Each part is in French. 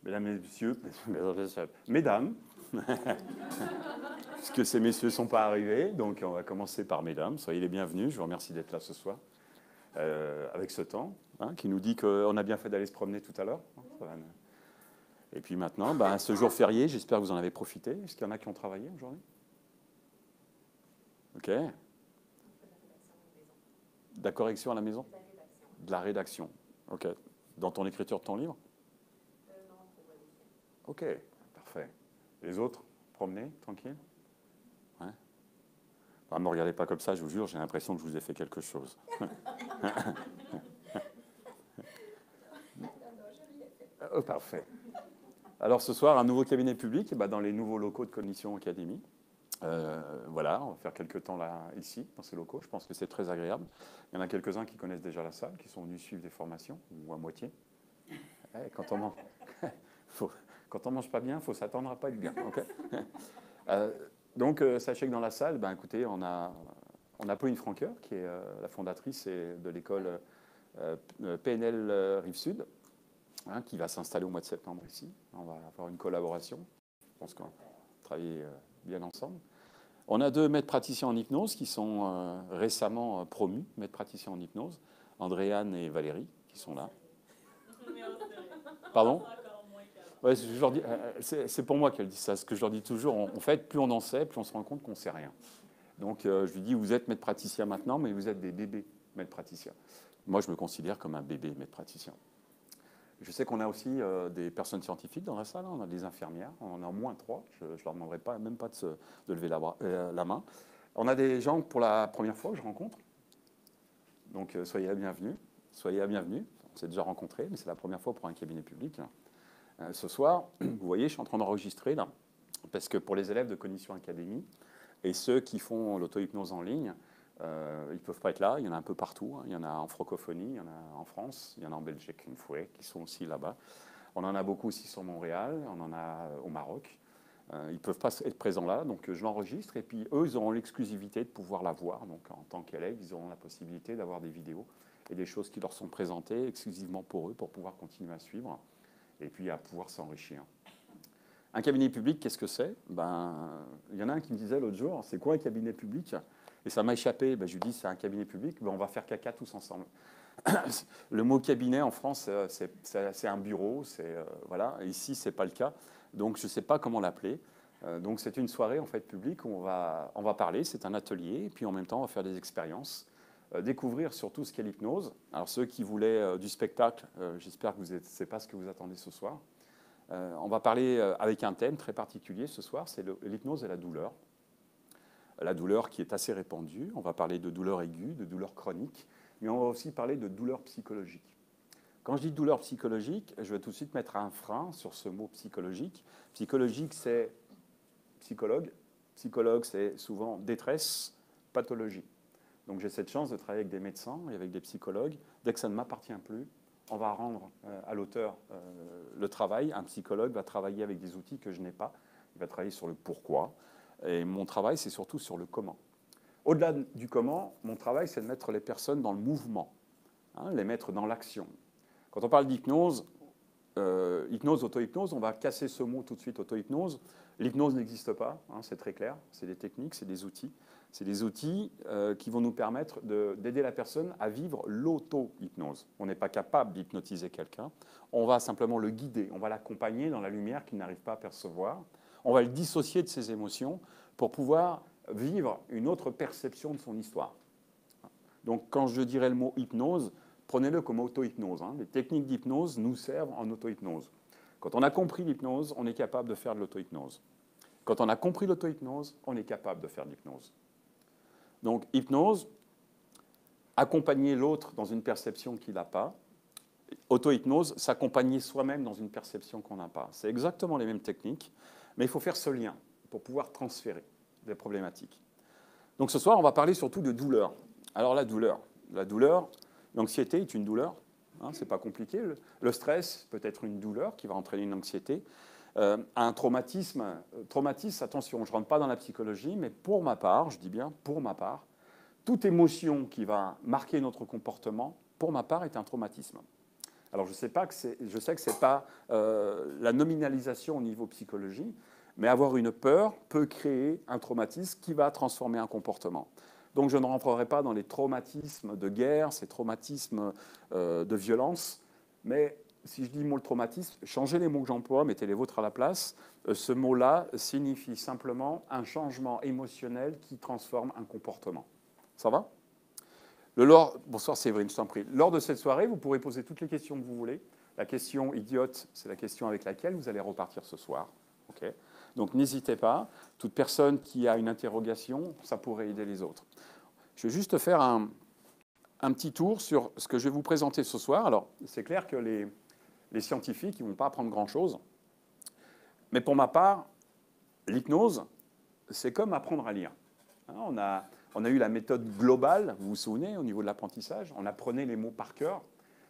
Mesdames et messieurs, mesdames, puisque ces messieurs ne sont pas arrivés, donc on va commencer par mesdames. Soyez les bienvenus, je vous remercie d'être là ce soir, avec ce temps, hein, qui nous dit qu'on a bien fait d'aller se promener tout à l'heure. Et puis maintenant, ben, ce jour férié, j'espère que vous en avez profité. Est-ce qu'il y en a qui ont travaillé aujourd'hui? Ok. De la correction à la maison? De la rédaction. Ok. Dans ton écriture de ton livre? Ok, parfait. Les autres, promener, tranquille? Ouais. Ne me regardez pas comme ça, je vous jure, j'ai l'impression que je vous ai fait quelque chose. Oh, parfait. Alors ce soir, un nouveau cabinet public dans les nouveaux locaux de Cognition Academy. Voilà, on va faire quelques temps là, ici, dans ces locaux. Je pense que c'est très agréable. Il y en a quelques-uns qui connaissent déjà la salle, qui sont venus suivre des formations, ou à moitié. Quand on mange, quand on mange pas bien, il faut s'attendre à pas être bien. Okay. Donc, sachez que dans la salle, écoutez, on a Pauline Franqueur, qui est la fondatrice de l'école PNL Rive-Sud, hein, qui va s'installer au mois de septembre ici. On va avoir une collaboration. Je pense qu'on va travailler bien ensemble. On a 2 maîtres praticiens en hypnose qui sont récemment promus, maîtres praticiens en hypnose, Andréane et Valérie, qui sont là. Pardon? Ouais, c'est pour moi qu'elle dit ça. Ce que je leur dis toujours, en fait, plus on en sait, plus on se rend compte qu'on ne sait rien. Donc, je lui dis, vous êtes maître praticien maintenant, mais vous êtes des bébés maître praticiens. Moi, je me considère comme un bébé maître praticien. Je sais qu'on a aussi des personnes scientifiques dans la salle. On a des infirmières. On en a au moins 3. Je ne leur demanderai même pas de lever la main. On a des gens pour la première fois que je rencontre. Donc, soyez la bienvenue. Soyez la bienvenue. On s'est déjà rencontrés, mais c'est la première fois pour un cabinet public. Ce soir, vous voyez, je suis en train d'enregistrer là, parce que pour les élèves de Cognition Academy et ceux qui font l'auto-hypnose en ligne, ils ne peuvent pas être là. Il y en a un peu partout. Hein. Il y en a en francophonie, il y en a en France, il y en a en Belgique une fois, qui sont aussi là-bas. On en a beaucoup aussi sur Montréal, on en a au Maroc. Ils ne peuvent pas être présents là, donc je l'enregistre. Et puis eux, ils auront l'exclusivité de pouvoir la voir. Donc en tant qu'élèves, ils auront la possibilité d'avoir des vidéos et des choses qui leur sont présentées exclusivement pour eux, pour pouvoir continuer à suivre et puis à pouvoir s'enrichir. Un cabinet public, qu'est-ce que c'est? Il y en a un qui me disait l'autre jour, c'est quoi un cabinet public? Et ça m'a échappé. Je lui dis, c'est un cabinet public, on va faire caca tous ensemble. Le mot cabinet en France, c'est un bureau, voilà. Ici, ce n'est pas le cas. Donc, je ne sais pas comment l'appeler. Donc, c'est une soirée en fait publique où on va parler, c'est un atelier, et puis en même temps, on va faire des expériences. Découvrir surtout ce qu'est l'hypnose. Alors ceux qui voulaient du spectacle, j'espère que c'est pas ce que vous attendez ce soir. On va parler avec un thème très particulier ce soir, c'est l'hypnose et la douleur. La douleur qui est assez répandue. On va parler de douleur aiguë, de douleur chronique, mais on va aussi parler de douleur psychologique. Quand je dis douleur psychologique, je vais tout de suite mettre un frein sur ce mot psychologique. Psychologique, c'est psychologue. Psychologue, c'est souvent détresse, pathologie. Donc j'ai cette chance de travailler avec des médecins et avec des psychologues. Dès que ça ne m'appartient plus, on va rendre à l'auteur le travail. Un psychologue va travailler avec des outils que je n'ai pas. Il va travailler sur le pourquoi. Et mon travail, c'est surtout sur le comment. Au-delà du comment, mon travail, c'est de mettre les personnes dans le mouvement, hein, les mettre dans l'action. Quand on parle d'hypnose, hypnose, auto-hypnose, on va casser ce mot tout de suite, auto-hypnose. L'hypnose n'existe pas, hein, c'est très clair. C'est des techniques, c'est des outils. C'est des outils qui vont nous permettre d'aider la personne à vivre l'auto-hypnose. On n'est pas capable d'hypnotiser quelqu'un. On va simplement le guider, on va l'accompagner dans la lumière qu'il n'arrive pas à percevoir. On va le dissocier de ses émotions pour pouvoir vivre une autre perception de son histoire. Donc quand je dirais le mot hypnose, prenez-le comme auto-hypnose. Hein. Les techniques d'hypnose nous servent en auto-hypnose. Quand on a compris l'hypnose, on est capable de faire de l'auto-hypnose. Quand on a compris l'auto-hypnose, on est capable de faire de l'hypnose. Donc, hypnose, accompagner l'autre dans une perception qu'il n'a pas. Auto-hypnose, s'accompagner soi-même dans une perception qu'on n'a pas. C'est exactement les mêmes techniques, mais il faut faire ce lien pour pouvoir transférer des problématiques. Donc, ce soir, on va parler surtout de douleur. Alors, la douleur, l'anxiété est une douleur. Hein, c'est pas compliqué. Le stress peut être une douleur qui va entraîner une anxiété. Un traumatisme, attention, je ne rentre pas dans la psychologie, mais pour ma part, je dis bien pour ma part, toute émotion qui va marquer notre comportement, pour ma part, est un traumatisme. Alors je sais que ce n'est pas la nominalisation au niveau psychologie, mais avoir une peur peut créer un traumatisme qui va transformer un comportement. Donc je ne rentrerai pas dans les traumatismes de guerre, ces traumatismes de violence, mais si je dis le mot traumatisme, changez les mots que j'emploie, mettez les vôtres à la place. Ce mot-là signifie simplement un changement émotionnel qui transforme un comportement. Ça va ? Bonsoir Séverine, je t'en prie. Lors de cette soirée, vous pourrez poser toutes les questions que vous voulez. La question idiote, c'est la question avec laquelle vous allez repartir ce soir. Okay. Donc n'hésitez pas. Toute personne qui a une interrogation, ça pourrait aider les autres. Je vais juste faire un petit tour sur ce que je vais vous présenter ce soir. Alors, c'est clair que les scientifiques, ils ne vont pas apprendre grand-chose. Mais pour ma part, l'hypnose, c'est comme apprendre à lire. On a eu la méthode globale, vous vous souvenez, au niveau de l'apprentissage. On apprenait les mots par cœur.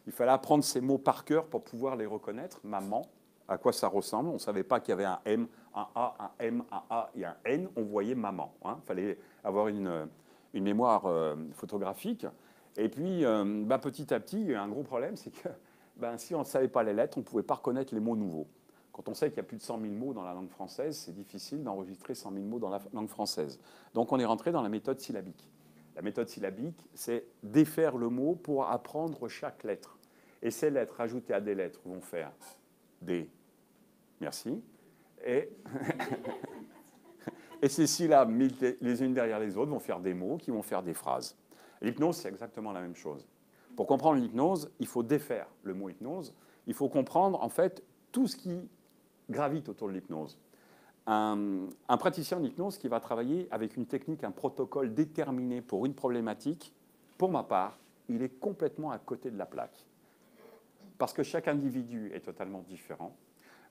Il fallait apprendre ces mots par cœur pour pouvoir les reconnaître. Maman, à quoi ça ressemble. On ne savait pas qu'il y avait un M, un A, un M, un A et un N. On voyait maman. Il fallait avoir une mémoire photographique. Et puis, petit à petit, il y a eu un gros problème, c'est que si on ne savait pas les lettres, on ne pouvait pas reconnaître les mots nouveaux. Quand on sait qu'il y a plus de 100 000 mots dans la langue française, c'est difficile d'enregistrer 100 000 mots dans la langue française. Donc on est rentré dans la méthode syllabique. La méthode syllabique, c'est défaire le mot pour apprendre chaque lettre. Et ces lettres ajoutées à des lettres vont faire des... Merci. Et ces syllabes, mises les unes derrière les autres, vont faire des mots qui vont faire des phrases. L'hypnose, c'est exactement la même chose. Pour comprendre l'hypnose, il faut défaire le mot hypnose. Il faut comprendre, en fait, tout ce qui gravite autour de l'hypnose. Un praticien d'hypnose qui va travailler avec une technique, un protocole déterminé pour une problématique, pour ma part, il est complètement à côté de la plaque. Parce que chaque individu est totalement différent.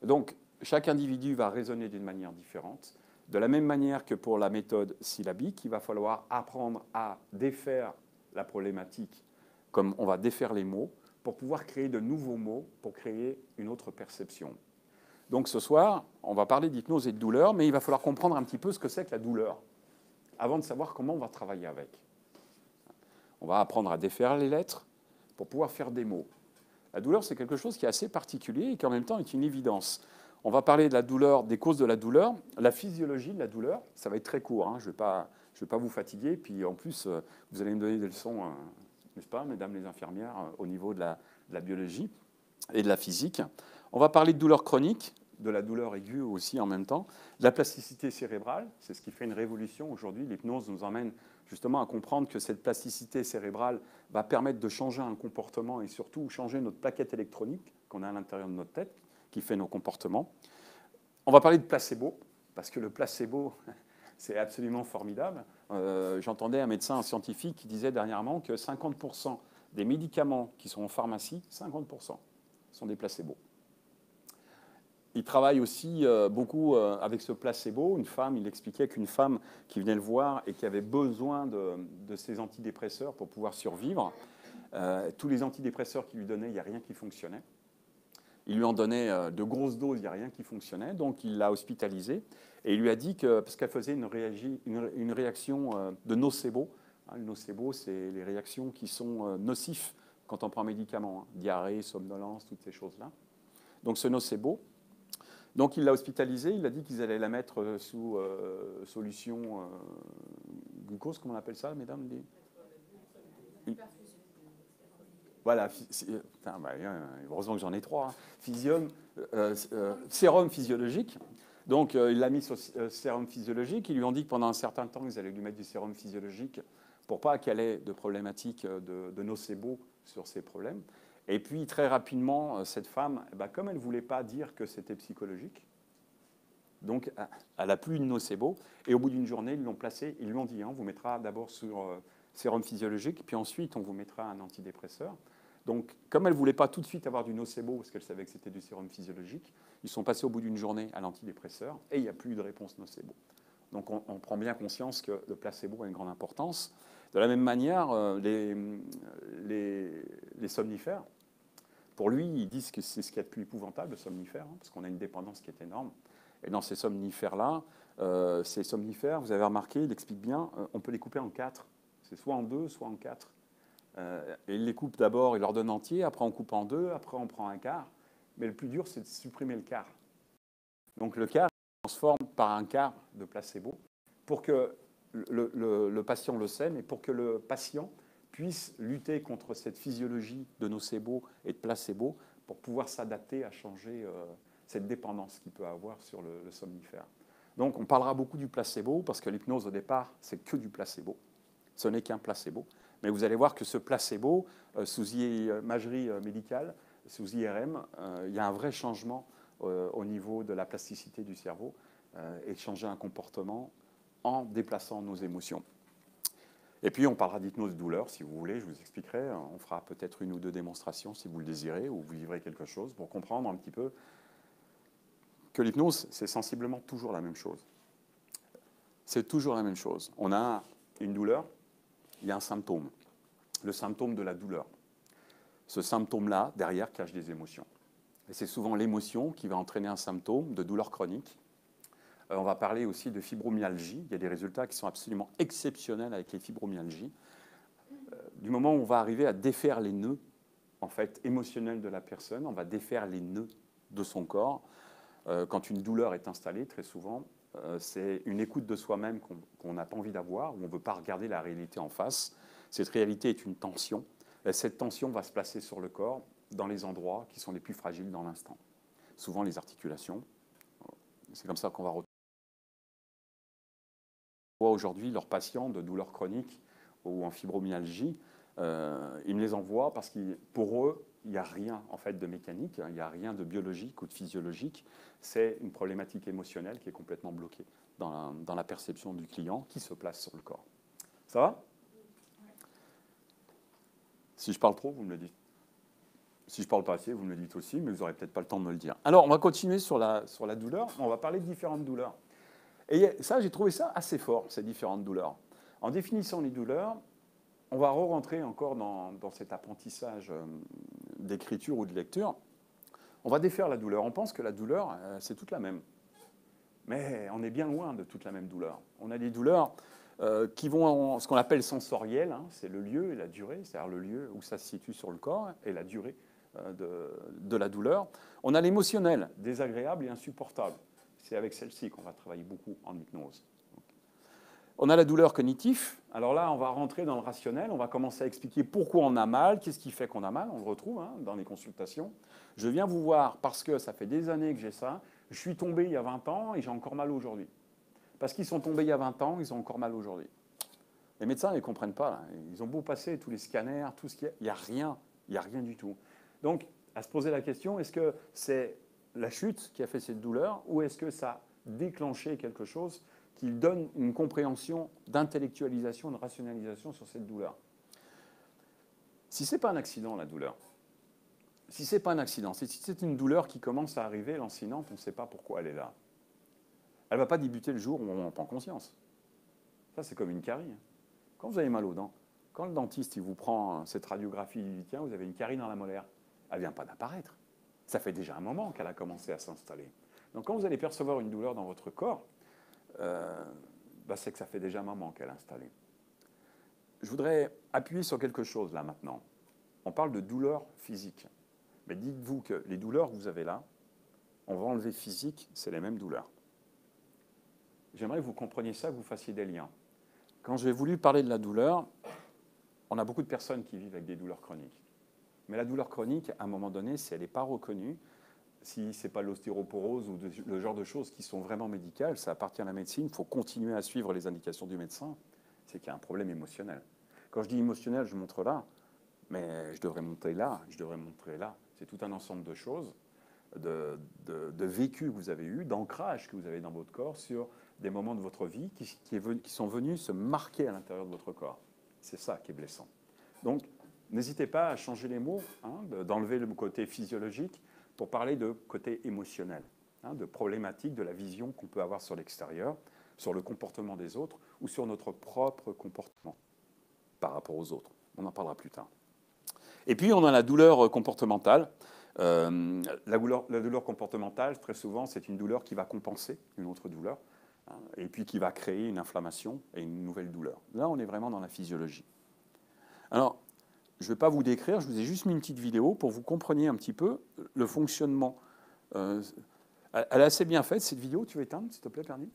Donc, chaque individu va raisonner d'une manière différente. De la même manière que pour la méthode syllabique, il va falloir apprendre à défaire la problématique comme on va défaire les mots pour pouvoir créer de nouveaux mots, pour créer une autre perception. Donc ce soir, on va parler d'hypnose et de douleur, mais il va falloir comprendre un petit peu ce que c'est que la douleur, avant de savoir comment on va travailler avec. On va apprendre à défaire les lettres pour pouvoir faire des mots. La douleur, c'est quelque chose qui est assez particulier et qui en même temps est une évidence. On va parler de la douleur, des causes de la douleur, la physiologie de la douleur. Ça va être très court, je ne vais pas vous fatiguer. Puis en plus, vous allez me donner des leçons, n'est-ce pas, mesdames les infirmières, au niveau de la biologie et de la physique. On va parler de douleur chronique, de la douleur aiguë aussi en même temps, de la plasticité cérébrale. C'est ce qui fait une révolution aujourd'hui. L'hypnose nous emmène justement à comprendre que cette plasticité cérébrale va permettre de changer un comportement et surtout changer notre plaquette électronique qu'on a à l'intérieur de notre tête, qui fait nos comportements. On va parler de placebo, parce que le placebo, c'est absolument formidable. J'entendais un médecin, un scientifique, qui disait dernièrement que 50% des médicaments qui sont en pharmacie, 50% sont des placebos. Il travaille aussi beaucoup avec ce placebo. Une femme, il expliquait qu'une femme qui venait le voir et qui avait besoin de ces antidépresseurs pour pouvoir survivre, tous les antidépresseurs qu'il lui donnait, il n'y a rien qui fonctionnait. Il lui en donnait de grosses doses, il n'y a rien qui fonctionnait. Donc il l'a hospitalisée et il lui a dit que, parce qu'elle faisait une réaction de nocebo. Le nocebo, c'est les réactions qui sont nocives quand on prend un médicament. Diarrhée, somnolence, toutes ces choses-là. Donc ce nocebo. Donc il l'a hospitalisée, il a dit qu'ils allaient la mettre sous solution glucose, comment on appelle ça, mesdames Voilà, heureusement que j'en ai 3. Sérum physiologique. Donc il l'a mis sur sérum physiologique. Ils lui ont dit que pendant un certain temps, ils allaient lui mettre du sérum physiologique pour pas qu'elle ait de problématiques de nocebo sur ses problèmes. Et puis, très rapidement, cette femme, comme elle ne voulait pas dire que c'était psychologique, donc elle n'a plus de nocebo. Et au bout d'une journée, ils l'ont placée, ils lui ont dit, on vous mettra d'abord sur sérum physiologique, puis ensuite, on vous mettra un antidépresseur. Donc, comme elle ne voulait pas tout de suite avoir du nocebo, parce qu'elle savait que c'était du sérum physiologique, ils sont passés au bout d'une journée à l'antidépresseur, et il n'y a plus de réponse nocebo. Donc, on prend bien conscience que le placebo a une grande importance. De la même manière, les somnifères, pour lui, ils disent que c'est ce qu'il y a de plus épouvantable, le somnifère, parce qu'on a une dépendance qui est énorme. Et dans ces somnifères-là, ces somnifères, vous avez remarqué, il explique bien, on peut les couper en 4. C'est soit en 2, soit en 4. Et il les coupe d'abord, il leur donne entier, après on coupe en deux, après on prend un quart. Mais le plus dur, c'est de supprimer le quart. Donc le quart se transforme par un quart de placebo pour que le patient le sait, mais pour que le patient puisse lutter contre cette physiologie de nocebo et de placebo pour pouvoir s'adapter à changer cette dépendance qu'il peut avoir sur le somnifère. Donc on parlera beaucoup du placebo parce que l'hypnose au départ, c'est que du placebo. Ce n'est qu'un placebo. Mais vous allez voir que ce placebo, sous imagerie médicale, sous IRM, il y a un vrai changement au niveau de la plasticité du cerveau et changer un comportement en déplaçant nos émotions. Et puis on parlera d'hypnose douleur, si vous voulez, je vous expliquerai. On fera peut-être une ou deux démonstrations si vous le désirez, ou vous vivrez quelque chose pour comprendre un petit peu que l'hypnose, c'est sensiblement toujours la même chose. C'est toujours la même chose. On a une douleur, il y a un symptôme, le symptôme de la douleur. Ce symptôme-là, derrière, cache des émotions. Et c'est souvent l'émotion qui va entraîner un symptôme de douleur chronique. On va parler aussi de fibromyalgie. Il y a des résultats qui sont absolument exceptionnels avec les fibromyalgies. Du moment où on va arriver à défaire les nœuds en fait, émotionnels de la personne, on va défaire les nœuds de son corps. Quand une douleur est installée, très souvent, c'est une écoute de soi-même qu'on n'a pas envie d'avoir, où on ne veut pas regarder la réalité en face. Cette réalité est une tension. Et cette tension va se placer sur le corps, dans les endroits qui sont les plus fragiles dans l'instant. Souvent les articulations. C'est comme ça qu'on va retrouver aujourd'hui leurs patients de douleurs chroniques ou en fibromyalgie. Ils me les envoient parce que pour eux, il n'y a rien en fait de mécanique, il n'y a rien de biologique ou de physiologique. C'est une problématique émotionnelle qui est complètement bloquée dans la perception du client qui se place sur le corps. Ça va? Si je parle trop, vous me le dites. Si je parle pas assez, vous me le dites aussi, mais vous n'aurez peut-être pas le temps de me le dire. Alors, on va continuer sur la douleur. On va parler de différentes douleurs. Et ça, j'ai trouvé ça assez fort, ces différentes douleurs. En définissant les douleurs, on va re-rentrer encore dans cet apprentissage d'écriture ou de lecture. On va défaire la douleur. On pense que la douleur, c'est toute la même. Mais on est bien loin de toute la même douleur. On a des douleurs qui vont en ce qu'on appelle sensorielles, hein, c'est le lieu et la durée, c'est-à-dire le lieu où ça se situe sur le corps et la durée de la douleur. On a l'émotionnel, désagréable et insupportable. C'est avec celle-ci qu'on va travailler beaucoup en hypnose. On a la douleur cognitive. Alors là, on va rentrer dans le rationnel. On va commencer à expliquer pourquoi on a mal, qu'est-ce qui fait qu'on a mal. On le retrouve dans les consultations. Je viens vous voir parce que ça fait des années que j'ai ça. Je suis tombé il y a 20 ans et j'ai encore mal aujourd'hui. Parce qu'ils sont tombés il y a 20 ans, ils ont encore mal aujourd'hui. Les médecins ne comprennent pas. Là. Ils ont beau passer tous les scanners, tout ce qu'il y a. Il n'y a rien du tout. Donc, à se poser la question, est-ce que c'est la chute qui a fait cette douleur ou est-ce que ça a déclenché quelque chose qui donne une compréhension d'intellectualisation, de rationalisation sur cette douleur? Si ce n'est pas un accident, la douleur, si ce n'est pas un accident, si c'est une douleur qui commence à arriver, lancinante, on ne sait pas pourquoi elle est là. Elle ne va pas débuter le jour où on en prend conscience. Ça, c'est comme une carie. Quand vous avez mal aux dents, quand le dentiste il vous prend cette radiographie, il dit tiens, vous avez une carie dans la molaire, elle ne vient pas d'apparaître. Ça fait déjà un moment qu'elle a commencé à s'installer. Donc quand vous allez percevoir une douleur dans votre corps, c'est que ça fait déjà un moment qu'elle est installée. Je voudrais appuyer sur quelque chose là maintenant. On parle de douleur physique. Mais dites-vous que les douleurs que vous avez là, on va enlever physique, c'est les mêmes douleurs. J'aimerais que vous compreniez ça, que vous fassiez des liens. Quand j'ai voulu parler de la douleur, on a beaucoup de personnes qui vivent avec des douleurs chroniques. Mais la douleur chronique, à un moment donné, si elle n'est pas reconnue, si ce n'est pas l'ostéoporose ou le genre de choses qui sont vraiment médicales, ça appartient à la médecine, il faut continuer à suivre les indications du médecin, c'est qu'il y a un problème émotionnel. Quand je dis émotionnel, je montre là, mais je devrais montrer là, je devrais montrer là. C'est tout un ensemble de choses, de vécus que vous avez eus, d'ancrage que vous avez dans votre corps sur des moments de votre vie qui sont venus se marquer à l'intérieur de votre corps. C'est ça qui est blessant. Donc, n'hésitez pas à changer les mots, d'enlever le côté physiologique pour parler de côté émotionnel, de problématiques de la vision qu'on peut avoir sur l'extérieur, sur le comportement des autres ou sur notre propre comportement par rapport aux autres. On en parlera plus tard. Et puis, on a la douleur comportementale. La douleur comportementale, très souvent, c'est une douleur qui va compenser une autre douleur et puis qui va créer une inflammation et une nouvelle douleur. Là, on est vraiment dans la physiologie. Alors, je ne vais pas vous décrire, je vous ai juste mis une petite vidéo pour que vous compreniez un petit peu le fonctionnement. Elle est assez bien faite, cette vidéo. Tu veux éteindre, s'il te plaît, Perny?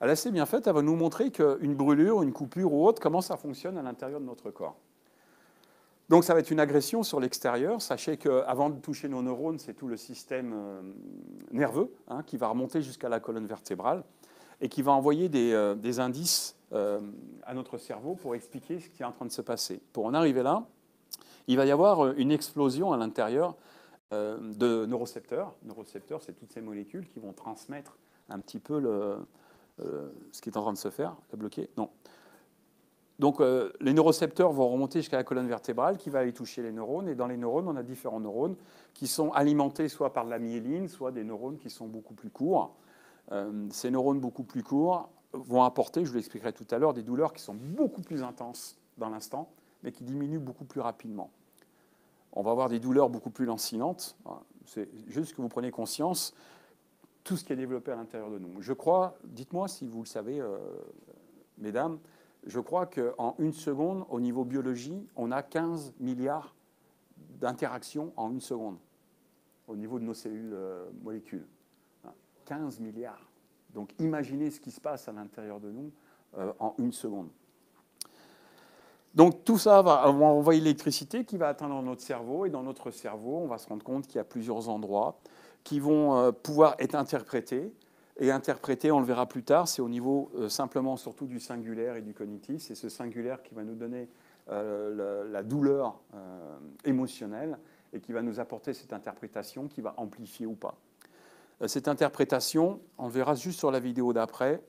Elle est assez bien faite, elle va nous montrer qu'une brûlure, une coupure ou autre, comment ça fonctionne à l'intérieur de notre corps. Donc ça va être une agression sur l'extérieur. Sachez qu'avant de toucher nos neurones, c'est tout le système nerveux qui va remonter jusqu'à la colonne vertébrale et qui va envoyer des indices à notre cerveau pour expliquer ce qui est en train de se passer. Pour en arriver là, il va y avoir une explosion à l'intérieur de neurocepteurs. Neurocepteurs, c'est toutes ces molécules qui vont transmettre un petit peu ce qui est en train de se faire. T'as bloqué? Non. Donc les neurocepteurs vont remonter jusqu'à la colonne vertébrale qui va aller toucher les neurones. Et dans les neurones, on a différents neurones qui sont alimentés soit par de la myéline, soit des neurones qui sont beaucoup plus courts. Ces neurones beaucoup plus courts vont apporter, je vous l'expliquerai tout à l'heure, des douleurs qui sont beaucoup plus intenses dans l'instant, mais qui diminuent beaucoup plus rapidement. On va avoir des douleurs beaucoup plus lancinantes. C'est juste que vous preniez conscience tout ce qui est développé à l'intérieur de nous. Je crois, dites-moi si vous le savez, mesdames, je crois qu'en une seconde, au niveau biologie, on a 15 milliards d'interactions en une seconde, au niveau de nos cellules molécules. 15 milliards. Donc imaginez ce qui se passe à l'intérieur de nous en une seconde. Donc tout ça va envoyer l'électricité qui va atteindre notre cerveau. Et dans notre cerveau, on va se rendre compte qu'il y a plusieurs endroits qui vont pouvoir être interprétés. Et interpréter, on le verra plus tard, c'est au niveau simplement surtout du singulaire et du cognitif. C'est ce singulaire qui va nous donner la douleur émotionnelle et qui va nous apporter cette interprétation qui va amplifier ou pas. Cette interprétation, on le verra juste sur la vidéo d'après,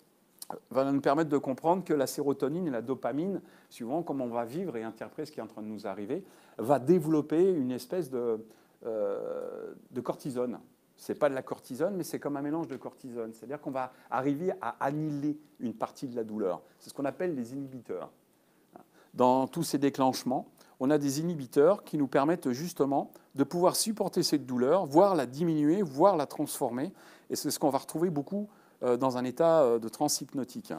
va nous permettre de comprendre que la sérotonine et la dopamine, suivant comment on va vivre et interpréter ce qui est en train de nous arriver, va développer une espèce de cortisone. Ce n'est pas de la cortisone, mais c'est comme un mélange de cortisone. C'est-à-dire qu'on va arriver à annihiler une partie de la douleur. C'est ce qu'on appelle les inhibiteurs. Dans tous ces déclenchements, on a des inhibiteurs qui nous permettent justement de pouvoir supporter cette douleur, voire la diminuer, voire la transformer. Et c'est ce qu'on va retrouver beaucoup dans un état de transe hypnotique.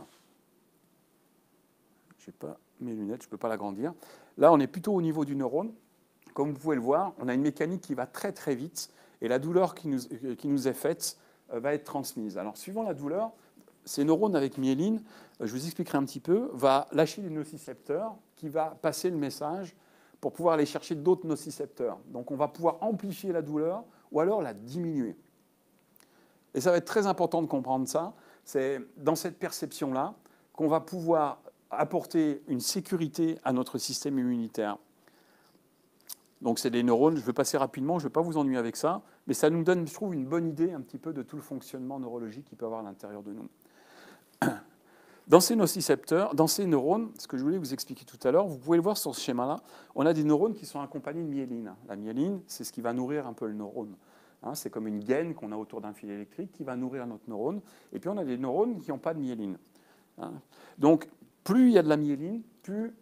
Je n'ai pas mes lunettes, je ne peux pas l'agrandir. Là, on est plutôt au niveau du neurone. Comme vous pouvez le voir, on a une mécanique qui va très très vite. Et la douleur qui nous est faite va être transmise. Alors, suivant la douleur, ces neurones avec myéline, je vous expliquerai un petit peu, va lâcher des nocicepteurs qui va passer le message pour pouvoir aller chercher d'autres nocicepteurs. Donc, on va pouvoir amplifier la douleur ou alors la diminuer. Et ça va être très important de comprendre ça. C'est dans cette perception-là qu'on va pouvoir apporter une sécurité à notre système immunitaire. Donc, c'est des neurones. Je vais passer rapidement, je ne vais pas vous ennuyer avec ça, mais ça nous donne, je trouve, une bonne idée un petit peu de tout le fonctionnement neurologique qu'il peut y avoir à l'intérieur de nous. Dans ces nocicepteurs, dans ces neurones, ce que je voulais vous expliquer tout à l'heure, vous pouvez le voir sur ce schéma-là, on a des neurones qui sont accompagnés de myéline. La myéline, c'est ce qui va nourrir un peu le neurone. C'est comme une gaine qu'on a autour d'un fil électrique qui va nourrir notre neurone. Et puis, on a des neurones qui n'ont pas de myéline. Donc, plus il y a de la myéline, plus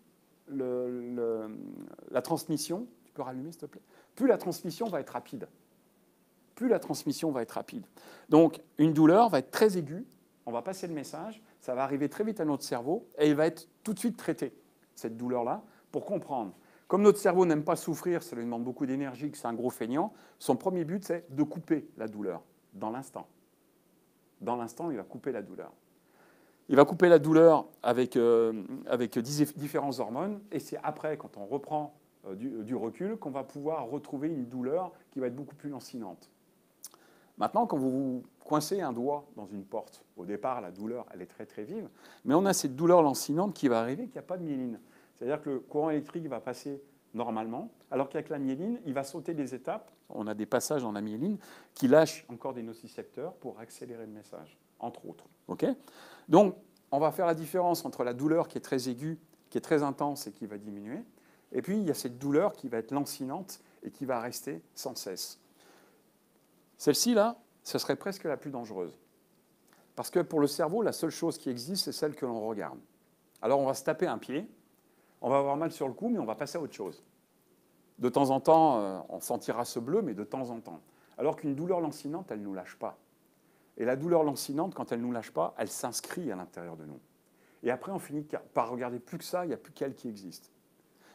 la transmission... Tu peux rallumer, s'il te plaît? Plus la transmission va être rapide. Plus la transmission va être rapide. Donc, une douleur va être très aiguë. On va passer le message. Ça va arriver très vite à notre cerveau et il va être tout de suite traité, cette douleur-là, pour comprendre. Comme notre cerveau n'aime pas souffrir, ça lui demande beaucoup d'énergie, que c'est un gros feignant, son premier but, c'est de couper la douleur dans l'instant. Dans l'instant, il va couper la douleur. Il va couper la douleur avec différentes hormones et c'est après, quand on reprend du recul, qu'on va pouvoir retrouver une douleur qui va être beaucoup plus lancinante. Maintenant, quand vous coincez un doigt dans une porte, au départ, la douleur, elle est très très vive, mais on a cette douleur lancinante qui va arriver, qu'il n'y a pas de myéline. C'est-à-dire que le courant électrique va passer normalement, alors qu'avec la myéline, il va sauter des étapes. On a des passages dans la myéline qui lâchent encore des nocicepteurs pour accélérer le message, entre autres. Okay. Donc, on va faire la différence entre la douleur qui est très aiguë, qui est très intense et qui va diminuer, et puis il y a cette douleur qui va être lancinante et qui va rester sans cesse. Celle-ci, là, ce serait presque la plus dangereuse. Parce que pour le cerveau, la seule chose qui existe, c'est celle que l'on regarde. Alors, on va se taper un pied, on va avoir mal sur le cou, mais on va passer à autre chose. De temps en temps, on sentira ce bleu, mais de temps en temps. Alors qu'une douleur lancinante, elle ne nous lâche pas. Et la douleur lancinante, quand elle ne nous lâche pas, elle s'inscrit à l'intérieur de nous. Et après, on finit par regarder plus que ça, il n'y a plus qu'elle qui existe.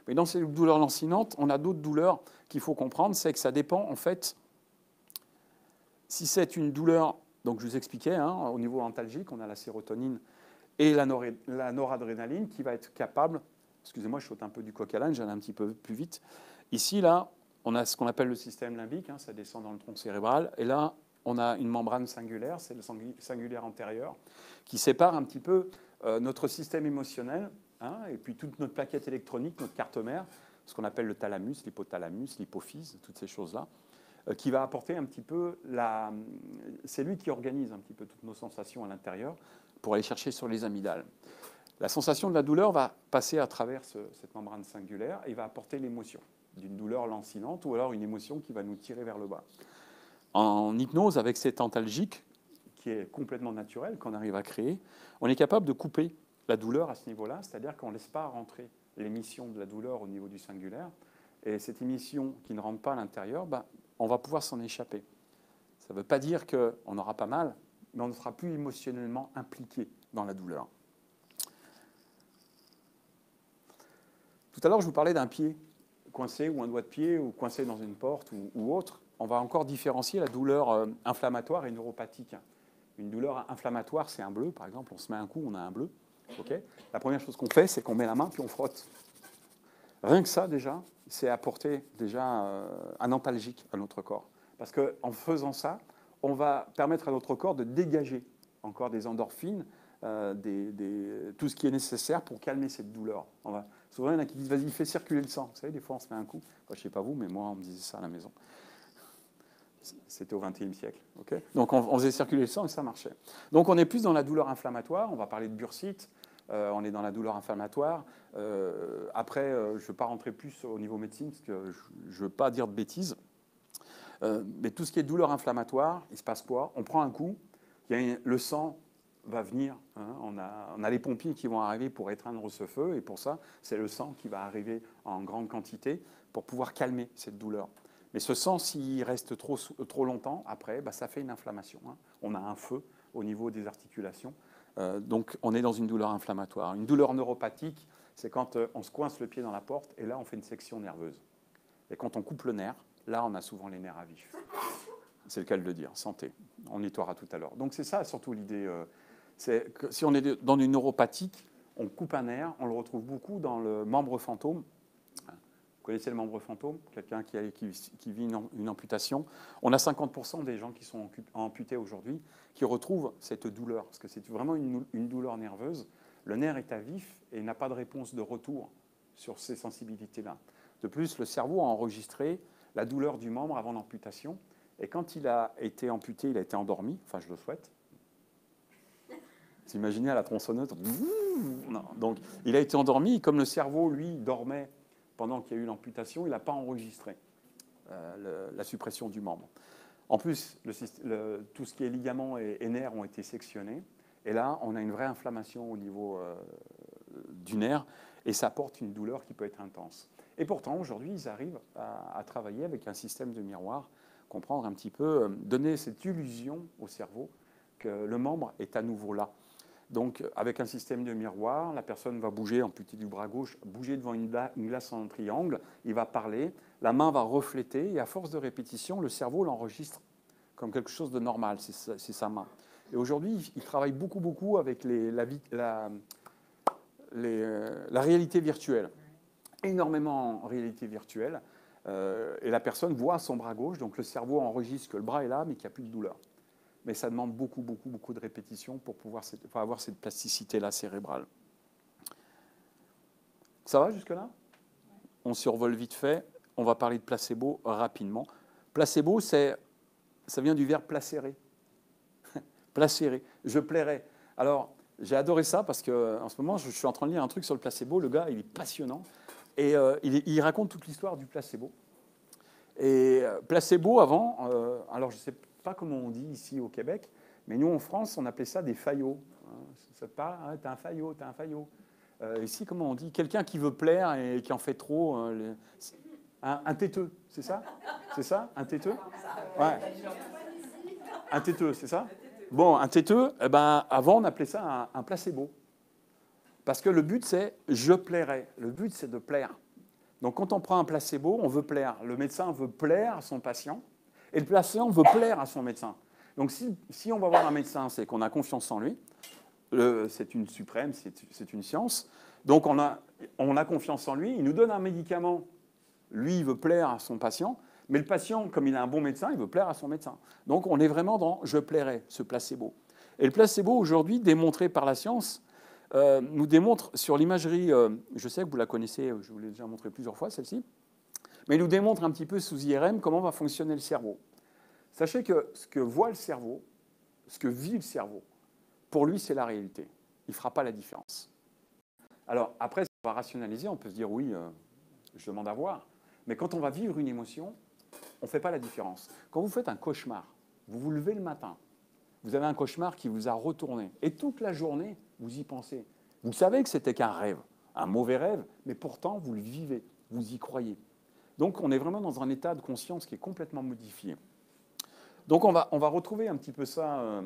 Mais dans ces douleurs lancinantes, on a d'autres douleurs qu'il faut comprendre, c'est que ça dépend, en fait, si c'est une douleur, donc je vous expliquais, hein, au niveau antalgique, on a la sérotonine et la noradrénaline qui va être capable, excusez-moi, je saute un peu du coq à l'âne, j'allais un petit peu plus vite. Ici, là, on a ce qu'on appelle le système limbique, hein, ça descend dans le tronc cérébral, et là, on a une membrane singulaire, c'est le singulaire antérieur, qui sépare un petit peu notre système émotionnel, hein, et puis toute notre plaquette électronique, notre carte mère, ce qu'on appelle le thalamus, l'hypothalamus, l'hypophyse, toutes ces choses-là, qui va apporter un petit peu la... C'est lui qui organise un petit peu toutes nos sensations à l'intérieur pour aller chercher sur les amygdales. La sensation de la douleur va passer à travers cette membrane singulaire et va apporter l'émotion d'une douleur lancinante ou alors une émotion qui va nous tirer vers le bas. En hypnose, avec cet antalgique, qui est complètement naturel, qu'on arrive à créer, on est capable de couper la douleur à ce niveau-là, c'est-à-dire qu'on ne laisse pas rentrer l'émission de la douleur au niveau du singulaire, et cette émission qui ne rentre pas à l'intérieur, on va pouvoir s'en échapper. Ça ne veut pas dire qu'on n'aura pas mal, mais on ne sera plus émotionnellement impliqué dans la douleur. Tout à l'heure, je vous parlais d'un pied coincé ou un doigt de pied ou coincé dans une porte ou autre. On va encore différencier la douleur inflammatoire et neuropathique. Une douleur inflammatoire, c'est un bleu, par exemple. On se met un coup, on a un bleu. Okay, la première chose qu'on fait, c'est qu'on met la main puis on frotte. Rien que ça, déjà, c'est apporter déjà un antalgique à notre corps. Parce qu'en faisant ça, on va permettre à notre corps de dégager encore des endorphines, tout ce qui est nécessaire pour calmer cette douleur. Souvent, il y en a qui disent « vas-y, fais circuler le sang ». Vous savez, des fois, on se met un coup. Enfin, je ne sais pas vous, mais moi, on me disait ça à la maison. C'était au XXe siècle. Okay, donc, on faisait circuler le sang et ça marchait. Donc, on est plus dans la douleur inflammatoire. On va parler de bursite. On est dans la douleur inflammatoire. Après, je ne veux pas rentrer plus au niveau médecine parce que je ne veux pas dire de bêtises. Mais tout ce qui est douleur inflammatoire, il se passe quoi? On prend un coup, le sang va venir. Hein, on a les pompiers qui vont arriver pour éteindre ce feu. Et pour ça, c'est le sang qui va arriver en grande quantité pour pouvoir calmer cette douleur. Mais ce sang, s'il reste trop longtemps, après, ça fait une inflammation. Hein. On a un feu au niveau des articulations. Donc, on est dans une douleur inflammatoire. Une douleur neuropathique, c'est quand on se coince le pied dans la porte et là, on fait une section nerveuse. Et quand on coupe le nerf, là, on a souvent les nerfs à vif. C'est le cas de le dire. Santé. On nettoiera tout à l'heure. Donc, c'est ça, surtout l'idée. C'est que si on est dans une neuropathique, on coupe un nerf, on le retrouve beaucoup dans le membre fantôme. Vous connaissez le membre fantôme? Quelqu'un qui vit une amputation. On a 50% des gens qui sont amputés aujourd'hui qui retrouvent cette douleur, parce que c'est vraiment une douleur nerveuse. Le nerf est à vif et n'a pas de réponse de retour sur ces sensibilités-là. De plus, le cerveau a enregistré la douleur du membre avant l'amputation, et quand il a été amputé, il a été endormi, enfin je le souhaite. Vous imaginez à la tronçonneuse, non. Donc il a été endormi, et comme le cerveau, lui, dormait pendant qu'il y a eu l'amputation, il n'a pas enregistré la suppression du membre. En plus, tout ce qui est ligaments et nerfs ont été sectionnés. Et là, on a une vraie inflammation au niveau du nerf. Et ça apporte une douleur qui peut être intense. Et pourtant, aujourd'hui, ils arrivent à travailler avec un système de miroir, comprendre un petit peu, donner cette illusion au cerveau que le membre est à nouveau là. Donc, avec un système de miroir, la personne va bouger, amputée du bras gauche, bouger devant une glace en triangle, il va parler, la main va refléter, et à force de répétition, le cerveau l'enregistre comme quelque chose de normal, c'est sa main. Et aujourd'hui, il travaille beaucoup avec la réalité virtuelle, énormément en réalité virtuelle, et la personne voit son bras gauche, donc le cerveau enregistre que le bras est là, mais qu'il n'y a plus de douleur. Mais ça demande beaucoup de répétitions pour pouvoir avoir cette plasticité-là cérébrale. Ça va jusque-là? On survole vite fait. On va parler de placebo rapidement. Placebo, ça vient du verbe placérer. Placérer. Je plairais. Alors, j'ai adoré ça parce qu'en ce moment, je suis en train de lire un truc sur le placebo. Le gars, il est passionnant. Et il raconte toute l'histoire du placebo. Et placebo, avant, alors je ne sais pas comment on dit ici au Québec, mais nous, en France, on appelait ça des faillots. Ça te parle, hein, t'as un faillot, t'as un faillot. Ici, comment on dit? Quelqu'un qui veut plaire et qui en fait trop. Un têteux, c'est ça? C'est ça, un têteux? Ouais. Un têteux, c'est ça? Bon, un têteux, avant, on appelait ça un placebo. Parce que le but, c'est « je plairai ». Le but, c'est de plaire. Donc quand on prend un placebo, on veut plaire. Le médecin veut plaire à son patient et le patient veut plaire à son médecin. Donc si on va voir un médecin, c'est qu'on a confiance en lui. C'est une suprême, c'est une science. Donc on a confiance en lui, il nous donne un médicament. Lui, il veut plaire à son patient, mais le patient, comme il a un bon médecin, il veut plaire à son médecin. Donc on est vraiment dans « je plairai », ce placebo. Et le placebo, aujourd'hui, démontré par la science, nous démontre sur l'imagerie, je sais que vous la connaissez, je vous l'ai déjà montré plusieurs fois, celle-ci, mais il nous démontre un petit peu sous IRM comment va fonctionner le cerveau. Sachez que ce que voit le cerveau, ce que vit le cerveau, pour lui, c'est la réalité. Il ne fera pas la différence. Alors après, si on va rationaliser, on peut se dire oui, je demande à voir. Mais quand on va vivre une émotion, on ne fait pas la différence. Quand vous faites un cauchemar, vous vous levez le matin, vous avez un cauchemar qui vous a retourné. Et toute la journée, vous y pensez. Vous savez que c'était qu'un rêve, un mauvais rêve, mais pourtant, vous le vivez, vous y croyez. Donc, on est vraiment dans un état de conscience qui est complètement modifié. Donc, on va retrouver un petit peu ça,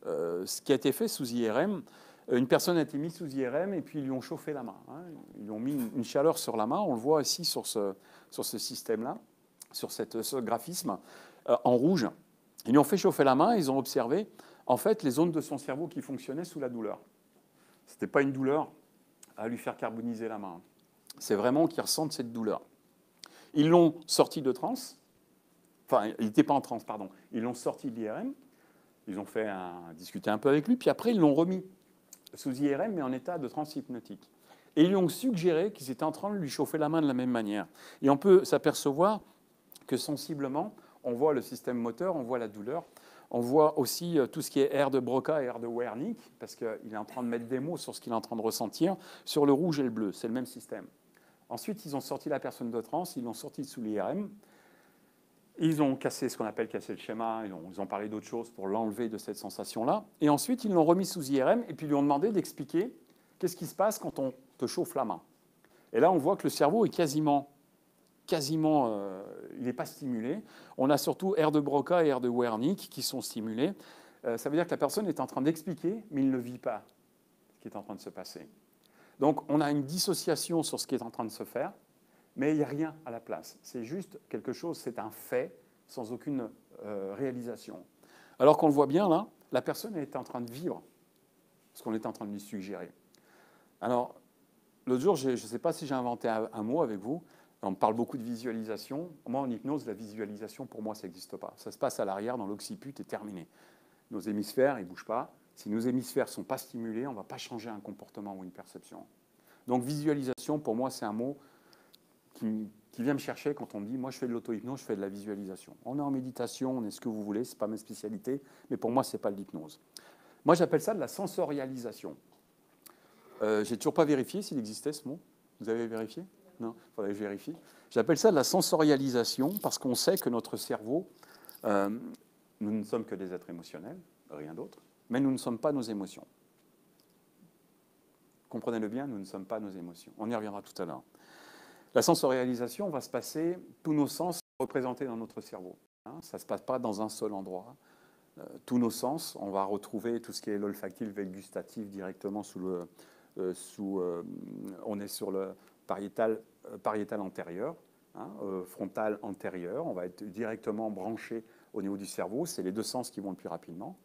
ce qui a été fait sous IRM. Une personne a été mise sous IRM et puis ils lui ont chauffé la main. Hein. Ils lui ont mis une chaleur sur la main. On le voit ici sur ce système-là, sur ce graphisme, en rouge. Ils lui ont fait chauffer la main, ils ont observé, en fait, les zones de son cerveau qui fonctionnaient sous la douleur. Ce n'était pas une douleur à lui faire carboniser la main. C'est vraiment qu'il ressente cette douleur. Ils l'ont sorti de transe. Enfin, il n'était pas en transe, pardon. Ils l'ont sorti de l'IRM. Ils ont discuté un peu avec lui, puis après, ils l'ont remis sous IRM, mais en état de transe hypnotique. Et ils lui ont suggéré qu'ils étaient en train de lui chauffer la main de la même manière. Et on peut s'apercevoir que sensiblement, on voit le système moteur, on voit la douleur, on voit aussi tout ce qui est air de Broca et air de Wernicke, parce qu'il est en train de mettre des mots sur ce qu'il est en train de ressentir, sur le rouge et le bleu, c'est le même système. Ensuite, ils ont sorti la personne de transe, ils l'ont sorti sous l'IRM, ils ont cassé ce qu'on appelle casser le schéma, ils ont parlé d'autre chose pour l'enlever de cette sensation-là, et ensuite, ils l'ont remis sous IRM, et puis ils lui ont demandé d'expliquer qu'est-ce qui se passe quand on te chauffe la main. Et là, on voit que le cerveau est quasiment il n'est pas stimulé. On a surtout air de Broca et air de Wernicke qui sont stimulés. Ça veut dire que la personne est en train d'expliquer, mais il ne vit pas ce qui est en train de se passer. Donc, on a une dissociation sur ce qui est en train de se faire, mais il n'y a rien à la place. C'est juste quelque chose, c'est un fait, sans aucune réalisation. Alors qu'on le voit bien là, la personne est en train de vivre ce qu'on est en train de lui suggérer. Alors, l'autre jour, je ne sais pas si j'ai inventé un mot avec vous. On parle beaucoup de visualisation. Moi, en hypnose, la visualisation, pour moi, ça n'existe pas. Ça se passe à l'arrière, dans l'occiput, et terminé. Nos hémisphères, ils ne bougent pas. Si nos hémisphères ne sont pas stimulés, on ne va pas changer un comportement ou une perception. Donc, visualisation, pour moi, c'est un mot qui vient me chercher quand on me dit « moi, je fais de l'auto-hypnose, je fais de la visualisation ». On est en méditation, on est ce que vous voulez, ce n'est pas ma spécialité, mais pour moi, ce n'est pas de l'hypnose. Moi, j'appelle ça de la sensorialisation. Je n'ai toujours pas vérifié s'il existait ce mot. Vous avez vérifié ? Non, il faudrait que je vérifie. J'appelle ça de la sensorialisation parce qu'on sait que notre cerveau, nous ne sommes que des êtres émotionnels, rien d'autre, mais nous ne sommes pas nos émotions. Comprenez-le bien, nous ne sommes pas nos émotions. On y reviendra tout à l'heure. La sensorialisation va se passer, tous nos sens représentés dans notre cerveau. Ça ne se passe pas dans un seul endroit. Tous nos sens, on va retrouver tout ce qui est l'olfactif et le gustatif directement on est sur le pariétal antérieur, frontal antérieur. On va être directement branché au niveau du cerveau. C'est les deux sens qui vont le plus rapidement.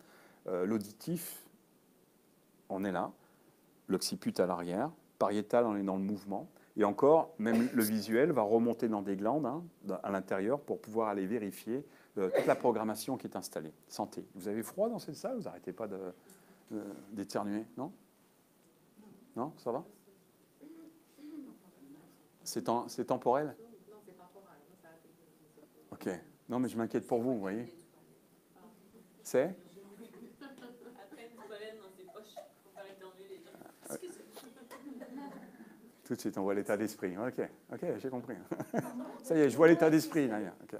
L'auditif, on est là. L'occiput à l'arrière. Pariétal, on est dans le mouvement. Et encore, même le visuel va remonter dans des glandes à l'intérieur pour pouvoir aller vérifier toute la programmation qui est installée. Santé. Vous avez froid dans cette salle? Vous n'arrêtez pas d'éternuer, non? Non, ça va? C'est temporel? Non, c'est temporel. Ok. Non, mais je m'inquiète pour vous, vous voyez. C'est? Après, une pollen dans ses poches pour faire éternuer les gens. Tout de suite, on voit l'état d'esprit. Ok, j'ai compris. Ça y est, je vois l'état d'esprit. Okay.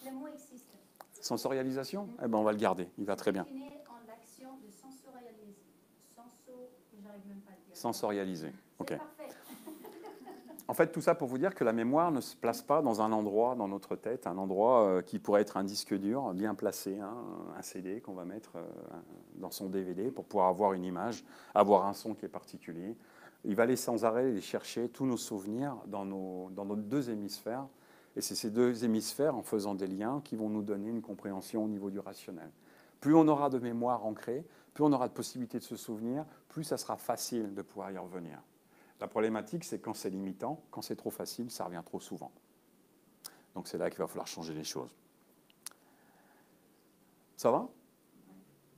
Le mot existe. Sensorialisation? Eh ben, on va le garder. Il va très bien. En l'action de sensorialiser. J'arrive même pas à le dire. Sensorialiser. Ok. C'est parfait. En fait, tout ça pour vous dire que la mémoire ne se place pas dans un endroit dans notre tête, un endroit qui pourrait être un disque dur bien placé, un CD qu'on va mettre dans son DVD pour pouvoir avoir une image, avoir un son qui est particulier, il va aller sans arrêt les chercher, tous nos souvenirs, dans nos deux hémisphères. Et c'est ces deux hémisphères, en faisant des liens, qui vont nous donner une compréhension au niveau du rationnel. Plus on aura de mémoire ancrée, plus on aura de possibilités de se souvenir, plus ça sera facile de pouvoir y revenir. La problématique, c'est quand c'est limitant, quand c'est trop facile, ça revient trop souvent. Donc c'est là qu'il va falloir changer les choses. Ça va ?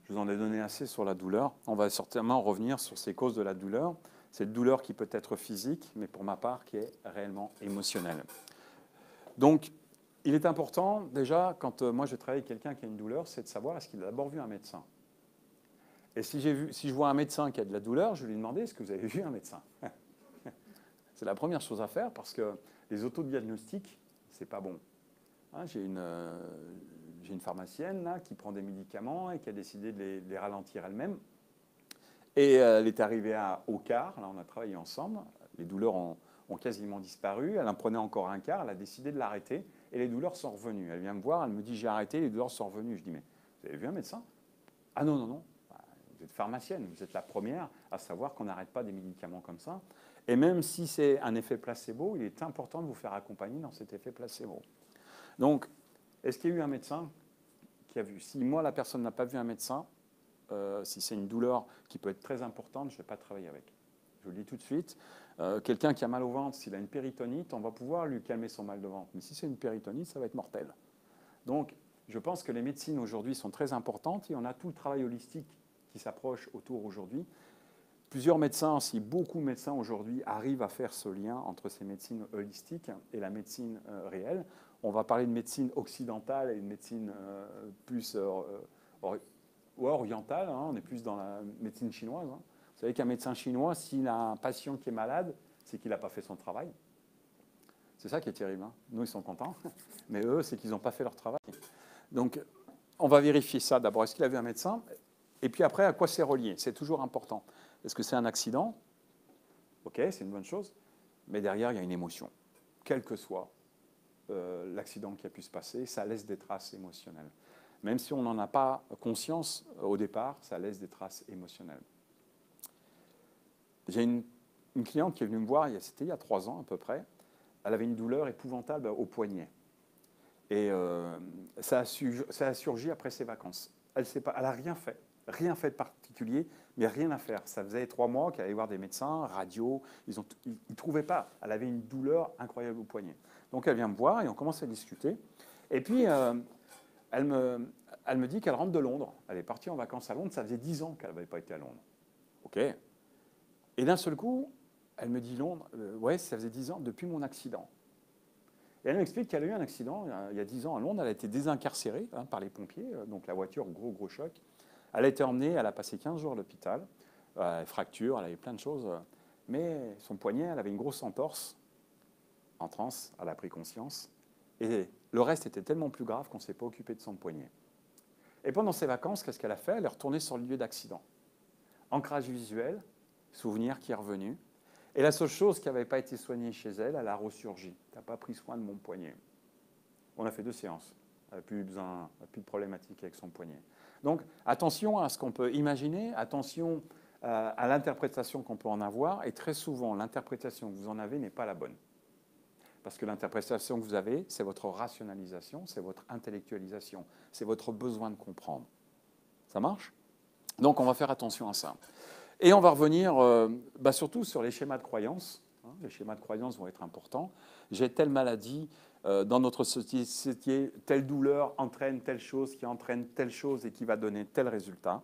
Je vous en ai donné assez sur la douleur. On va certainement revenir sur ces causes de la douleur. Cette douleur qui peut être physique, mais pour ma part, qui est réellement émotionnelle. Donc, il est important, déjà, quand moi je travaille avec quelqu'un qui a une douleur, c'est de savoir est-ce qu'il a d'abord vu un médecin. Et si je vois un médecin qui a de la douleur, je vais lui demander est-ce que vous avez vu un médecin. C'est la première chose à faire parce que les autodiagnostics, c'est pas bon. Hein, j'ai une pharmacienne là, qui prend des médicaments et qui a décidé de les ralentir elle-même. Et elle est arrivée au quart, là on a travaillé ensemble, les douleurs ont quasiment disparu, elle en prenait encore un quart, elle a décidé de l'arrêter et les douleurs sont revenues. Elle vient me voir, elle me dit j'ai arrêté, les douleurs sont revenues. Je dis mais vous avez vu un médecin? Ah non, non, non, vous êtes pharmacienne, vous êtes la première à savoir qu'on n'arrête pas des médicaments comme ça. Et même si c'est un effet placebo, il est important de vous faire accompagner dans cet effet placebo. Donc, est-ce qu'il y a eu un médecin qui a vu? Si moi, la personne n'a pas vu un médecin, si c'est une douleur qui peut être très importante, je ne vais pas travailler avec. Je vous le dis tout de suite. Quelqu'un qui a mal au ventre, s'il a une péritonite, on va pouvoir lui calmer son mal de ventre. Mais si c'est une péritonite, ça va être mortel. Donc, je pense que les médecines aujourd'hui sont très importantes et on a tout le travail holistique qui s'approche autour aujourd'hui. Plusieurs médecins, si beaucoup de médecins aujourd'hui arrivent à faire ce lien entre ces médecines holistiques et la médecine réelle, on va parler de médecine occidentale et de médecine plus orientale, hein, on est plus dans la médecine chinoise. Hein. Vous savez qu'un médecin chinois, s'il a un patient qui est malade, c'est qu'il n'a pas fait son travail. C'est ça qui est terrible. Hein. Nous, ils sont contents, mais eux, c'est qu'ils n'ont pas fait leur travail. Donc, on va vérifier ça d'abord. Est-ce qu'il a vu un médecin? Et puis après, à quoi c'est relié? C'est toujours important. Est-ce que c'est un accident? Ok, c'est une bonne chose. Mais derrière, il y a une émotion. Quel que soit l'accident qui a pu se passer, ça laisse des traces émotionnelles. Même si on n'en a pas conscience au départ, ça laisse des traces émotionnelles. J'ai une cliente qui est venue me voir, c'était il y a 3 ans à peu près. Elle avait une douleur épouvantable au poignet. Et ça a surgi après ses vacances. Elle n'a rien fait de particulier, mais rien à faire. Ça faisait 3 mois qu'elle allait voir des médecins, radio, ils ne trouvaient pas. Elle avait une douleur incroyable au poignet. Donc elle vient me voir et on commence à discuter. Et puis elle me dit qu'elle rentre de Londres. Elle est partie en vacances à Londres, ça faisait 10 ans qu'elle n'avait pas été à Londres. Ok. Et d'un seul coup, elle me dit Londres, ouais, ça faisait 10 ans depuis mon accident. Et elle m'explique qu'elle a eu un accident il y a 10 ans à Londres. Elle a été désincarcérée par les pompiers, donc la voiture, gros choc. Elle a été emmenée, elle a passé 15 jours à l'hôpital, fracture, elle avait plein de choses. Mais son poignet, elle avait une grosse entorse. En transe, elle a pris conscience. Et le reste était tellement plus grave qu'on ne s'est pas occupé de son poignet. Et pendant ses vacances, qu'est-ce qu'elle a fait? Elle est retournée sur le lieu d'accident. Ancrage visuel, souvenir qui est revenu. Et la seule chose qui n'avait pas été soignée chez elle, elle a ressurgi. Tu n'as pas pris soin de mon poignet. On a fait 2 séances. Elle n'a plus de problématique avec son poignet. Donc, attention à ce qu'on peut imaginer, attention à l'interprétation qu'on peut en avoir. Et très souvent, l'interprétation que vous en avez n'est pas la bonne. Parce que l'interprétation que vous avez, c'est votre rationalisation, c'est votre intellectualisation, c'est votre besoin de comprendre. Ça marche? Donc, on va faire attention à ça. Et on va revenir surtout sur les schémas de croyance. Hein, les schémas de croyance vont être importants. J'ai telle maladie, dans notre société, telle douleur entraîne telle chose, qui entraîne telle chose et qui va donner tel résultat.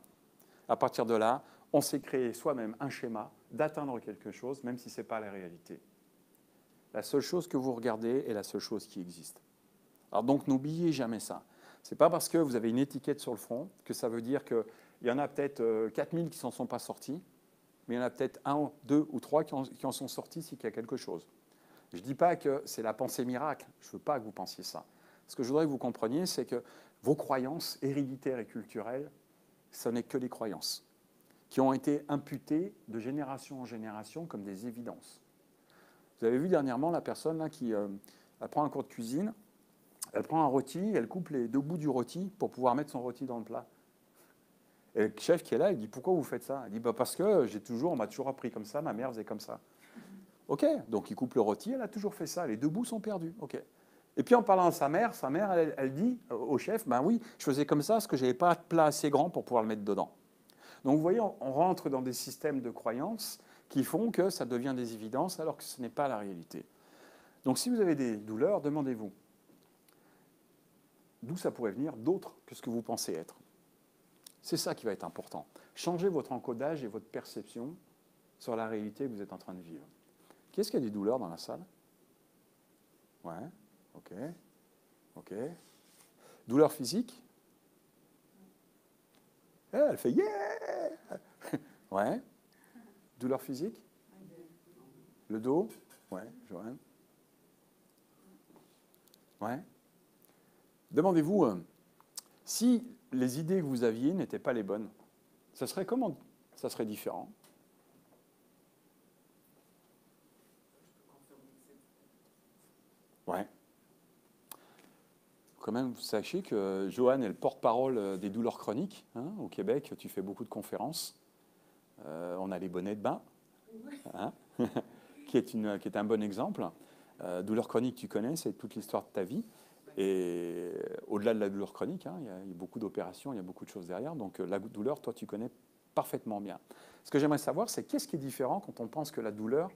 À partir de là, on s'est créé soi-même un schéma d'atteindre quelque chose, même si ce n'est pas la réalité. La seule chose que vous regardez est la seule chose qui existe. Alors donc, n'oubliez jamais ça. Ce n'est pas parce que vous avez une étiquette sur le front que ça veut dire qu'il y en a peut-être 4000 qui ne s'en sont pas sortis, mais il y en a peut-être 1, 2 ou 3 qui en sont sortis s'il y a quelque chose. Je ne dis pas que c'est la pensée miracle. Je ne veux pas que vous pensiez ça. Ce que je voudrais que vous compreniez, c'est que vos croyances héréditaires et culturelles, ce n'est que des croyances qui ont été imputées de génération en génération comme des évidences. Vous avez vu dernièrement la personne là, qui elle prend un cours de cuisine, elle prend un rôti, elle coupe les 2 bouts du rôti pour pouvoir mettre son rôti dans le plat. Et le chef qui est là, il dit, pourquoi vous faites ça? Il dit, bah, parce que on m'a toujours appris comme ça, ma mère faisait comme ça. Ok, donc il coupe le rôti, elle a toujours fait ça, les deux bouts sont perdus. Ok. Et puis en parlant à sa mère, elle dit au chef, ben oui, je faisais comme ça parce que je n'avais pas de plat assez grand pour pouvoir le mettre dedans. Donc vous voyez, on rentre dans des systèmes de croyances qui font que ça devient des évidences alors que ce n'est pas la réalité. Donc si vous avez des douleurs, demandez-vous, d'où ça pourrait venir d'autre que ce que vous pensez être. C'est ça qui va être important. Changez votre encodage et votre perception sur la réalité que vous êtes en train de vivre. Qu'est-ce qu'il y a des douleurs dans la salle? Ouais, ok, ok. Douleur physique? Elle fait yeah. Ouais. Douleur physique? Le dos? Ouais, Joanne. Ouais. Demandez-vous si les idées que vous aviez n'étaient pas les bonnes. Ça serait comment? Ça serait différent. Ouais. Quand même, vous sachez que Joanne est le porte-parole des douleurs chroniques. Hein, au Québec, tu fais beaucoup de conférences. On a les bonnets de bain, hein, qui est un bon exemple. Douleur chronique, tu connais, c'est toute l'histoire de ta vie. Et au-delà de la douleur chronique, hein, il y a beaucoup d'opérations, il y a beaucoup de choses derrière. Donc la douleur, toi, tu connais parfaitement bien. Ce que j'aimerais savoir, c'est qu'est-ce qui est différent quand on pense que la douleur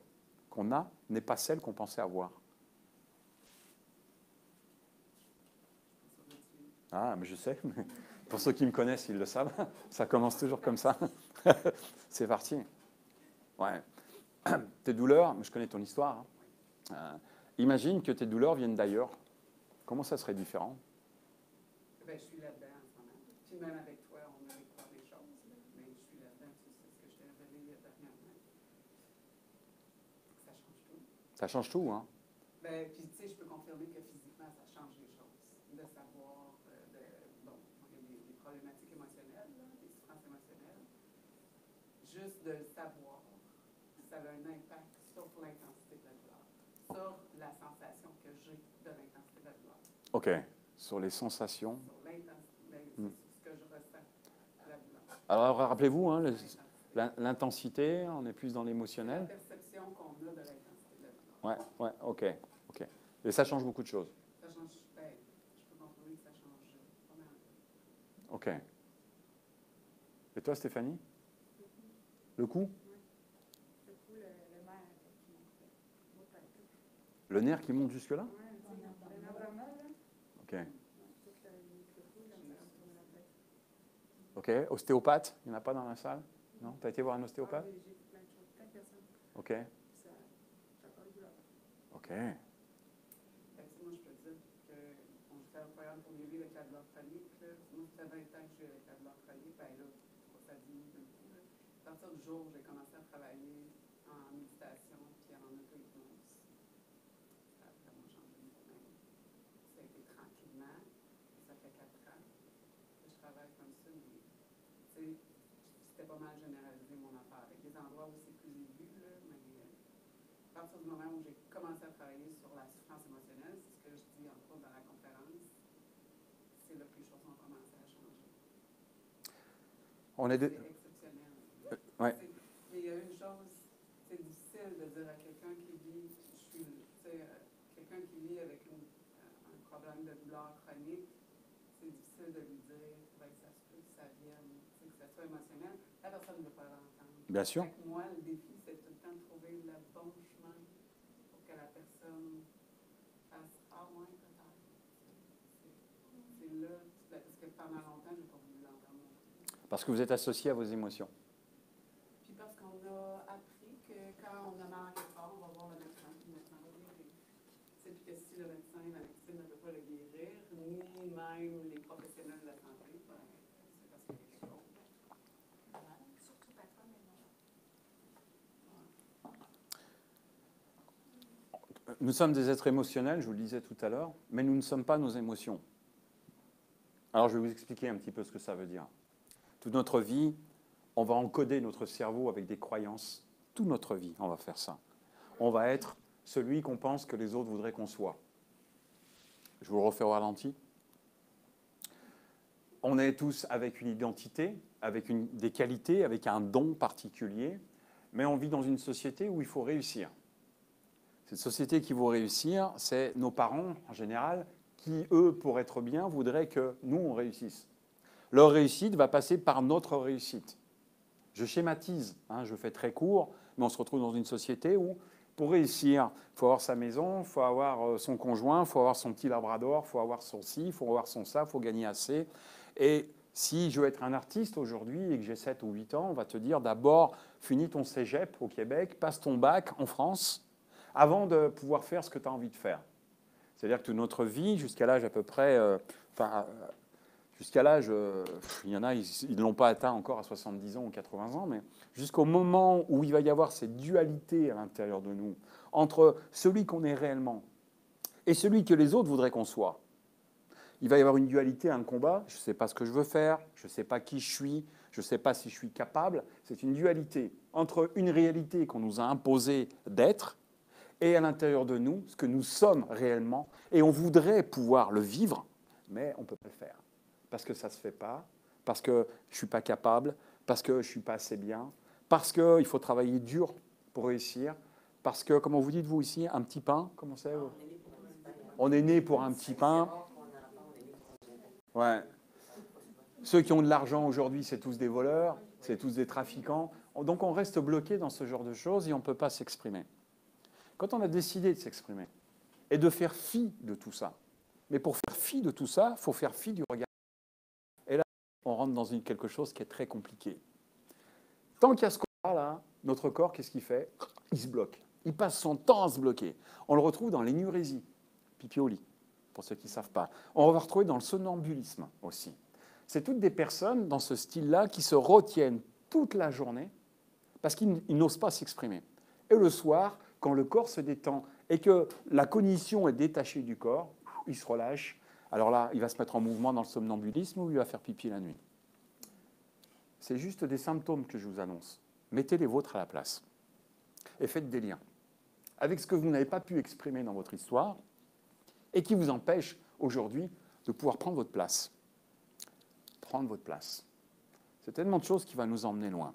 qu'on a n'est pas celle qu'on pensait avoir? Ah, mais je sais. Pour ceux qui me connaissent, ils le savent. Ça commence toujours comme ça. C'est parti. Ouais. Tes douleurs, je connais ton histoire. Hein. Imagine que tes douleurs viennent d'ailleurs. Comment ça serait différent? Ben, je suis là-dedans en ce moment. Puis même avec toi, on a découvert des choses. Mais je suis là-dedans, tu sais ce que je t'ai révélé dernièrement. Ça change tout. Ça change tout, hein? Ben, puis tu sais, je peux confirmer que physiquement, ça change les choses. De savoir, bon, il y a des problématiques émotionnelles, là, des souffrances émotionnelles. Juste de le savoir, ça a un impact sur l'intensité de la douleur, sur la sensation que j'ai de l'intensité de la douleur. OK. Sur les sensations. Sur l'intensité, sur ce que je ressens de la douleur. Alors, rappelez-vous, hein, l'intensité, on est plus dans l'émotionnel. La perception qu'on a de l'intensité de la douleur. Ouais, ouais, OK. Et ça change beaucoup de choses. Ça change, ben, je peux confirmer que ça change pas mal. OK. Et toi, Stéphanie? Le cou? Le coup, le nerf qui monte. Le nerf qui monte jusque-là? Le nerf vraiment, là. OK. Tout le cou, là, ça tourne la tête. OK. Ostéopathe? Il n'y en a pas dans la salle? Non? Tu as été voir un ostéopathe? J'ai fait plein de choses, plein de personnes. OK. Ça n'a pas de douleur. OK. Ben, tu sais, moi, je peux te dire qu'on fait un programme pour mieux vivre avec la douleur chronique. Là. Moi, ça fait 20 ans que je suis avec la douleur chronique. Ben là, ça diminue d'un coup. Là. À partir du jour où j'ai commencé à travailler en méditation puis en auto-hypnose, ça a vraiment changé moi-même. Ça a été tranquillement. Ça fait 4 ans que je travaille comme ça. Mais, tu sais, c'était pas mal généralisé mon affaire. Avec des endroits où c'est plus aigu, là, mais à partir du moment où j'ai commencé à travailler sur la souffrance émotionnelle, c'est ce que je dis entre autres dans la conférence, c'est là que les choses ont commencé à changer. On est C'est exceptionnel. ouais. Mais il y a une chose, c'est difficile de dire à quelqu'un qui vit, quelqu'un qui vit avec un problème de douleur chronique, c'est difficile de lui dire, ben, ça se peut que ça vienne, que ça soit émotionnel. La personne ne veut pas l'entendre. Bien sûr. Fait que moi, le défi, c'est tout le temps de trouver le bon chemin pour que la personne fasse « Ah ouais, peut-être. » C'est là, parce que pendant longtemps, je n'ai pas voulu l'entendre non plus. Parce que vous êtes associé à vos émotions. Puis parce qu'on a appris que quand on a mal en quelque part, on va voir le médecin, puis le médecin va guérir. C'est puis que si le médecin, la médecine ne peut pas le guérir, ni même les professionnels de la santé, ben, c'est parce qu'il y a quelque chose. Surtout parfois maintenant. Nous sommes des êtres émotionnels, je vous le disais tout à l'heure, mais nous ne sommes pas nos émotions. Alors, je vais vous expliquer un petit peu ce que ça veut dire. Toute notre vie, on va encoder notre cerveau avec des croyances. Toute notre vie, on va faire ça. On va être celui qu'on pense que les autres voudraient qu'on soit. Je vous le refais au ralenti. on est tous avec une identité, avec des qualités, avec un don particulier, mais on vit dans une société où il faut réussir. Cette société qui veut réussir, c'est nos parents, en général, qui, eux, pour être bien, voudraient que nous, on réussisse. Leur réussite va passer par notre réussite. Je schématise, hein, je fais très court, mais on se retrouve dans une société où, pour réussir, il faut avoir sa maison, il faut avoir son conjoint, il faut avoir son petit labrador, il faut avoir son ci, il faut avoir son ça, il faut gagner assez. Et si je veux être un artiste aujourd'hui et que j'ai 7 ou 8 ans, on va te dire d'abord, finis ton cégep au Québec, passe ton bac en France, avant de pouvoir faire ce que tu as envie de faire. C'est-à-dire que toute notre vie, jusqu'à l'âge à peu près... jusqu'à l'âge, il y en a, ils ne l'ont pas atteint encore à 70 ans ou 80 ans, mais jusqu'au moment où il va y avoir cette dualité à l'intérieur de nous, entre celui qu'on est réellement et celui que les autres voudraient qu'on soit. Il va y avoir une dualité, un combat, je ne sais pas ce que je veux faire, je ne sais pas qui je suis, je ne sais pas si je suis capable. C'est une dualité entre une réalité qu'on nous a imposée d'être et à l'intérieur de nous, ce que nous sommes réellement, et on voudrait pouvoir le vivre, mais on ne peut pas le faire. Parce que ça ne se fait pas, parce que je ne suis pas capable, parce que je ne suis pas assez bien, parce qu'il faut travailler dur pour réussir, parce que, comment vous dites vous ici, un petit pain, comment c'est? On est né pour un petit pain. Ouais. Ceux qui ont de l'argent aujourd'hui, c'est tous des voleurs, c'est tous des trafiquants. Donc on reste bloqué dans ce genre de choses et on ne peut pas s'exprimer. Quand on a décidé de s'exprimer et de faire fi de tout ça, mais pour faire fi de tout ça, il faut faire fi du regard. Et là, on rentre dans quelque chose qui est très compliqué. Tant qu'il y a ce corps-là, notre corps, qu'est-ce qu'il fait? Il se bloque. Il passe son temps à se bloquer. On le retrouve dans l'énurésie, pipi au lit, pour ceux qui ne savent pas. On va retrouver dans le somnambulisme aussi. C'est toutes des personnes dans ce style-là qui se retiennent toute la journée parce qu'ils n'osent pas s'exprimer. Et le soir, quand le corps se détend et que la cognition est détachée du corps, il se relâche. Alors là, il va se mettre en mouvement dans le somnambulisme ou il va faire pipi la nuit. C'est juste des symptômes que je vous annonce. Mettez les vôtres à la place et faites des liens avec ce que vous n'avez pas pu exprimer dans votre histoire et qui vous empêche aujourd'hui de pouvoir prendre votre place. Prendre votre place. C'est tellement de choses qui vont nous emmener loin.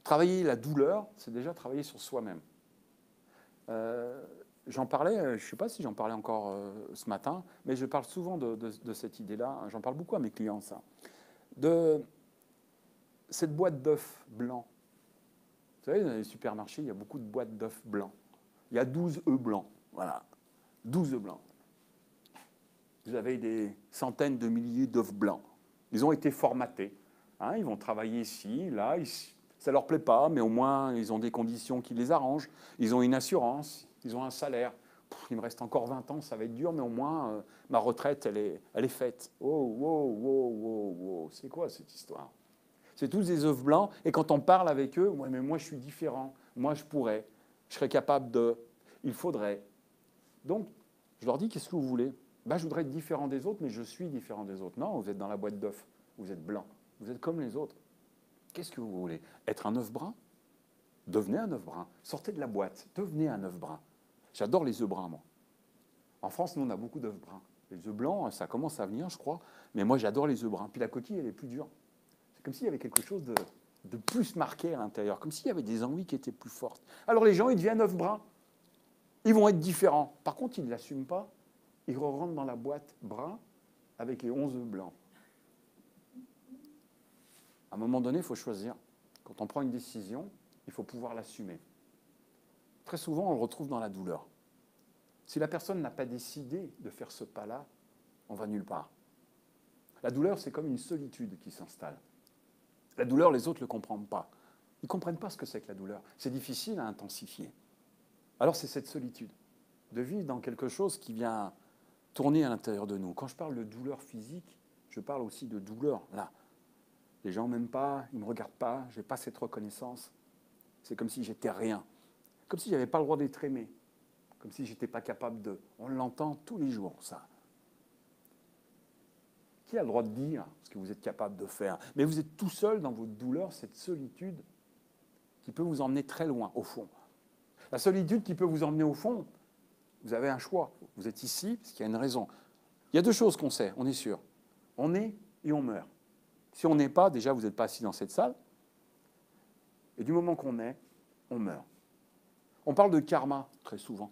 Travailler la douleur, c'est déjà travailler sur soi-même. J'en parlais, je ne sais pas si j'en parlais encore ce matin, mais je parle souvent de cette idée-là. J'en parle beaucoup à mes clients, ça. De cette boîte d'œufs blancs. Vous savez, dans les supermarchés, il y a beaucoup de boîtes d'œufs blancs. Il y a 12 œufs blancs. Voilà. 12 œufs blancs. Vous avez des centaines de milliers d'œufs blancs. Ils ont été formatés. Hein, ils vont travailler ici, là, ici. Ça ne leur plaît pas, mais au moins, ils ont des conditions qui les arrangent. Ils ont une assurance, ils ont un salaire. Il me reste encore 20 ans, ça va être dur, mais au moins, ma retraite, elle est faite. Oh, c'est quoi cette histoire? C'est tous des œufs blancs, et quand on parle avec eux, ouais, mais moi, je suis différent. Moi, je pourrais. Je serais capable de... Il faudrait. Donc, je leur dis, qu'est-ce que vous voulez? Ben, je voudrais être différent des autres, mais je suis différent des autres. Non, vous êtes dans la boîte d'œufs. Vous êtes blanc. Vous êtes comme les autres. Qu'est-ce que vous voulez? Être un œuf brun? Devenez un œuf brun. Sortez de la boîte. Devenez un œuf brun. J'adore les œufs bruns, moi. En France, nous, on a beaucoup d'œufs bruns. Les œufs blancs, ça commence à venir, je crois. Mais moi, j'adore les œufs bruns. Puis la coquille, elle est plus dure. C'est comme s'il y avait quelque chose de plus marqué à l'intérieur. Comme s'il y avait des envies qui étaient plus fortes. Alors les gens, ils deviennent œufs bruns. Ils vont être différents. Par contre, ils ne l'assument pas. Ils rentrent dans la boîte brun avec les 11 œufs blancs. À un moment donné, il faut choisir. Quand on prend une décision, il faut pouvoir l'assumer. Très souvent, on le retrouve dans la douleur. Si la personne n'a pas décidé de faire ce pas-là, on va nulle part. La douleur, c'est comme une solitude qui s'installe. La douleur, les autres ne le comprennent pas. Ils ne comprennent pas ce que c'est que la douleur. C'est difficile à intensifier. Alors, c'est cette solitude, de vivre dans quelque chose qui vient tourner à l'intérieur de nous. Quand je parle de douleur physique, je parle aussi de douleur, là. Les gens ne m'aiment pas, ils ne me regardent pas, je n'ai pas cette reconnaissance. C'est comme si j'étais rien. Comme si je n'avais pas le droit d'être aimé. Comme si je n'étais pas capable de... On l'entend tous les jours, ça. Qui a le droit de dire ce que vous êtes capable de faire? Mais vous êtes tout seul dans votre douleur, cette solitude qui peut vous emmener très loin, au fond. La solitude qui peut vous emmener au fond, vous avez un choix. Vous êtes ici parce qu'il y a une raison. Il y a deux choses qu'on sait, on est sûr. On est et on meurt. Si on n'est pas, déjà, vous n'êtes pas assis dans cette salle. Et du moment qu'on est, on meurt. On parle de karma très souvent.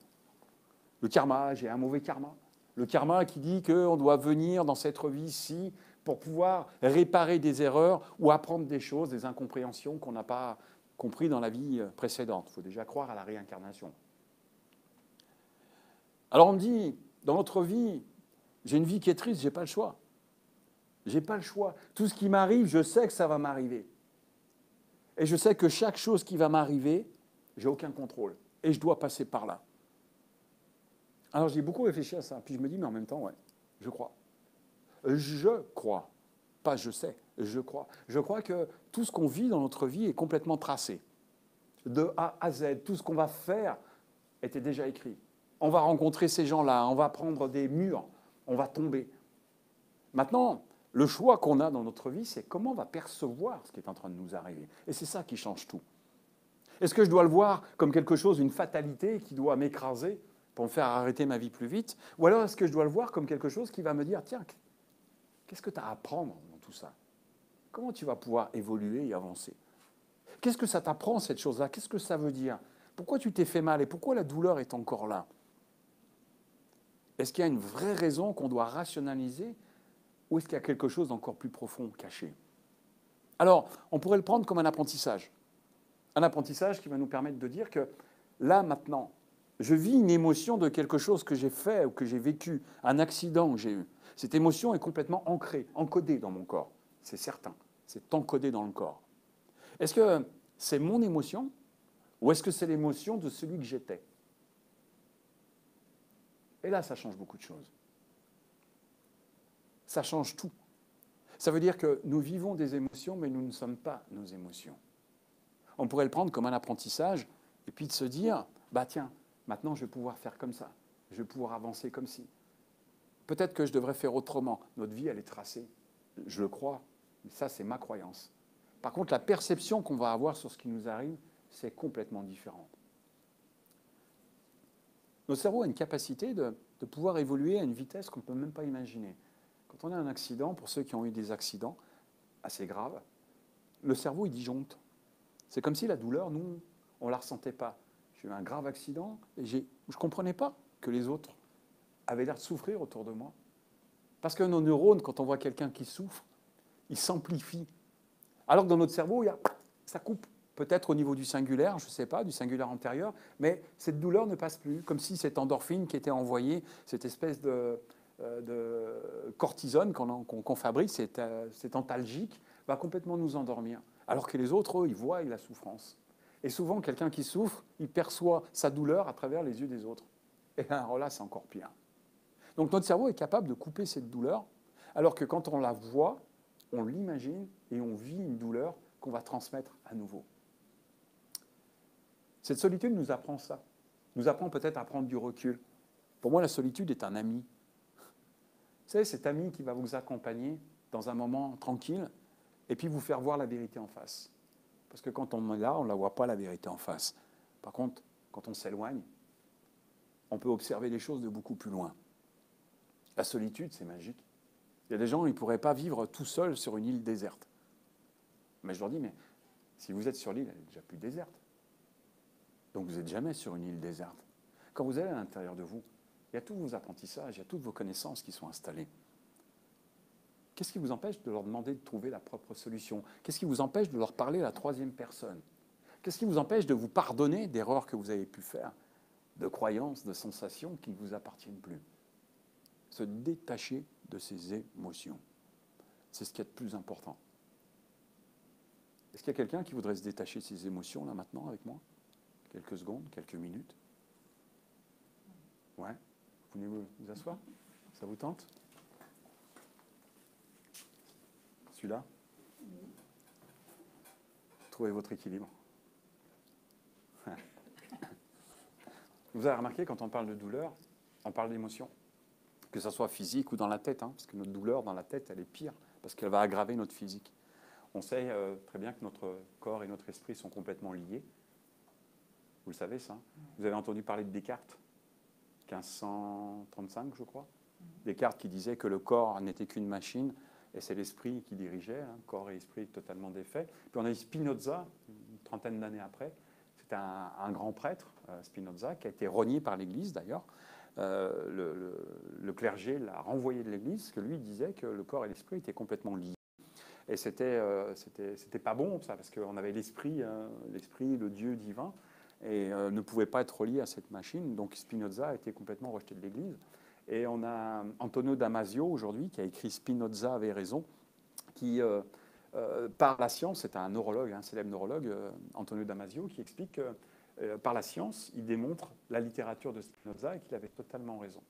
Le karma, j'ai un mauvais karma. Le karma qui dit qu'on doit venir dans cette vie-ci pour pouvoir réparer des erreurs ou apprendre des choses, des incompréhensions qu'on n'a pas compris dans la vie précédente. Il faut déjà croire à la réincarnation. Alors on me dit, dans notre vie, j'ai une vie qui est triste, je n'ai pas le choix. Je n'ai pas le choix. Tout ce qui m'arrive, je sais que ça va m'arriver. Et je sais que chaque chose qui va m'arriver, j'ai aucun contrôle. Et je dois passer par là. Alors j'ai beaucoup réfléchi à ça. Puis je me dis, mais en même temps, ouais, je crois. Je crois. Pas je sais, je crois. Je crois que tout ce qu'on vit dans notre vie est complètement tracé. De A à Z, tout ce qu'on va faire était déjà écrit. On va rencontrer ces gens-là, on va prendre des murs, on va tomber. Maintenant, le choix qu'on a dans notre vie, c'est comment on va percevoir ce qui est en train de nous arriver. Et c'est ça qui change tout. Est-ce que je dois le voir comme quelque chose, une fatalité qui doit m'écraser pour me faire arrêter ma vie plus vite? Ou alors est-ce que je dois le voir comme quelque chose qui va me dire, tiens, qu'est-ce que tu as à apprendre dans tout ça? Comment tu vas pouvoir évoluer et avancer? Qu'est-ce que ça t'apprend, cette chose-là? Qu'est-ce que ça veut dire? Pourquoi tu t'es fait mal et pourquoi la douleur est encore là? Est-ce qu'il y a une vraie raison qu'on doit rationaliser ou est-ce qu'il y a quelque chose d'encore plus profond, caché? Alors, on pourrait le prendre comme un apprentissage. Un apprentissage qui va nous permettre de dire que là, maintenant, je vis une émotion de quelque chose que j'ai fait ou que j'ai vécu, un accident que j'ai eu. Cette émotion est complètement ancrée, encodée dans mon corps. C'est certain. C'est encodé dans le corps. Est-ce que c'est mon émotion ou est-ce que c'est l'émotion de celui que j'étais? Et là, ça change beaucoup de choses. Ça change tout. Ça veut dire que nous vivons des émotions, mais nous ne sommes pas nos émotions. On pourrait le prendre comme un apprentissage et puis de se dire, bah tiens, maintenant je vais pouvoir faire comme ça, je vais pouvoir avancer comme ci. Peut-être que je devrais faire autrement. Notre vie, elle est tracée. Je le crois, mais ça, c'est ma croyance. Par contre, la perception qu'on va avoir sur ce qui nous arrive, c'est complètement différent. Notre cerveau a une capacité de pouvoir évoluer à une vitesse qu'on ne peut même pas imaginer. Quand on a un accident, pour ceux qui ont eu des accidents assez graves, le cerveau, il disjoncte. C'est comme si la douleur, nous, on ne la ressentait pas. J'ai eu un grave accident et je ne comprenais pas que les autres avaient l'air de souffrir autour de moi. Parce que nos neurones, quand on voit quelqu'un qui souffre, ils s'amplifient. Alors que dans notre cerveau, ça coupe. Peut-être au niveau du singulaire, je ne sais pas, du singulaire antérieur, mais cette douleur ne passe plus. Comme si cette endorphine qui était envoyée, cette espèce de cortisone qu'on fabrique, cet antalgique, va complètement nous endormir. Alors que les autres, eux, ils voient la souffrance. Et souvent, quelqu'un qui souffre, il perçoit sa douleur à travers les yeux des autres. Et alors là, c'est encore pire. Donc notre cerveau est capable de couper cette douleur, alors que quand on la voit, on l'imagine et on vit une douleur qu'on va transmettre à nouveau. Cette solitude nous apprend ça. Nous apprend peut-être à prendre du recul. Pour moi, la solitude est un ami. Vous savez, cet ami qui va vous accompagner dans un moment tranquille et puis vous faire voir la vérité en face. Parce que quand on est là, on ne la voit pas, la vérité en face. Par contre, quand on s'éloigne, on peut observer les choses de beaucoup plus loin. La solitude, c'est magique. Il y a des gens, ils ne pourraient pas vivre tout seuls sur une île déserte. Mais je leur dis, mais si vous êtes sur l'île, elle n'est déjà plus déserte. Donc vous n'êtes jamais sur une île déserte. Quand vous allez à l'intérieur de vous, il y a tous vos apprentissages, il y a toutes vos connaissances qui sont installées. Qu'est-ce qui vous empêche de leur demander de trouver la propre solution? Qu'est-ce qui vous empêche de leur parler à la troisième personne? Qu'est-ce qui vous empêche de vous pardonner d'erreurs que vous avez pu faire, de croyances, de sensations qui ne vous appartiennent plus? Se détacher de ses émotions. C'est ce qu'il y a de plus important. Est-ce qu'il y a quelqu'un qui voudrait se détacher de ses émotions, là, maintenant, avec moi? Quelques secondes, quelques minutes. Ouais. Vous voulez vous asseoir? Ça vous tente? Celui-là? Trouvez votre équilibre. Vous avez remarqué, quand on parle de douleur, on parle d'émotion. Que ce soit physique ou dans la tête, parce que notre douleur dans la tête, elle est pire, parce qu'elle va aggraver notre physique. On sait très bien que notre corps et notre esprit sont complètement liés. Vous le savez, ça. Vous avez entendu parler de Descartes, 1535, je crois. Descartes qui disait que le corps n'était qu'une machine et c'est l'esprit qui dirigeait, hein, corps et esprit totalement défaits. Puis on a eu Spinoza, une trentaine d'années après. C'était un grand prêtre, Spinoza, qui a été renié par l'Église d'ailleurs. Le clergé l'a renvoyé de l'Église, parce que lui disait que le corps et l'esprit étaient complètement liés. Et c'était pas bon, ça, parce qu'on avait l'esprit, le Dieu divin, et ne pouvait pas être relié à cette machine. Donc Spinoza a été complètement rejeté de l'Église. Et on a Antonio Damasio, aujourd'hui, qui a écrit Spinoza avait raison, qui, par la science, c'est un neurologue, un célèbre neurologue, Antonio Damasio, qui explique que par la science, il démontre la littérature de Spinoza et qu'il avait totalement raison.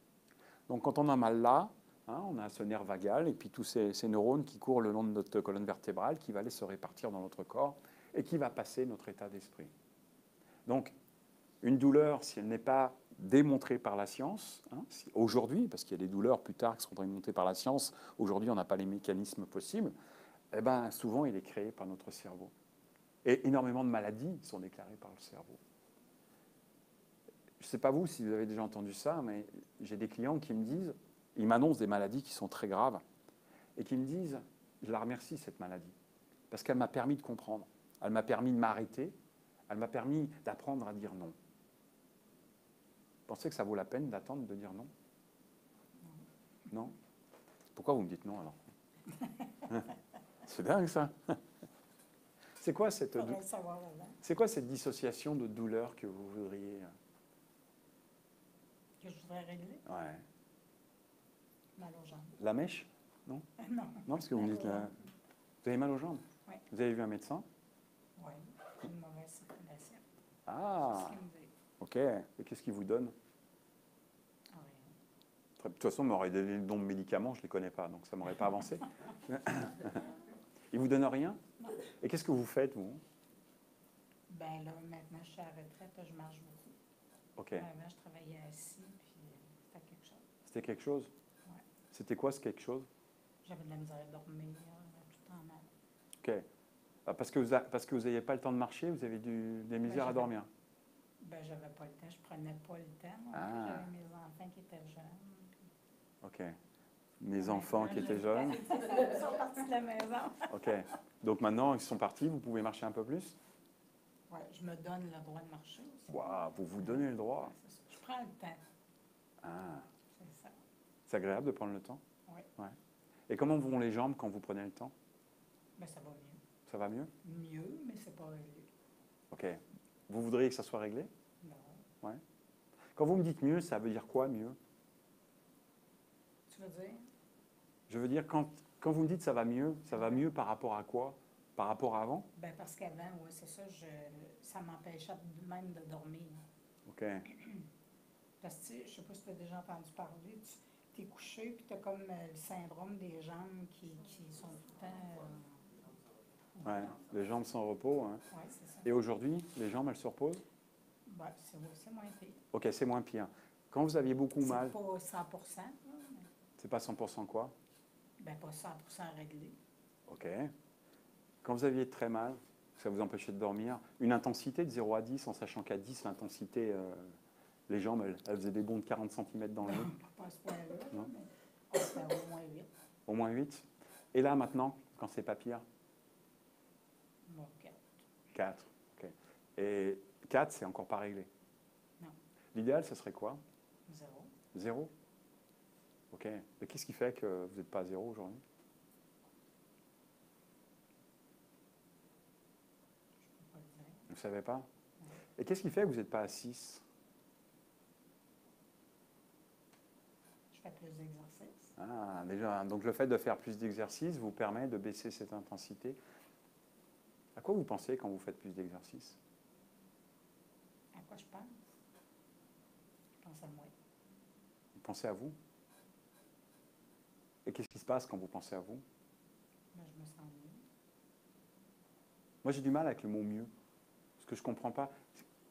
Donc quand on a mal là, hein, on a ce nerf vagal et puis tous ces neurones qui courent le long de notre colonne vertébrale, qui va aller se répartir dans notre corps et qui va passer notre état d'esprit. Donc, une douleur, si elle n'est pas démontrée par la science, hein, aujourd'hui, parce qu'il y a des douleurs plus tard qui seront démontées par la science, aujourd'hui on n'a pas les mécanismes possibles, eh ben, souvent il est créé par notre cerveau. Et énormément de maladies sont déclarées par le cerveau. Je ne sais pas vous si vous avez déjà entendu ça, mais j'ai des clients qui me disent, ils m'annoncent des maladies qui sont très graves, et qui me disent, je la remercie cette maladie, parce qu'elle m'a permis de comprendre, elle m'a permis de m'arrêter, elle m'a permis d'apprendre à dire non. Vous pensez que ça vaut la peine d'attendre de dire non? Non? Pourquoi vous me dites non alors? C'est dingue ça. C'est quoi cette dissociation de douleur que vous voudriez? Que je voudrais régler? Ouais. Mal aux jambes. La mèche? Non? Non. Non, parce que vous me dites... Vous avez mal aux jambes? Oui. Vous avez vu un médecin? Oui, une mauvaise circulation. Ah, C'est ce qu'il me dit. ok. Et qu'est-ce qu'il vous donne? Ah, De toute façon, on m'aurait donné le nom de médicaments, je ne les connais pas, donc ça ne m'aurait pas avancé. Il ne vous donne rien? Non. Et qu'est-ce que vous faites, vous? Ben là, maintenant, je suis à la retraite, je marche beaucoup. Ok. Avant, je travaillais assis, puis c'était quelque chose. C'était quelque chose? Ouais. C'était quoi ce quelque chose? J'avais de la misère à dormir, tout le temps mal. Ok. Ah, parce que vous n'aviez pas le temps de marcher, vous avez des misères à dormir? Ben, j'avais pas le temps, je prenais pas le temps. Ah. J'avais mes enfants qui étaient jeunes. Ok. Mes enfants qui étaient jeunes? Ils sont partis de la maison. Ok. Donc maintenant, ils sont partis, vous pouvez marcher un peu plus? Oui, je me donne le droit de marcher aussi. Waouh, vous vous donnez le droit? Ouais, c'est ça. Je prends le temps, Ah. c'est ça. C'est agréable de prendre le temps? Oui. Ouais. Et comment vont les jambes quand vous prenez le temps? Ben, ça va mieux. Ça va mieux? Mieux, mais c'est pas réglé. Ok. Vous voudriez que ça soit réglé? Non. Ouais. Quand vous me dites mieux, ça veut dire quoi, mieux? Tu veux dire? Je veux dire, quand vous me dites ça va mieux par rapport à quoi? Par rapport à avant? Ben, parce qu'avant, oui, c'est ça, ça m'empêchait même de dormir. Ok. Parce que, tu sais, je sais pas si tu as déjà entendu parler, tu es couché, puis tu as comme le syndrome des jambes qui sont tout le temps... Ouais. Les jambes sans repos. Hein. Oui, c'est ça. Et aujourd'hui, les jambes, elles se reposent? Ben, c'est moins pire. Ok, c'est moins pire. Quand vous aviez beaucoup mal, C'est pas 100%, là, mais c'est pas 100% quoi? ben, pas 100% réglé. Ok. Quand vous aviez très mal, ça vous empêchait de dormir, une intensité de 0 à 10, en sachant qu'à 10, l'intensité, les jambes, elles faisaient des bonds de 40 cm dans le dos. Pas à ce point-là, Non. mais on se fait au moins 8. Au moins 8. Et là, maintenant, quand c'est pas pire? Bon, 4. 4. Ok. Et 4, c'est encore pas réglé? Non. L'idéal, ce serait quoi? 0. 0? Ok. Et qu'est-ce qui fait que vous n'êtes pas à 0 aujourd'hui? Je peux pas le dire. Vous ne savez pas? Et qu'est-ce qui fait que vous n'êtes pas à 6? Je fais plus d'exercices. Ah, déjà. Donc le fait de faire plus d'exercices vous permet de baisser cette intensité. À quoi vous pensez quand vous faites plus d'exercices? À quoi je pense? Je pense à moi. Vous pensez à vous? Et qu'est-ce qui se passe quand vous pensez à vous? Ben, je me sens mieux. Moi, j'ai du mal avec le mot mieux. Parce que je ne comprends pas.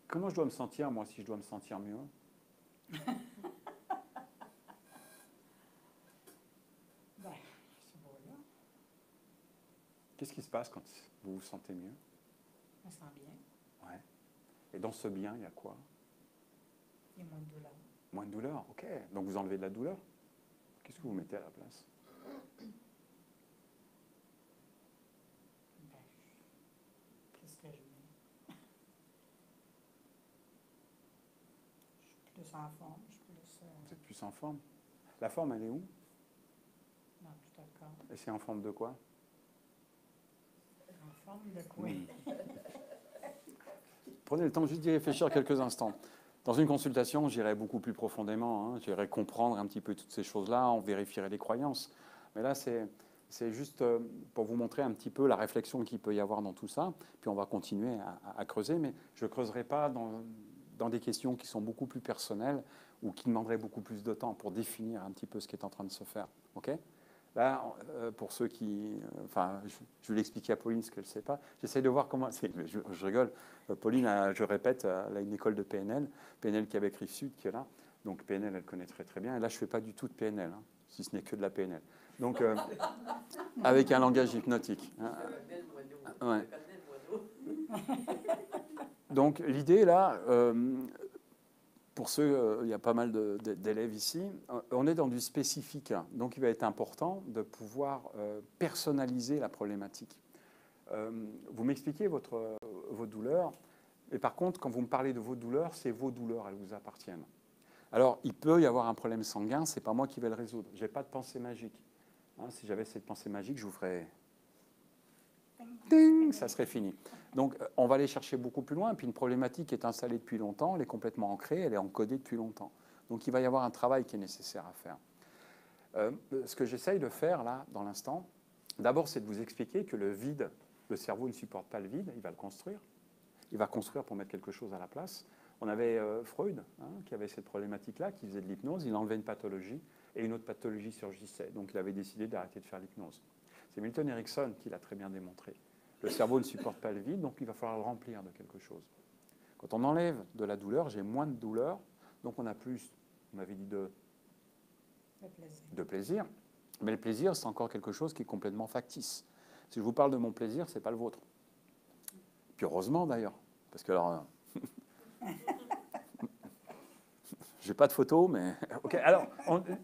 Comment je dois me sentir, moi, si je dois me sentir mieux? Ben, c'est beau là. Qu'est-ce qui se passe quand vous vous sentez mieux? Je me sens bien. Ouais. Et dans ce bien, il y a quoi? Il y a moins de douleur. Moins de douleur. Ok. Donc vous enlevez de la douleur. Qu'est-ce que vous mettez à la place? que je mets? Je suis plus en forme, je suis plus Vous êtes plus en forme. La forme, elle est où? dans tout le corps. Et c'est en forme de quoi? En forme de quoi? Prenez le temps juste d'y réfléchir quelques instants. Dans une consultation, j'irai beaucoup plus profondément. J'irai comprendre un petit peu toutes ces choses-là. On vérifierait les croyances. Mais là, c'est juste pour vous montrer un petit peu la réflexion qu'il peut y avoir dans tout ça. Puis on va continuer à creuser. Mais je ne creuserai pas dans des questions qui sont beaucoup plus personnelles ou qui demanderaient beaucoup plus de temps pour définir un petit peu ce qui est en train de se faire. OK ? Là, pour ceux qui... Enfin, je vais l'expliquer à Pauline ce qu'elle ne sait pas. J'essaie de voir comment... Je rigole. Pauline, je répète, elle a une école de PNL. PNL qui est avec Rive-Sud, qui est là. Donc PNL, elle connaît très très bien. Et là, je ne fais pas du tout de PNL, si ce n'est que de la PNL. Donc, avec un langage hypnotique. Ouais. Donc, l'idée, là... pour ceux, il y a pas mal d'élèves ici, on est dans du spécifique. Donc, il va être important de pouvoir personnaliser la problématique. Vous m'expliquez vos douleurs, mais par contre, quand vous me parlez de vos douleurs, c'est vos douleurs, elles vous appartiennent. Alors, il peut y avoir un problème sanguin, c'est pas moi qui vais le résoudre. Je n'ai pas de pensée magique. Si j'avais cette pensée magique, je vous ferais... Ding, ça serait fini. Donc, on va aller chercher beaucoup plus loin. Puis une problématique est installée depuis longtemps, elle est complètement ancrée, elle est encodée depuis longtemps. Donc, il va y avoir un travail qui est nécessaire à faire. Ce que j'essaye de faire, là, dans l'instant, d'abord, c'est de vous expliquer que le vide, le cerveau ne supporte pas le vide, il va le construire. Il va construire pour mettre quelque chose à la place. On avait Freud, qui avait cette problématique-là, qui faisait de l'hypnose, il enlevait une pathologie, et une autre pathologie surgissait. Donc, il avait décidé d'arrêter de faire l'hypnose. C'est Milton Erickson qui l'a très bien démontré. Le cerveau ne supporte pas le vide, donc il va falloir le remplir de quelque chose. Quand on enlève de la douleur, j'ai moins de douleur, donc on a plus, on m'avait dit, de plaisir. Mais le plaisir, c'est encore quelque chose qui est complètement factice. Si je vous parle de mon plaisir, ce n'est pas le vôtre. Puis heureusement d'ailleurs, parce que alors... Je n'ai pas de photo, mais... Okay. Alors,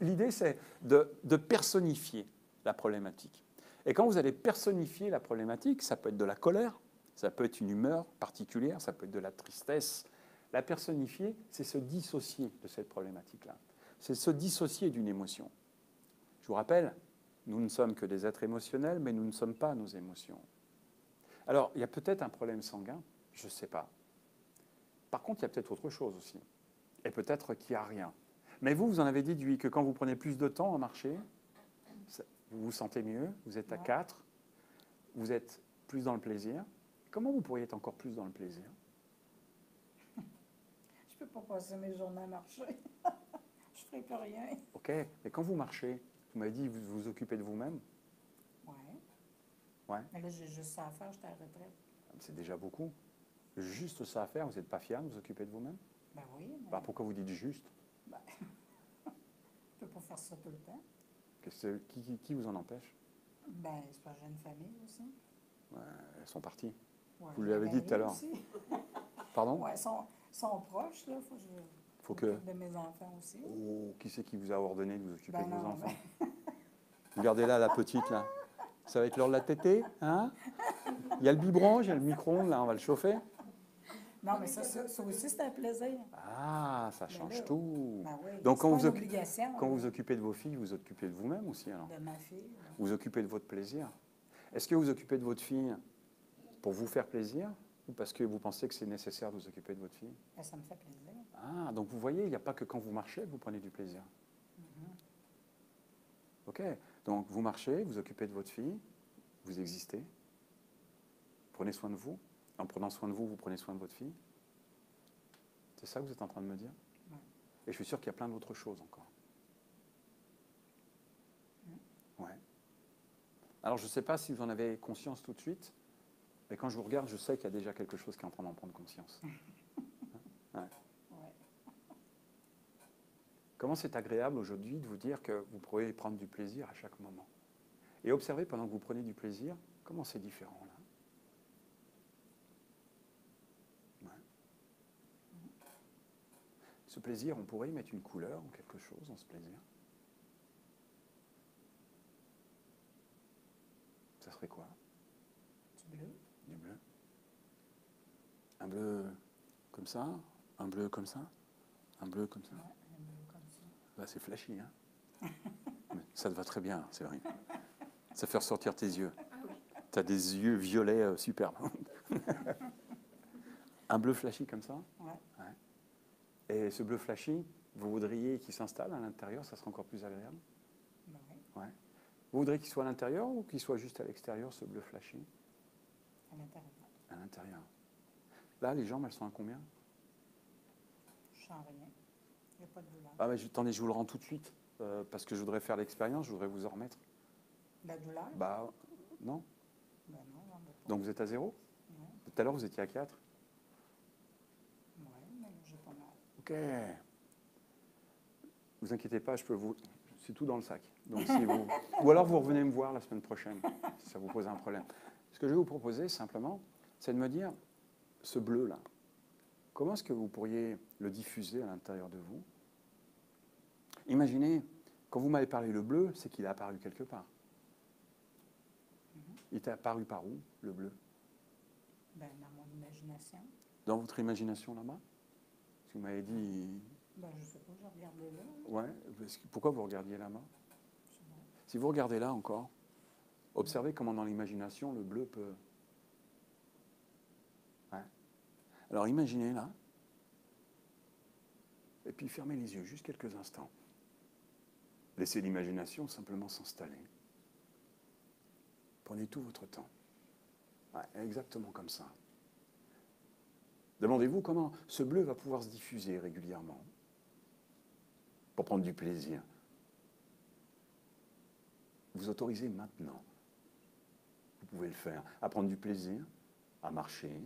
l'idée, c'est de personnifier la problématique. Et quand vous allez personnifier la problématique, ça peut être de la colère, ça peut être une humeur particulière, ça peut être de la tristesse. La personnifier, c'est se dissocier de cette problématique-là. C'est se dissocier d'une émotion. Je vous rappelle, nous ne sommes que des êtres émotionnels, mais nous ne sommes pas nos émotions. Alors, il y a peut-être un problème sanguin, je ne sais pas. Par contre, il y a peut-être autre chose aussi. Et peut-être qu'il n'y a rien. Mais vous en avez déduit que quand vous prenez plus de temps à marcher, vous vous sentez mieux, vous êtes à 4, vous êtes plus dans le plaisir. Comment vous pourriez être encore plus dans le plaisir? Je ne peux pas passer mes journées à marcher. Je ne ferai plus rien. OK. Mais quand vous marchez, vous m'avez dit que vous vous occupez de vous-même. Oui. Ouais. Mais là, j'ai juste ça à faire, j'étais à la retraite. C'est déjà beaucoup. Juste ça à faire, vous n'êtes pas fier de vous occuper de vous-même? Ben oui. Mais... Bah, pourquoi vous dites juste? Ben, je ne peux pas faire ça tout le temps. Qui vous en empêche? Ben, c'est pas j'ai une famille aussi. Ouais, elles sont parties. Ouais, Vous l'avez dit tout à l'heure. Pardon? Oui, sont proches, là. Faut que je m'occupe de mes enfants aussi. Oh, qui c'est qui vous a ordonné de vous occuper de vos non, enfants? Regardez-là, la petite, là. Ça va être l'heure de la tétée, hein? Il y a le biberon, il y a le micro-ondes, là, on va le chauffer. Non, mais ça aussi, c'est un plaisir. Ah, ça change là, tout. Ben oui, Donc, c'est pas une obligation. quand vous occupez de vos filles, vous occupez de vous-même aussi, alors? De ma fille. Vous vous occupez de votre plaisir. Est-ce que vous occupez de votre fille pour vous faire plaisir ou parce que vous pensez que c'est nécessaire de vous occuper de votre fille? Ben, ça me fait plaisir. Ah, donc vous voyez, il n'y a pas que quand vous marchez que vous prenez du plaisir. OK. Donc, vous marchez, vous occupez de votre fille, vous existez, prenez soin de vous. En prenant soin de vous, vous prenez soin de votre fille. C'est ça que vous êtes en train de me dire? Ouais. Et je suis sûr qu'il y a plein d'autres choses encore. Ouais. Alors, je ne sais pas si vous en avez conscience tout de suite, mais quand je vous regarde, je sais qu'il y a déjà quelque chose qui est en train d'en prendre conscience. Ouais. Ouais. Comment c'est agréable aujourd'hui de vous dire que vous pourrez prendre du plaisir à chaque moment. Et observez pendant que vous prenez du plaisir, comment c'est différent là. Ce plaisir, on pourrait y mettre une couleur ou quelque chose dans ce plaisir. Ça serait quoi? Du bleu. Du bleu. Un bleu comme ça, un bleu comme ça, un bleu comme ça. Ouais, un bleu comme ça. Là, c'est flashy, hein. Mais ça te va très bien, c'est vrai. Ça fait ressortir tes yeux. Tu as des yeux violets superbes. Un bleu flashy comme ça. Ouais. Ouais. Et ce bleu flashy, vous voudriez qu'il s'installe à l'intérieur, ça serait encore plus agréable. Ben oui, Ouais. Vous voudriez qu'il soit à l'intérieur ou qu'il soit juste à l'extérieur, ce bleu flashy? à l'intérieur. À l'intérieur. Là, les jambes, elles sont à combien? Je sens rien. Il n'y a pas de douleur. Ah, mais attendez, je vous le rends tout de suite, parce que je voudrais faire l'expérience, je voudrais vous en remettre. La douleur? Bah, non. Ben non, j'en ai pas. Donc vous êtes à 0? Non. Tout à l'heure, vous étiez à 4. Ouais, mais là, j'ai pas mal. Ok. Vous inquiétez pas, je peux vous. C'est tout dans le sac. Donc, si vous... Ou alors vous revenez me voir la semaine prochaine, si ça vous pose un problème. Ce que je vais vous proposer simplement, c'est de me dire, ce bleu-là, comment est-ce que vous pourriez le diffuser à l'intérieur de vous? Imaginez, quand vous m'avez parlé le bleu, c'est qu'il est apparu quelque part. Il est apparu par où, le bleu? Ben, dans mon imagination. Dans votre imagination là-bas? Parce que vous m'avez dit... Ben, je sais pas, je regardais là. Ouais. Pourquoi vous regardiez là-bas? Je sais pas. Si vous regardez là encore, observez comment dans l'imagination le bleu peut... Ouais. Alors imaginez là, et puis fermez les yeux juste quelques instants. Laissez l'imagination simplement s'installer. Prenez tout votre temps. Ouais, exactement comme ça. Demandez-vous comment ce bleu va pouvoir se diffuser régulièrement pour prendre du plaisir. Vous autorisez maintenant, vous pouvez le faire, à prendre du plaisir, à marcher,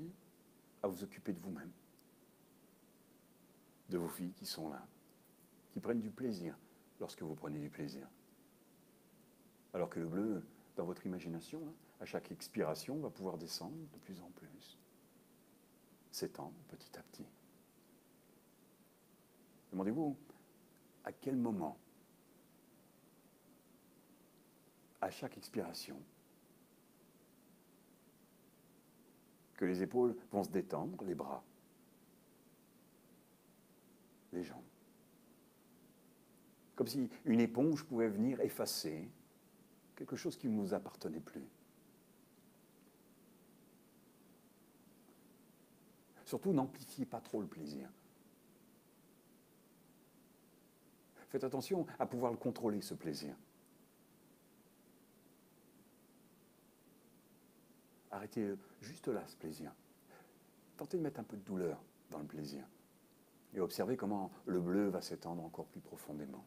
à vous occuper de vous-même, de vos filles qui sont là, qui prennent du plaisir lorsque vous prenez du plaisir. Alors que le bleu, dans votre imagination, à chaque expiration, va pouvoir descendre de plus en plus, s'étendre petit à petit. Demandez-vous, à quel moment, à chaque expiration, que les épaules vont se détendre, les bras, les jambes. Comme si une éponge pouvait venir effacer quelque chose qui ne nous appartenait plus. Surtout, n'amplifiez pas trop le plaisir. Faites attention à pouvoir le contrôler, ce plaisir. Arrêtez juste là, ce plaisir. Tentez de mettre un peu de douleur dans le plaisir. Et observez comment le bleu va s'étendre encore plus profondément.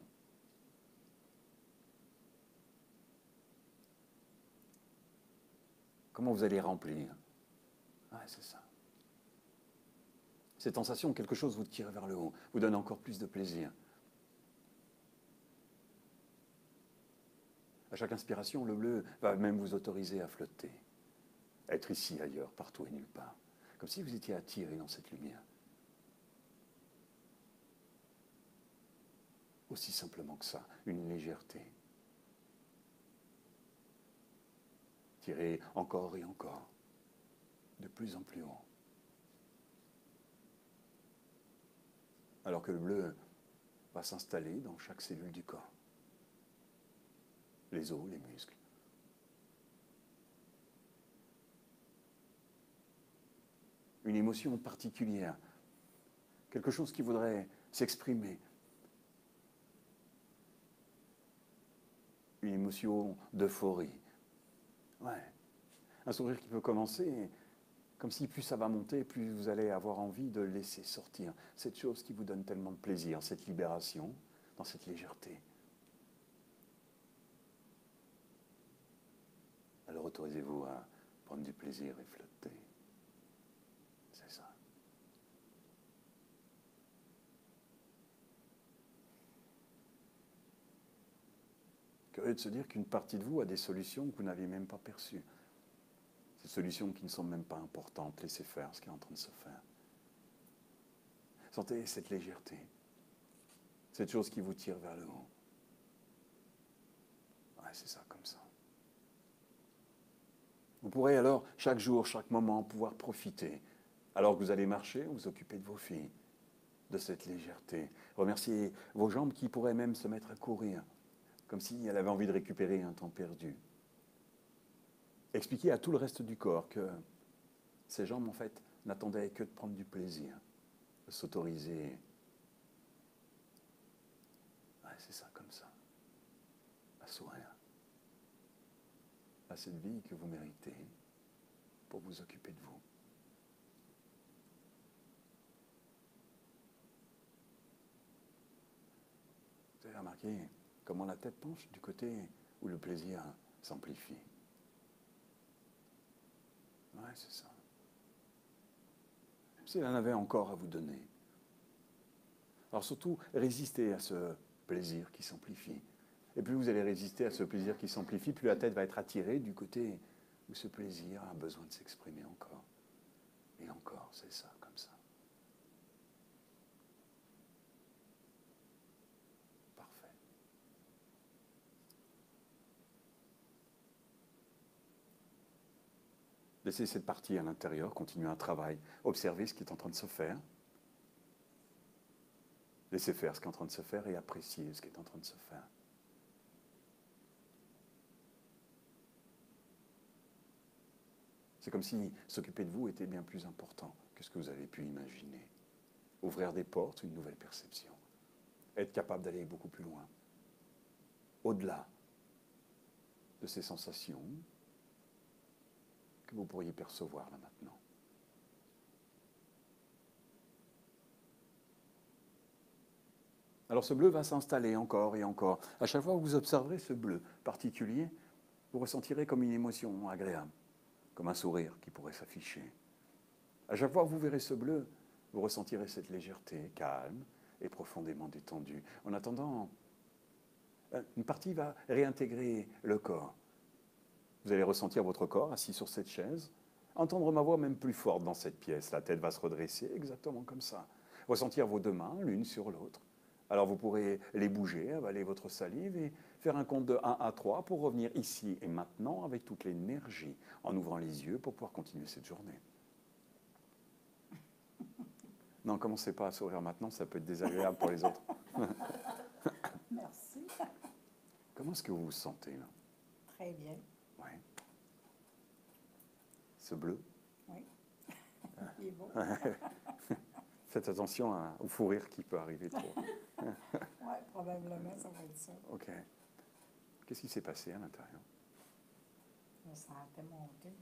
Comment vous allez remplir? Ouais, c'est ça. Cette sensation, quelque chose vous tire vers le haut, vous donne encore plus de plaisir. À chaque inspiration, le bleu va même vous autoriser à flotter, à être ici, ailleurs, partout et nulle part, comme si vous étiez attiré dans cette lumière. Aussi simplement que ça, une légèreté. Tirez encore et encore, de plus en plus haut. Alors que le bleu va s'installer dans chaque cellule du corps. Les os, les muscles. Une émotion particulière, quelque chose qui voudrait s'exprimer. Une émotion d'euphorie. Ouais. Un sourire qui peut commencer, comme si plus ça va monter, plus vous allez avoir envie de laisser sortir cette chose qui vous donne tellement de plaisir, cette libération, dans cette légèreté. Alors autorisez-vous à prendre du plaisir et flotter. C'est ça. Curieux de se dire qu'une partie de vous a des solutions que vous n'aviez même pas perçues. Ces solutions qui ne sont même pas importantes. Laissez faire ce qui est en train de se faire. Sentez cette légèreté. Cette chose qui vous tire vers le haut. Ouais, c'est ça, comme ça. Vous pourrez alors, chaque jour, chaque moment, pouvoir profiter Alors que vous allez marcher, vous occupez de vos filles, de cette légèreté. Remerciez vos jambes qui pourraient même se mettre à courir, comme si elle avait envie de récupérer un temps perdu. Expliquez à tout le reste du corps que ces jambes, en fait, n'attendaient que de prendre du plaisir, de s'autoriser. Ouais, c'est ça, comme ça. À sourire. À cette vie que vous méritez pour vous occuper de vous. Vous avez remarqué comment la tête penche du côté où le plaisir s'amplifie. Ouais, c'est ça. S'il en avait encore à vous donner. Alors surtout, résistez à ce plaisir qui s'amplifie. Et plus vous allez résister à ce plaisir qui s'amplifie, plus la tête va être attirée du côté où ce plaisir a besoin de s'exprimer encore. Et encore, c'est ça, comme ça. Parfait. Laissez cette partie à l'intérieur, continuez un travail, observez ce qui est en train de se faire. Laissez faire ce qui est en train de se faire et appréciez ce qui est en train de se faire. C'est comme si s'occuper de vous était bien plus important que ce que vous avez pu imaginer. Ouvrir des portes, une nouvelle perception. Être capable d'aller beaucoup plus loin. Au-delà de ces sensations que vous pourriez percevoir là maintenant. Alors ce bleu va s'installer encore et encore. À chaque fois que vous observerez ce bleu particulier, vous ressentirez comme une émotion agréable, comme un sourire qui pourrait s'afficher. À chaque fois que vous verrez ce bleu, vous ressentirez cette légèreté calme et profondément détendue. En attendant, une partie va réintégrer le corps. Vous allez ressentir votre corps assis sur cette chaise, entendre ma voix même plus forte dans cette pièce. La tête va se redresser exactement comme ça. Ressentir vos deux mains l'une sur l'autre. Alors vous pourrez les bouger, avaler votre salive et faire un compte de 1 à 3 pour revenir ici et maintenant avec toute l'énergie, en ouvrant les yeux pour pouvoir continuer cette journée. Non, commencez pas à sourire maintenant, ça peut être désagréable pour les autres. Merci. Comment est-ce que vous vous sentez là? Très bien. Oui. Ce bleu? Oui. Il est beau. Faites attention au fou rire qui peut arriver trop. Oui, probablement, ça va être ça. Ok. Qu'est-ce qui s'est passé à l'intérieur? Je me sentais monter.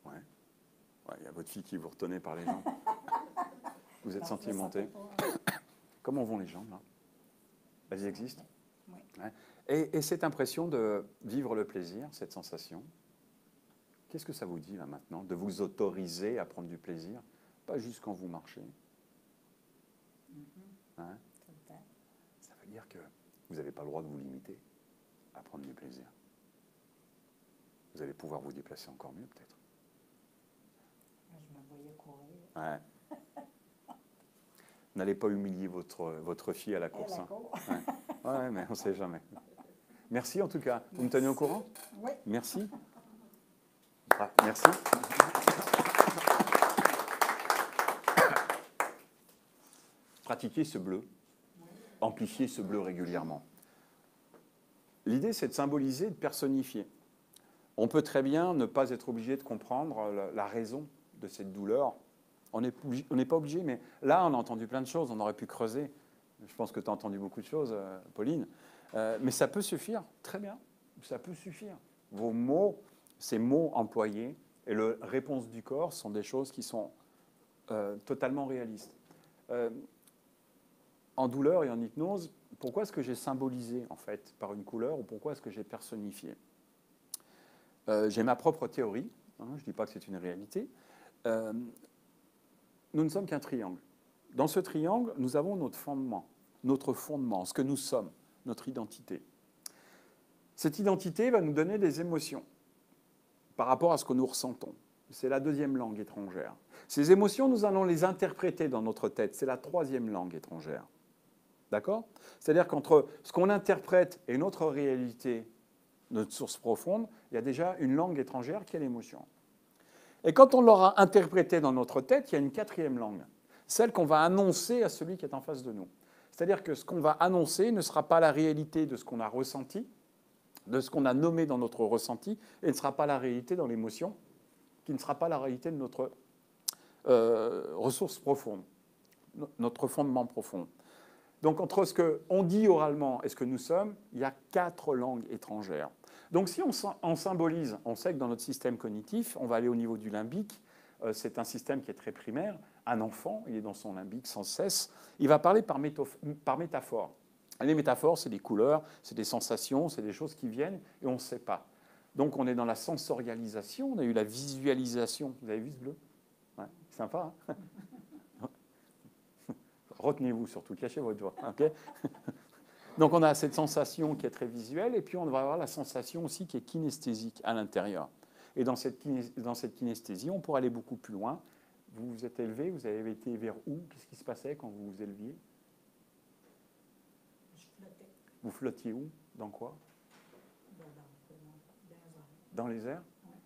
Ouais. Ouais, il y a votre fille qui vous retenait par les jambes. Vous êtes senti monter? Comment vont les jambes là? Elles existent? Oui. Ouais. Et cette impression de vivre le plaisir, cette sensation, qu'est-ce que ça vous dit là maintenant? De vous autoriser à prendre du plaisir? Pas juste quand vous marchez. Hein? Tout le temps. Ça veut dire que vous n'avez pas le droit de vous limiter à prendre du plaisir. Vous allez pouvoir vous déplacer encore mieux peut-être. Moi, je me voyais courir. Ouais. N'allez pas humilier votre fille à la course. Et la Hein. cour. Ouais, mais on ne sait jamais. Merci en tout cas. Vous me tenez au courant? Oui. Merci. Ah, merci. Pratiquez ce bleu. Amplifiez ce bleu régulièrement. L'idée, c'est de symboliser, de personnifier. On peut très bien ne pas être obligé de comprendre la raison de cette douleur. On n'est pas obligé, mais là, on a entendu plein de choses, on aurait pu creuser. Je pense que tu as entendu beaucoup de choses, Pauline. Mais ça peut suffire, très bien, ça peut suffire. Vos mots, ces mots employés et la réponse du corps sont des choses qui sont totalement réalistes. En douleur et en hypnose, pourquoi est-ce que j'ai symbolisé, en fait, par une couleur, ou pourquoi est-ce que j'ai personnifié? J'ai ma propre théorie, hein, je ne dis pas que c'est une réalité. Nous ne sommes qu'un triangle. Dans ce triangle, nous avons notre fondement, ce que nous sommes, notre identité. Cette identité va nous donner des émotions par rapport à ce que nous ressentons. C'est la deuxième langue étrangère. Ces émotions, nous allons les interpréter dans notre tête. C'est la troisième langue étrangère. D'accord? C'est-à-dire qu'entre ce qu'on interprète et notre réalité, notre source profonde, il y a déjà une langue étrangère qui est l'émotion. Et quand on l'aura interprété dans notre tête, il y a une quatrième langue, celle qu'on va annoncer à celui qui est en face de nous. C'est-à-dire que ce qu'on va annoncer ne sera pas la réalité de ce qu'on a ressenti, de ce qu'on a nommé dans notre ressenti, et ne sera pas la réalité dans l'émotion, qui ne sera pas la réalité de notre ressource profonde, notre fondement profond. Donc entre ce qu'on dit oralement et ce que nous sommes, il y a 4 langues étrangères. Donc si on symbolise, on sait que dans notre système cognitif, on va aller au niveau du limbique, c'est un système qui est très primaire. Un enfant, il est dans son limbique sans cesse, il va parler par métaphore. Les métaphores, c'est des couleurs, c'est des sensations, c'est des choses qui viennent et on ne sait pas. Donc on est dans la sensorialisation, on a eu la visualisation. Vous avez vu ce bleu? Ouais, sympa, hein? Retenez-vous surtout, cachez votre joie. Okay. Donc on a cette sensation qui est très visuelle et puis on va avoir la sensation aussi qui est kinesthésique à l'intérieur. Et dans cette kinesthésie, on pourrait aller beaucoup plus loin. Vous vous êtes élevé, vous avez été vers où? Qu'est-ce qui se passait quand vous vous éleviez? Je flottais Vous flottiez où? Dans quoi? dans les airs. Dans les airs?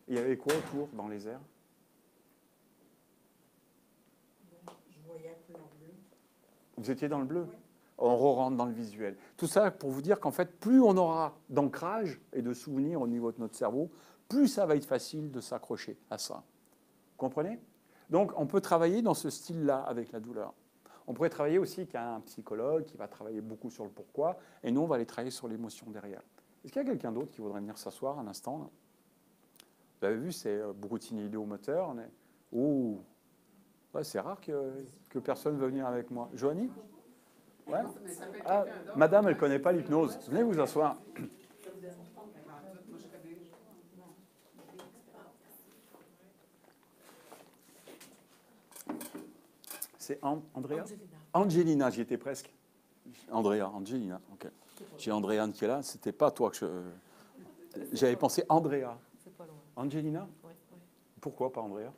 Il y avait quoi autour dans les airs? Je voyais la couleur bleue. Vous étiez dans le bleu? Oui. On rentre dans le visuel. Tout ça pour vous dire qu'en fait, plus on aura d'ancrage et de souvenirs au niveau de notre cerveau, plus ça va être facile de s'accrocher à ça. Vous comprenez? Donc, on peut travailler dans ce style-là avec la douleur. On pourrait travailler aussi avec un psychologue qui va travailler beaucoup sur le pourquoi, et nous, on va aller travailler sur l'émotion derrière. Est-ce qu'il y a quelqu'un d'autre qui voudrait venir s'asseoir un instant là? Vous avez vu, c'est beaucoup de signes idéomoteurs. Oh, ouais, c'est rare que personne ne veuille venir avec moi. Joanie? Ouais. Mais ça peut être Ah, quelqu'un d'autre. madame, elle ne connaît pas l'hypnose. Venez vous asseoir. Moi, je serais déjà. C'est Andrea? Angelina, j'y étais presque. Angelina, ok. J'ai Andréane qui est là, c'était pas toi que j'avais pensé Andrea. C'est pas loin. Angelina? Oui, oui. Pourquoi pas Andrea?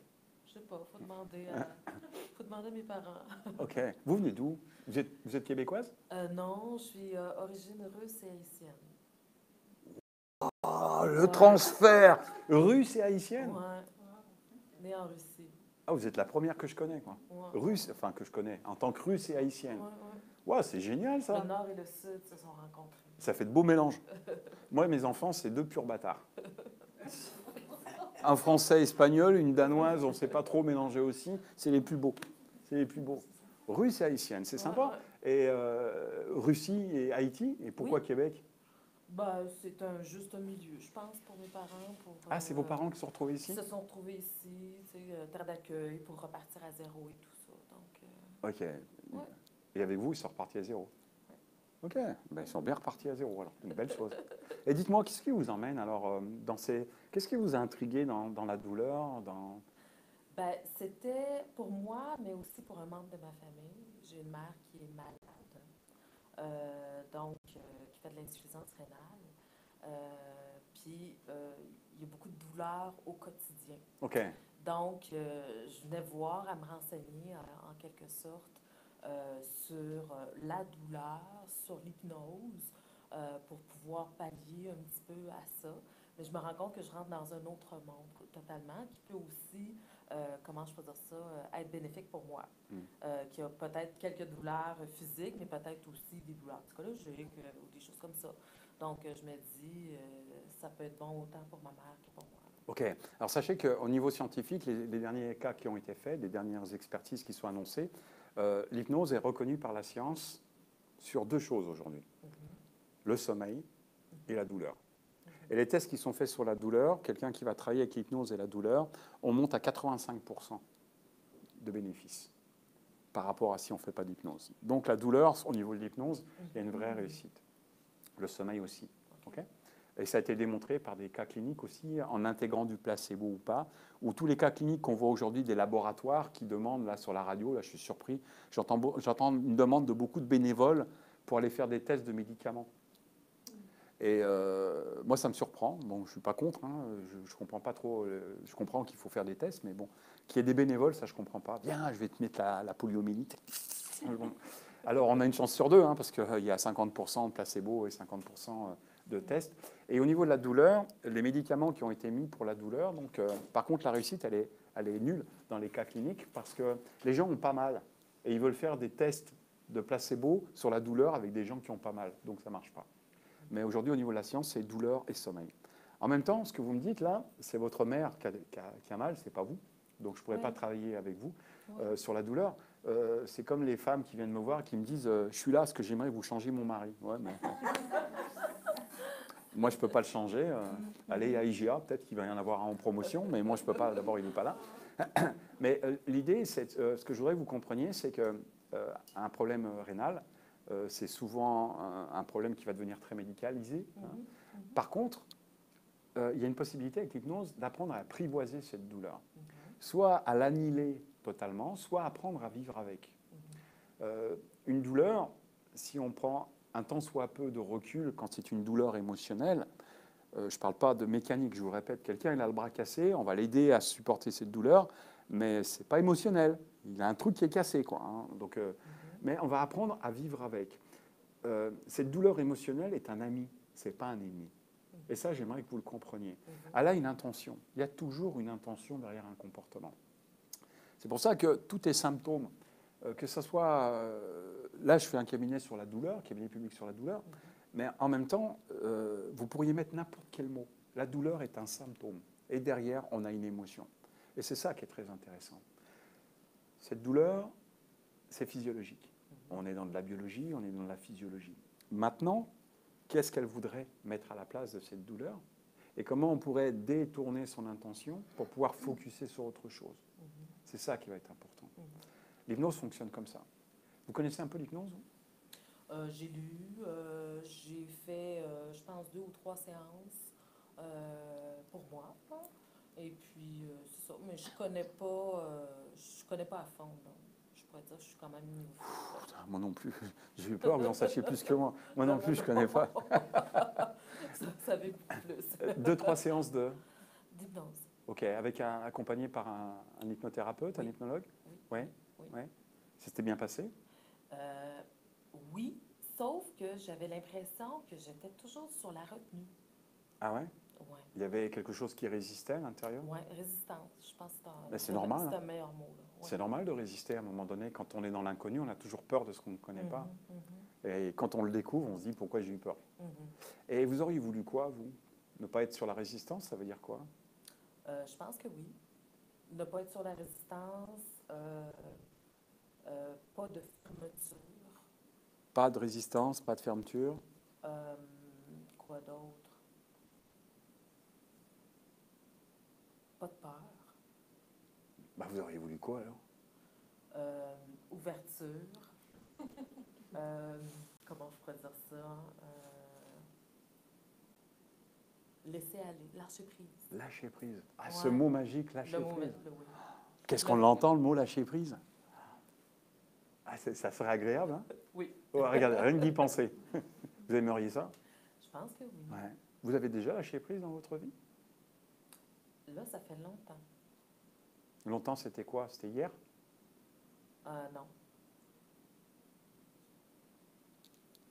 Je sais pas, faut demander à mes parents. Ok. Vous venez d'où? Vous êtes québécoise? Non, je suis origine russe et haïtienne. Oh, le transfert! Russe et haïtienne? Ouais. Née en Russie. Ah, vous êtes la première que je connais, quoi. Ouais. Russe, enfin que je connais, en tant que russe et haïtienne. Ouais, ouais. Ouais, c'est génial ça. Le nord et le sud se sont rencontrés. Ça fait de beaux mélanges. Moi, mes enfants, c'est 2 purs bâtards. Un français espagnol, une danoise, on ne sait pas trop mélanger aussi. C'est les plus beaux. C'est les plus beaux. Russe et haïtienne, c'est sympa. Ouais. Et Russie et Haïti. Et pourquoi Oui. Québec? Bah, c'est juste un milieu, je pense, pour mes parents. Ah, c'est vos parents qui se sont retrouvés ici? Ils se sont retrouvés ici, tu sais, terre d'accueil pour repartir à zéro et tout ça. Donc, Ok. ouais. Et avec vous, ils sont repartis à zéro. Ok. Ben, ils sont bien repartis à zéro, alors. Une belle chose. Et dites-moi, qu'est-ce qui vous emmène alors dans ces... Qu'est-ce qui vous a intrigué dans la douleur, dans... ben, c'était pour moi, mais aussi pour un membre de ma famille. J'ai une mère qui est malade, qui fait de l'insuffisance rénale. Puis, il y a beaucoup de douleurs au quotidien. Ok. Donc, je venais voir, à me renseigner en quelque sorte sur la douleur, sur l'hypnose, pour pouvoir pallier un petit peu à ça. Mais je me rends compte que je rentre dans un autre monde totalement, qui peut aussi, comment je peux dire ça, être bénéfique pour moi. Qui a peut-être quelques douleurs physiques, mais peut-être aussi des douleurs psychologiques ou des choses comme ça. Donc, je me dis, ça peut être bon autant pour ma mère que pour moi. Ok. Alors sachez qu'au niveau scientifique, les derniers cas qui ont été faits, les dernières expertises qui sont annoncées, l'hypnose est reconnue par la science sur 2 choses aujourd'hui. Le sommeil et la douleur. Et les tests qui sont faits sur la douleur, quelqu'un qui va travailler avec l'hypnose et la douleur, on monte à 85% de bénéfices par rapport à si on ne fait pas d'hypnose. Donc la douleur, au niveau de l'hypnose, il y a une vraie réussite. Le sommeil aussi. Okay. Et ça a été démontré par des cas cliniques aussi, en intégrant du placebo ou pas, ou tous les cas cliniques qu'on voit aujourd'hui des laboratoires qui demandent, là sur la radio, là je suis surpris, j'entends une demande de beaucoup de bénévoles pour aller faire des tests de médicaments. Et moi, ça me surprend. Bon, je ne suis pas contre, hein, je comprends pas trop, je comprends qu'il faut faire des tests, mais bon, qu'il y ait des bénévoles, ça je ne comprends pas. Viens, je vais te mettre la poliomyélite. Alors, on a une chance sur 2, hein, parce qu'il y a 50% de placebo et 50% de tests. Et au niveau de la douleur, les médicaments qui ont été mis pour la douleur, donc, par contre, la réussite, elle est elle est nulle dans les cas cliniques parce que les gens ont pas mal et ils veulent faire des tests de placebo sur la douleur avec des gens qui ont pas mal. Donc ça ne marche pas. Mais aujourd'hui, au niveau de la science, c'est douleur et sommeil. En même temps, ce que vous me dites là, c'est votre mère qui a mal, c'est pas vous. Donc je ne pourrais pas travailler avec vous sur la douleur. C'est comme les femmes qui viennent me voir et qui me disent je suis là parce que j'aimerais vous changer mon mari. Ouais, mais... moi, je ne peux pas le changer. Allez à IGA, peut-être qu'il va y en avoir un en promotion, mais moi, je ne peux pas. D'abord, il n'est pas là. Mais l'idée, c'est ce que je voudrais que vous compreniez, c'est qu'un problème rénal, c'est souvent un problème qui va devenir très médicalisé. Par contre, il y a une possibilité avec l'hypnose d'apprendre à apprivoiser cette douleur. Soit à l'annihiler totalement, soit apprendre à vivre avec. Une douleur, si on prend un tant soit peu de recul quand c'est une douleur émotionnelle, je ne parle pas de mécanique, je vous le répète, quelqu'un il a le bras cassé, on va l'aider à supporter cette douleur, mais ce n'est pas émotionnel. Il a un truc qui est cassé, quoi. Hein. Donc, mais on va apprendre à vivre avec. Cette douleur émotionnelle est un ami, ce n'est pas un ennemi. Et ça, j'aimerais que vous le compreniez. Elle a une intention. Il y a toujours une intention derrière un comportement. C'est pour ça que tous les symptômes, que ce soit... là, je fais un cabinet sur la douleur, cabinet public sur la douleur, mais en même temps, vous pourriez mettre n'importe quel mot. La douleur est un symptôme. Et derrière, on a une émotion. Et c'est ça qui est très intéressant. Cette douleur, c'est physiologique. On est dans de la biologie, on est dans de la physiologie. Maintenant, qu'est-ce qu'elle voudrait mettre à la place de cette douleur et comment on pourrait détourner son intention pour pouvoir focuser sur autre chose. C'est ça qui va être important. L'hypnose fonctionne comme ça. Vous connaissez un peu l'hypnose? J'ai lu, j'ai fait, je pense, 2 ou 3 séances pour moi. Et puis, c'est ça. Mais je connais pas à fond. Donc. Je pourrais dire que je suis quand même nouveau. Moi non plus. J'ai eu peur que vous en sachiez plus que moi. Moi non plus, je ne connais pas. Vous savez beaucoup plus. 2-3 séances d'hypnose. OK. Accompagné par un hypnothérapeute, un hypnologue? Oui. Ouais. Ça s'était bien passé? Oui, sauf que j'avais l'impression que j'étais toujours sur la retenue. Ah ouais? Ouais. Il y avait quelque chose qui résistait à l'intérieur? Oui, résistance. Je pense que c'est normal. C'est un meilleur mot. Ouais. C'est normal de résister à un moment donné. Quand on est dans l'inconnu, on a toujours peur de ce qu'on ne connaît pas. Et quand on le découvre, on se dit pourquoi j'ai eu peur. Et vous auriez voulu quoi, vous? Ne pas être sur la résistance, ça veut dire quoi? Je pense que oui. Ne pas être sur la résistance, pas de fermeture. Pas de résistance, pas de fermeture. Quoi d'autre? Pas de peur. Bah, vous auriez voulu quoi alors? Ouverture. Comment je pourrais dire ça? Laisser aller, lâcher prise. Lâcher prise. Ah, Ouais. ce mot magique, lâcher prise. Oui. Qu'est-ce qu'on l'entend, le mot lâcher prise? Ah, ça serait agréable, hein? Oui. Oh, regardez, rien que d'y penser. Vous aimeriez ça? Je pense que oui. Ouais. Vous avez déjà lâché prise dans votre vie? Là, ça fait longtemps. Longtemps, c'était quoi? C'était hier? Non.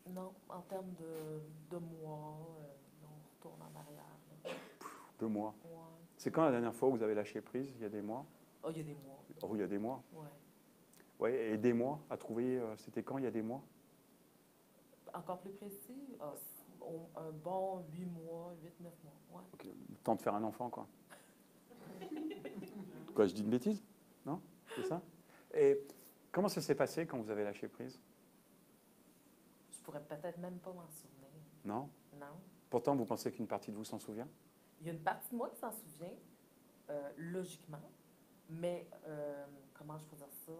Non, en termes de mois, on retourne en arrière. Là. 2 mois. Ouais. C'est quand la dernière fois où vous avez lâché prise? Il y a des mois? Oh, il y a des mois. Oh, il y a des mois. Ouais. Oui, et des mois à trouver, c'était quand il y a des mois? Encore plus précis, un bon 8 mois, 8-9 mois. Ouais. Okay. Le temps de faire un enfant, quoi. Quoi, je dis une bêtise? Non? C'est ça? Et comment ça s'est passé quand vous avez lâché prise? Je pourrais peut-être même pas m'en souvenir. Non? Non. Pourtant, vous pensez qu'une partie de vous s'en souvient? Il y a une partie de moi qui s'en souvient, logiquement, mais comment je peux dire ça?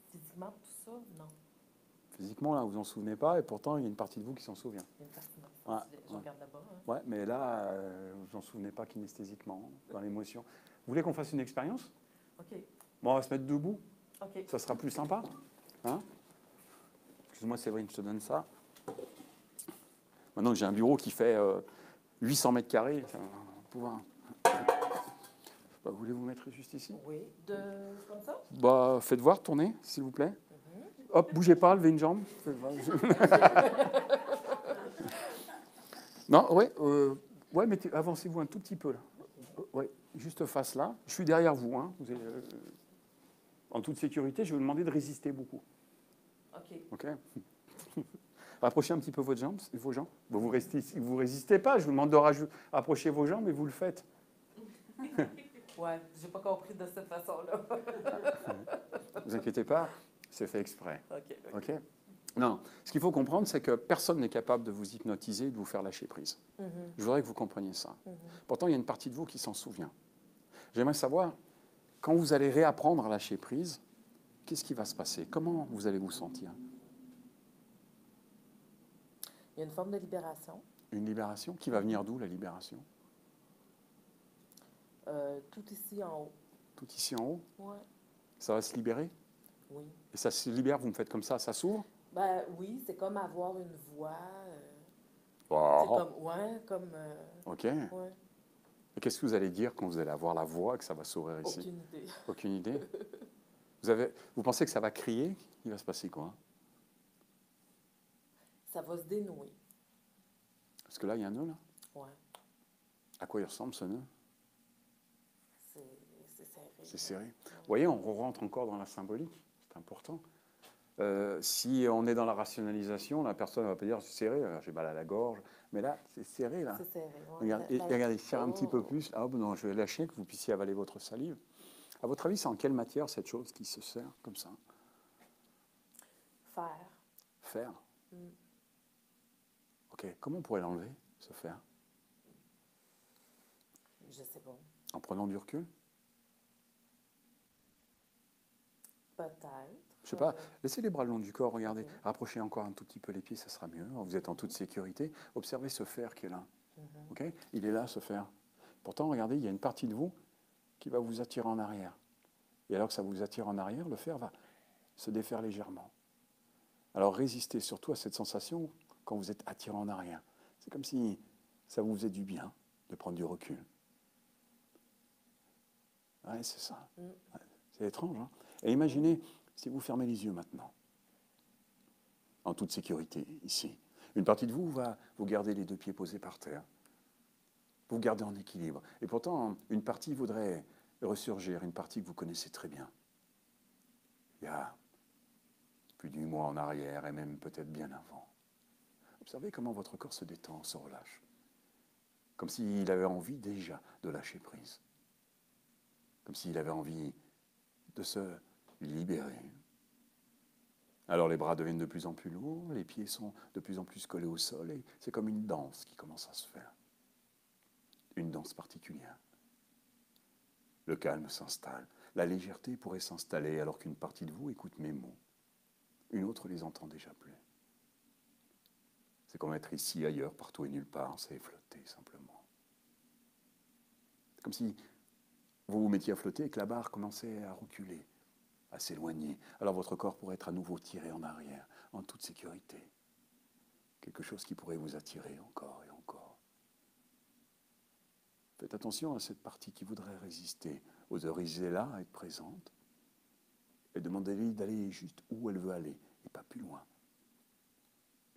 Physiquement, tout ça, non. Physiquement, là, vous en souvenez pas, et pourtant, il y a une partie de vous qui s'en souvient. Il y a une partie de moi qui s'en souvient. Je regarde là-bas. Hein. Ouais, mais là, vous en souvenez pas kinesthésiquement, dans l'émotion. Vous voulez qu'on fasse une expérience? OK. Bon, on va se mettre debout. OK. Ça sera plus sympa. Hein? Excuse-moi, Séverine, je te donne ça. Maintenant que j'ai un bureau qui fait 800 mètres carrés, ça va pouvoir... Bah, voulez-vous mettre juste ici? Oui. Comme ça? Bah, faites voir, tournez, s'il vous plaît. Hop, bougez pas, levez une jambe. Non, ouais, ouais, mais avancez-vous un tout petit peu là. Ouais, juste face là. Je suis derrière vous. Hein. Vous êtes, en toute sécurité, je vais vous demander de résister beaucoup. OK. OK. Rapprochez un petit peu vos jambes. Bon, vous résistez pas. Je vous demande de rapprocher vos jambes et vous le faites. Ouais, j'ai pas compris de cette façon-là. Vous inquiétez pas, c'est fait exprès. OK. OK. Non, ce qu'il faut comprendre, c'est que personne n'est capable de vous hypnotiser, de vous faire lâcher prise. Je voudrais que vous compreniez ça. Pourtant, il y a une partie de vous qui s'en souvient. J'aimerais savoir, quand vous allez réapprendre à lâcher prise, qu'est-ce qui va se passer? Comment vous allez vous sentir? Il y a une forme de libération. Une libération? Qui va venir d'où, la libération? Tout ici en haut. Tout ici en haut? Ouais. Ça va se libérer? Oui. Et ça se libère, vous me faites comme ça s'ouvre? Ben oui, c'est comme avoir une voix. C'est Wow. comme, ouais, comme. OK. Ouais. Et qu'est-ce que vous allez dire quand vous allez avoir la voix, que ça va s'ouvrir ici? Aucune idée. Aucune idée? Vous pensez que ça va crier? Il va se passer quoi? Ça va se dénouer. Parce que là, il y a un nœud, là. Ouais. À quoi il ressemble, ce nœud? C'est serré. C'est serré. Vous voyez, on rentre encore dans la symbolique. C'est important. Si on est dans la rationalisation, la personne ne va pas dire c'est serré, j'ai mal à la gorge. Mais là, c'est serré, là. C'est serré. Ouais. Regardez, serre un petit peu plus. Ah, non, je vais lâcher, que vous puissiez avaler votre salive. À votre avis, c'est en quelle matière, cette chose qui se serre comme ça? Fer. Fer. OK. Comment on pourrait l'enlever, ce fer? Je sais pas. En prenant du recul? Peut-être. Je sais pas, laissez les bras le long du corps, regardez. Rapprochez encore un tout petit peu les pieds, ça sera mieux. Vous êtes en toute sécurité. Observez ce fer qui est là. OK? Il est là, ce fer. Pourtant, regardez, il y a une partie de vous qui va vous attirer en arrière. Et alors que ça vous attire en arrière, le fer va se défaire légèrement. Alors résistez surtout à cette sensation quand vous êtes attiré en arrière. C'est comme si ça vous faisait du bien de prendre du recul. Ouais, c'est ça. Ouais, c'est étrange, hein? Et imaginez si vous fermez les yeux maintenant, en toute sécurité, ici. Une partie de vous va vous garder les deux pieds posés par terre. Vous gardez en équilibre. Et pourtant, une partie voudrait ressurgir, une partie que vous connaissez très bien. Il y a plus d'1 mois en arrière, et même peut-être bien avant. Observez comment votre corps se détend, se relâche. Comme s'il avait envie déjà de lâcher prise. Comme s'il avait envie de se libérer. Alors les bras deviennent de plus en plus lourds, les pieds sont de plus en plus collés au sol, et c'est comme une danse qui commence à se faire. Une danse particulière. Le calme s'installe. La légèreté pourrait s'installer alors qu'une partie de vous écoute mes mots. Une autre les entend déjà plus. C'est comme être ici, ailleurs, partout et nulle part, c'est flotter simplement. C'est comme si vous vous mettiez à flotter et que la barre commençait à reculer, à s'éloigner. Alors votre corps pourrait être à nouveau tiré en arrière, en toute sécurité. Quelque chose qui pourrait vous attirer encore et encore. Faites attention à cette partie qui voudrait résister. Autorisez-la à être présente et demandez-lui d'aller juste où elle veut aller et pas plus loin.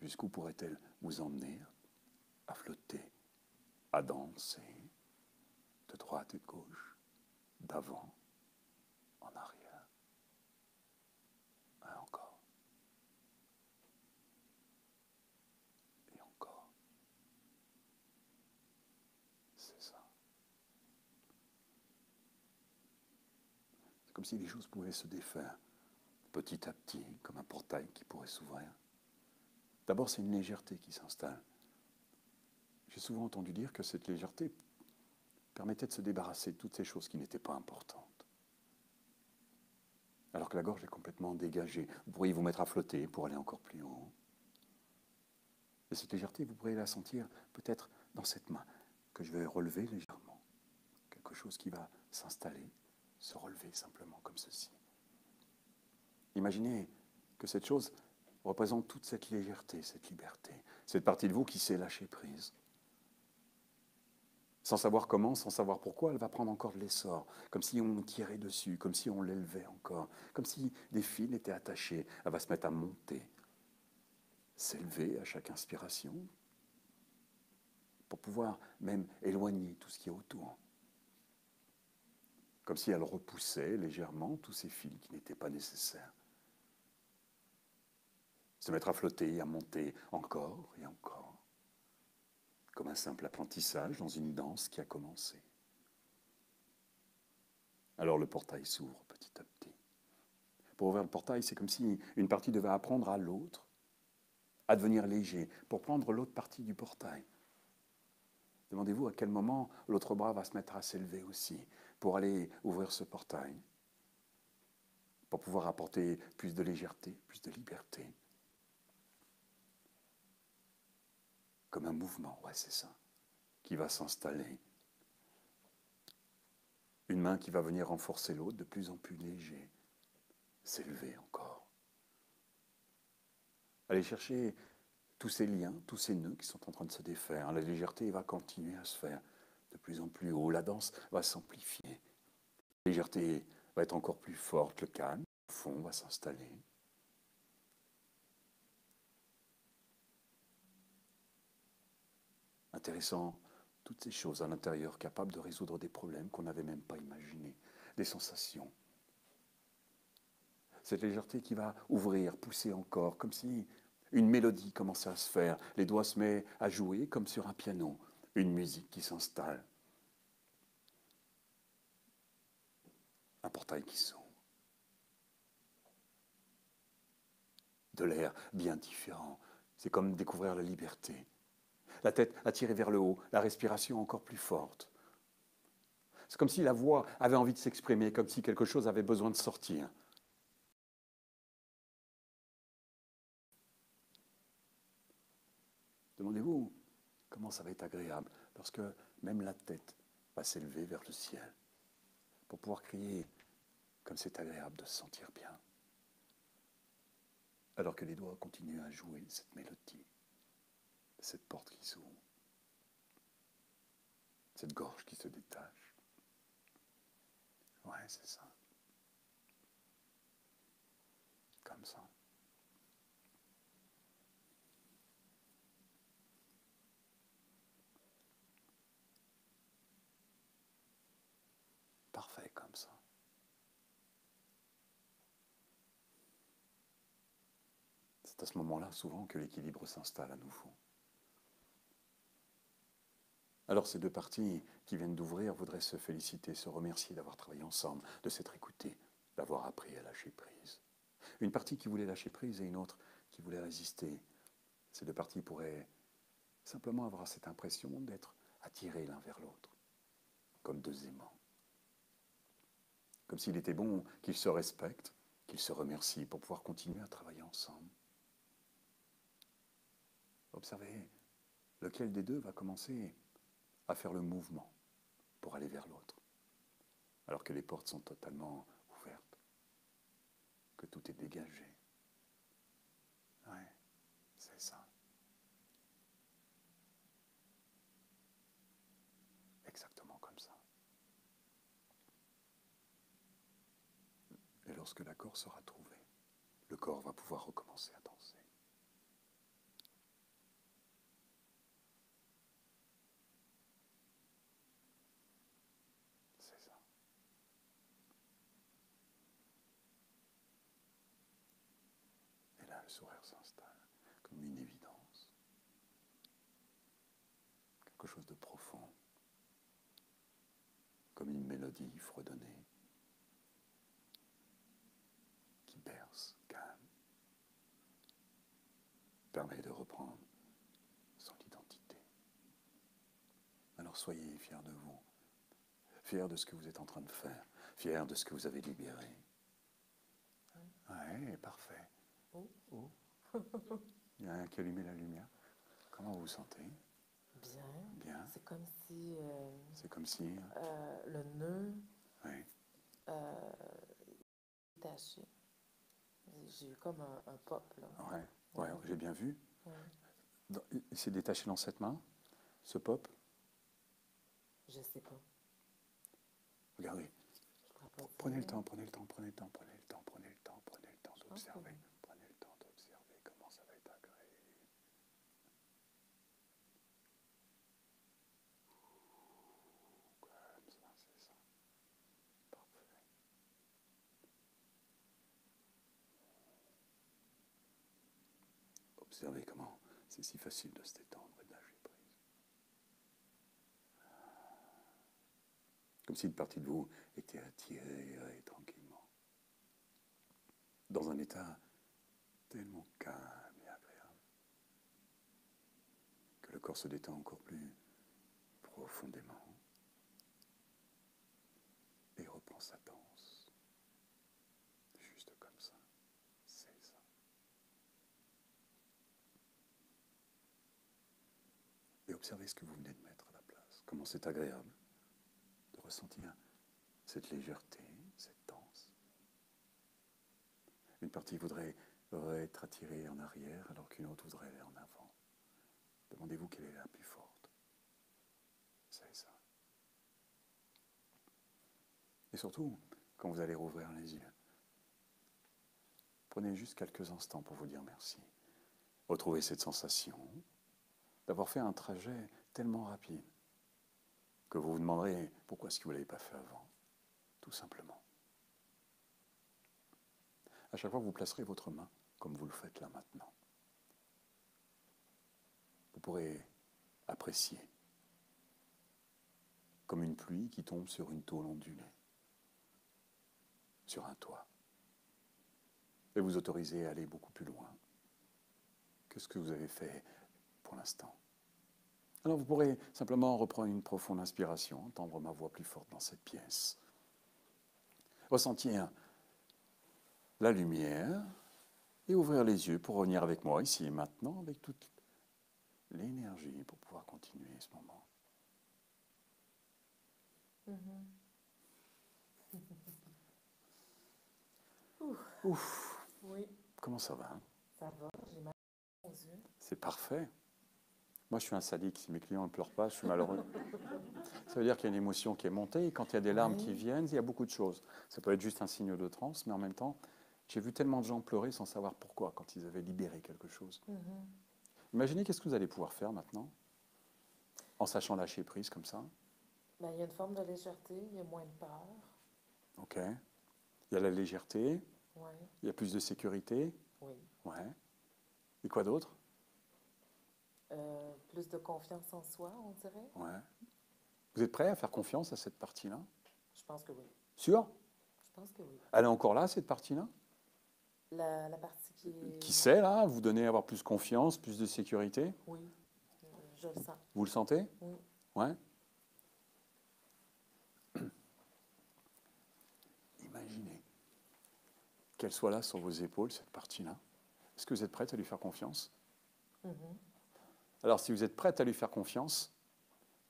Jusqu'où pourrait-elle vous emmener à flotter, à danser, de droite et de gauche, d'avant, en arrière. Encore. Et encore. C'est ça. C'est comme si les choses pouvaient se défaire petit à petit, comme un portail qui pourrait s'ouvrir. D'abord, c'est une légèreté qui s'installe. J'ai souvent entendu dire que cette légèreté permettait de se débarrasser de toutes ces choses qui n'étaient pas importantes. Alors que la gorge est complètement dégagée. Vous pourriez vous mettre à flotter pour aller encore plus haut. Et cette légèreté, vous pourriez la sentir peut-être dans cette main, que je vais relever légèrement. Quelque chose qui va s'installer, se relever simplement comme ceci. Imaginez que cette chose représente toute cette légèreté, cette liberté, cette partie de vous qui s'est lâchée prise. Sans savoir comment, sans savoir pourquoi, elle va prendre encore de l'essor, comme si on tirait dessus, comme si on l'élevait encore, comme si des fils étaient attachés. Elle va se mettre à monter, s'élever à chaque inspiration, pour pouvoir même éloigner tout ce qui est autour. comme si elle repoussait légèrement tous ces fils qui n'étaient pas nécessaires. Se mettre à flotter, à monter encore et encore, comme un simple apprentissage dans une danse qui a commencé. Alors le portail s'ouvre petit à petit. Pour ouvrir le portail, c'est comme si une partie devait apprendre à l'autre à devenir léger, pour prendre l'autre partie du portail. Demandez-vous à quel moment l'autre bras va se mettre à s'élever aussi, pour aller ouvrir ce portail, pour pouvoir apporter plus de légèreté, plus de liberté. Comme un mouvement, ouais, c'est ça, qui va s'installer. Une main qui va venir renforcer l'autre de plus en plus léger, s'élever encore. Aller chercher tous ces liens, tous ces nœuds qui sont en train de se défaire. La légèreté va continuer à se faire de plus en plus haut. La danse va s'amplifier. La légèreté va être encore plus forte. Le calme, le fond, va s'installer. Intéressant, toutes ces choses à l'intérieur capables de résoudre des problèmes qu'on n'avait même pas imaginés, des sensations. Cette légèreté qui va ouvrir, pousser encore, comme si une mélodie commençait à se faire. Les doigts se mettent à jouer comme sur un piano. Une musique qui s'installe. Un portail qui s'ouvre. De l'air bien différent. C'est comme découvrir la liberté. La tête attirée vers le haut, la respiration encore plus forte. C'est comme si la voix avait envie de s'exprimer, comme si quelque chose avait besoin de sortir. Demandez-vous comment ça va être agréable lorsque même la tête va s'élever vers le ciel pour pouvoir crier comme c'est agréable de se sentir bien. Alors que les doigts continuent à jouer cette mélodie, cette porte qui s'ouvre, cette gorge qui se détache. Ouais, c'est ça. Comme ça. Parfait comme ça. C'est à ce moment-là souvent que l'équilibre s'installe à nouveau. Alors ces deux parties qui viennent d'ouvrir voudraient se féliciter, se remercier d'avoir travaillé ensemble, de s'être écoutés, d'avoir appris à lâcher prise. Une partie qui voulait lâcher prise et une autre qui voulait résister. Ces deux parties pourraient simplement avoir cette impression d'être attirés l'un vers l'autre, comme deux aimants. Comme s'il était bon qu'ils se respectent, qu'ils se remercient pour pouvoir continuer à travailler ensemble. Observez lequel des deux va commencer à faire le mouvement pour aller vers l'autre, alors que les portes sont totalement ouvertes, que tout est dégagé. Ouais, c'est ça. Exactement comme ça. Et lorsque l'accord sera trouvé, le corps va pouvoir recommencer à danser. C'est ça. Et là, le sourire s'installe comme une évidence. Quelque chose de profond, comme une mélodie fredonnée, qui berce, calme, permet de reprendre son identité. Alors soyez fiers de vous, fiers de ce que vous êtes en train de faire, fiers de ce que vous avez libéré. Ouais, parfait. Oh. Oh. Il y a un qui a allumé la lumière. Comment vous vous sentez? Bien. Bien. C'est comme si C'est comme si... le nœud Oui. détaché. J'ai eu comme un pop, là. Ouais, j'ai bien vu. Ouais. Il s'est détaché dans cette main, ce pop. Je sais pas. Regardez. Je pourrais pas Prenez le dire. temps, prenez le temps, prenez le temps, prenez le temps, prenez le temps, prenez le temps d'observer. Ok. Prenez le temps d'observer comment ça va être agréable. Comme ça, c'est ça. Observez comment c'est si facile de se détendre et de lâcher prise. Comme si une partie de vous était attirée tranquillement. Dans un état tellement calme et agréable que le corps se détend encore plus profondément et reprend sa danse. Juste comme ça. C'est ça. Et observez ce que vous venez de mettre à la place. Comment c'est agréable de ressentir cette légèreté, cette danse. Une partie voudrait être attirée en arrière alors qu'une autre voudrait aller en avant. Demandez-vous quelle est la plus forte. C'est ça. Et surtout, quand vous allez rouvrir les yeux, prenez juste quelques instants pour vous dire merci. Retrouvez cette sensation d'avoir fait un trajet tellement rapide que vous vous demanderez pourquoi est-ce que vous ne l'avez pas fait avant. Tout simplement. À chaque fois, vous placerez votre main comme vous le faites là maintenant. Vous pourrez apprécier comme une pluie qui tombe sur une tôle ondulée, sur un toit, et vous autoriser à aller beaucoup plus loin que ce que vous avez fait pour l'instant. Alors vous pourrez simplement reprendre une profonde inspiration, entendre ma voix plus forte dans cette pièce, ressentir la lumière et ouvrir les yeux pour revenir avec moi ici et maintenant avec toute l'énergie pour pouvoir continuer ce moment. Ouf. Oui, Comment ça va? ça va, j'ai mal aux yeux. C'est parfait. Moi, je suis un sadique. Si mes clients ne pleurent pas, je suis malheureux. Ça veut dire qu'il y a une émotion qui est montée. Et quand il y a des larmes qui viennent, il y a beaucoup de choses. Ça peut être juste un signe de transe, mais en même temps, j'ai vu tellement de gens pleurer sans savoir pourquoi, quand ils avaient libéré quelque chose. Imaginez qu'est-ce que vous allez pouvoir faire maintenant, en sachant lâcher prise comme ça. Ben, il y a une forme de légèreté, il y a moins de peur. OK. Il y a la légèreté, Oui, il y a plus de sécurité. oui. Ouais. Et quoi d'autre? Plus de confiance en soi, on dirait. Ouais. Vous êtes prêt à faire confiance à cette partie-là? Je pense que oui. Sûr? Je pense que oui. Elle est encore là, cette partie-là? La partie qui est... Qui sait, là, vous donner à avoir plus confiance, plus de sécurité? Oui, je le sens. Vous le sentez? Oui. Ouais. Imaginez qu'elle soit là sur vos épaules, cette partie-là. Est-ce que vous êtes prête à lui faire confiance? Alors, si vous êtes prête à lui faire confiance,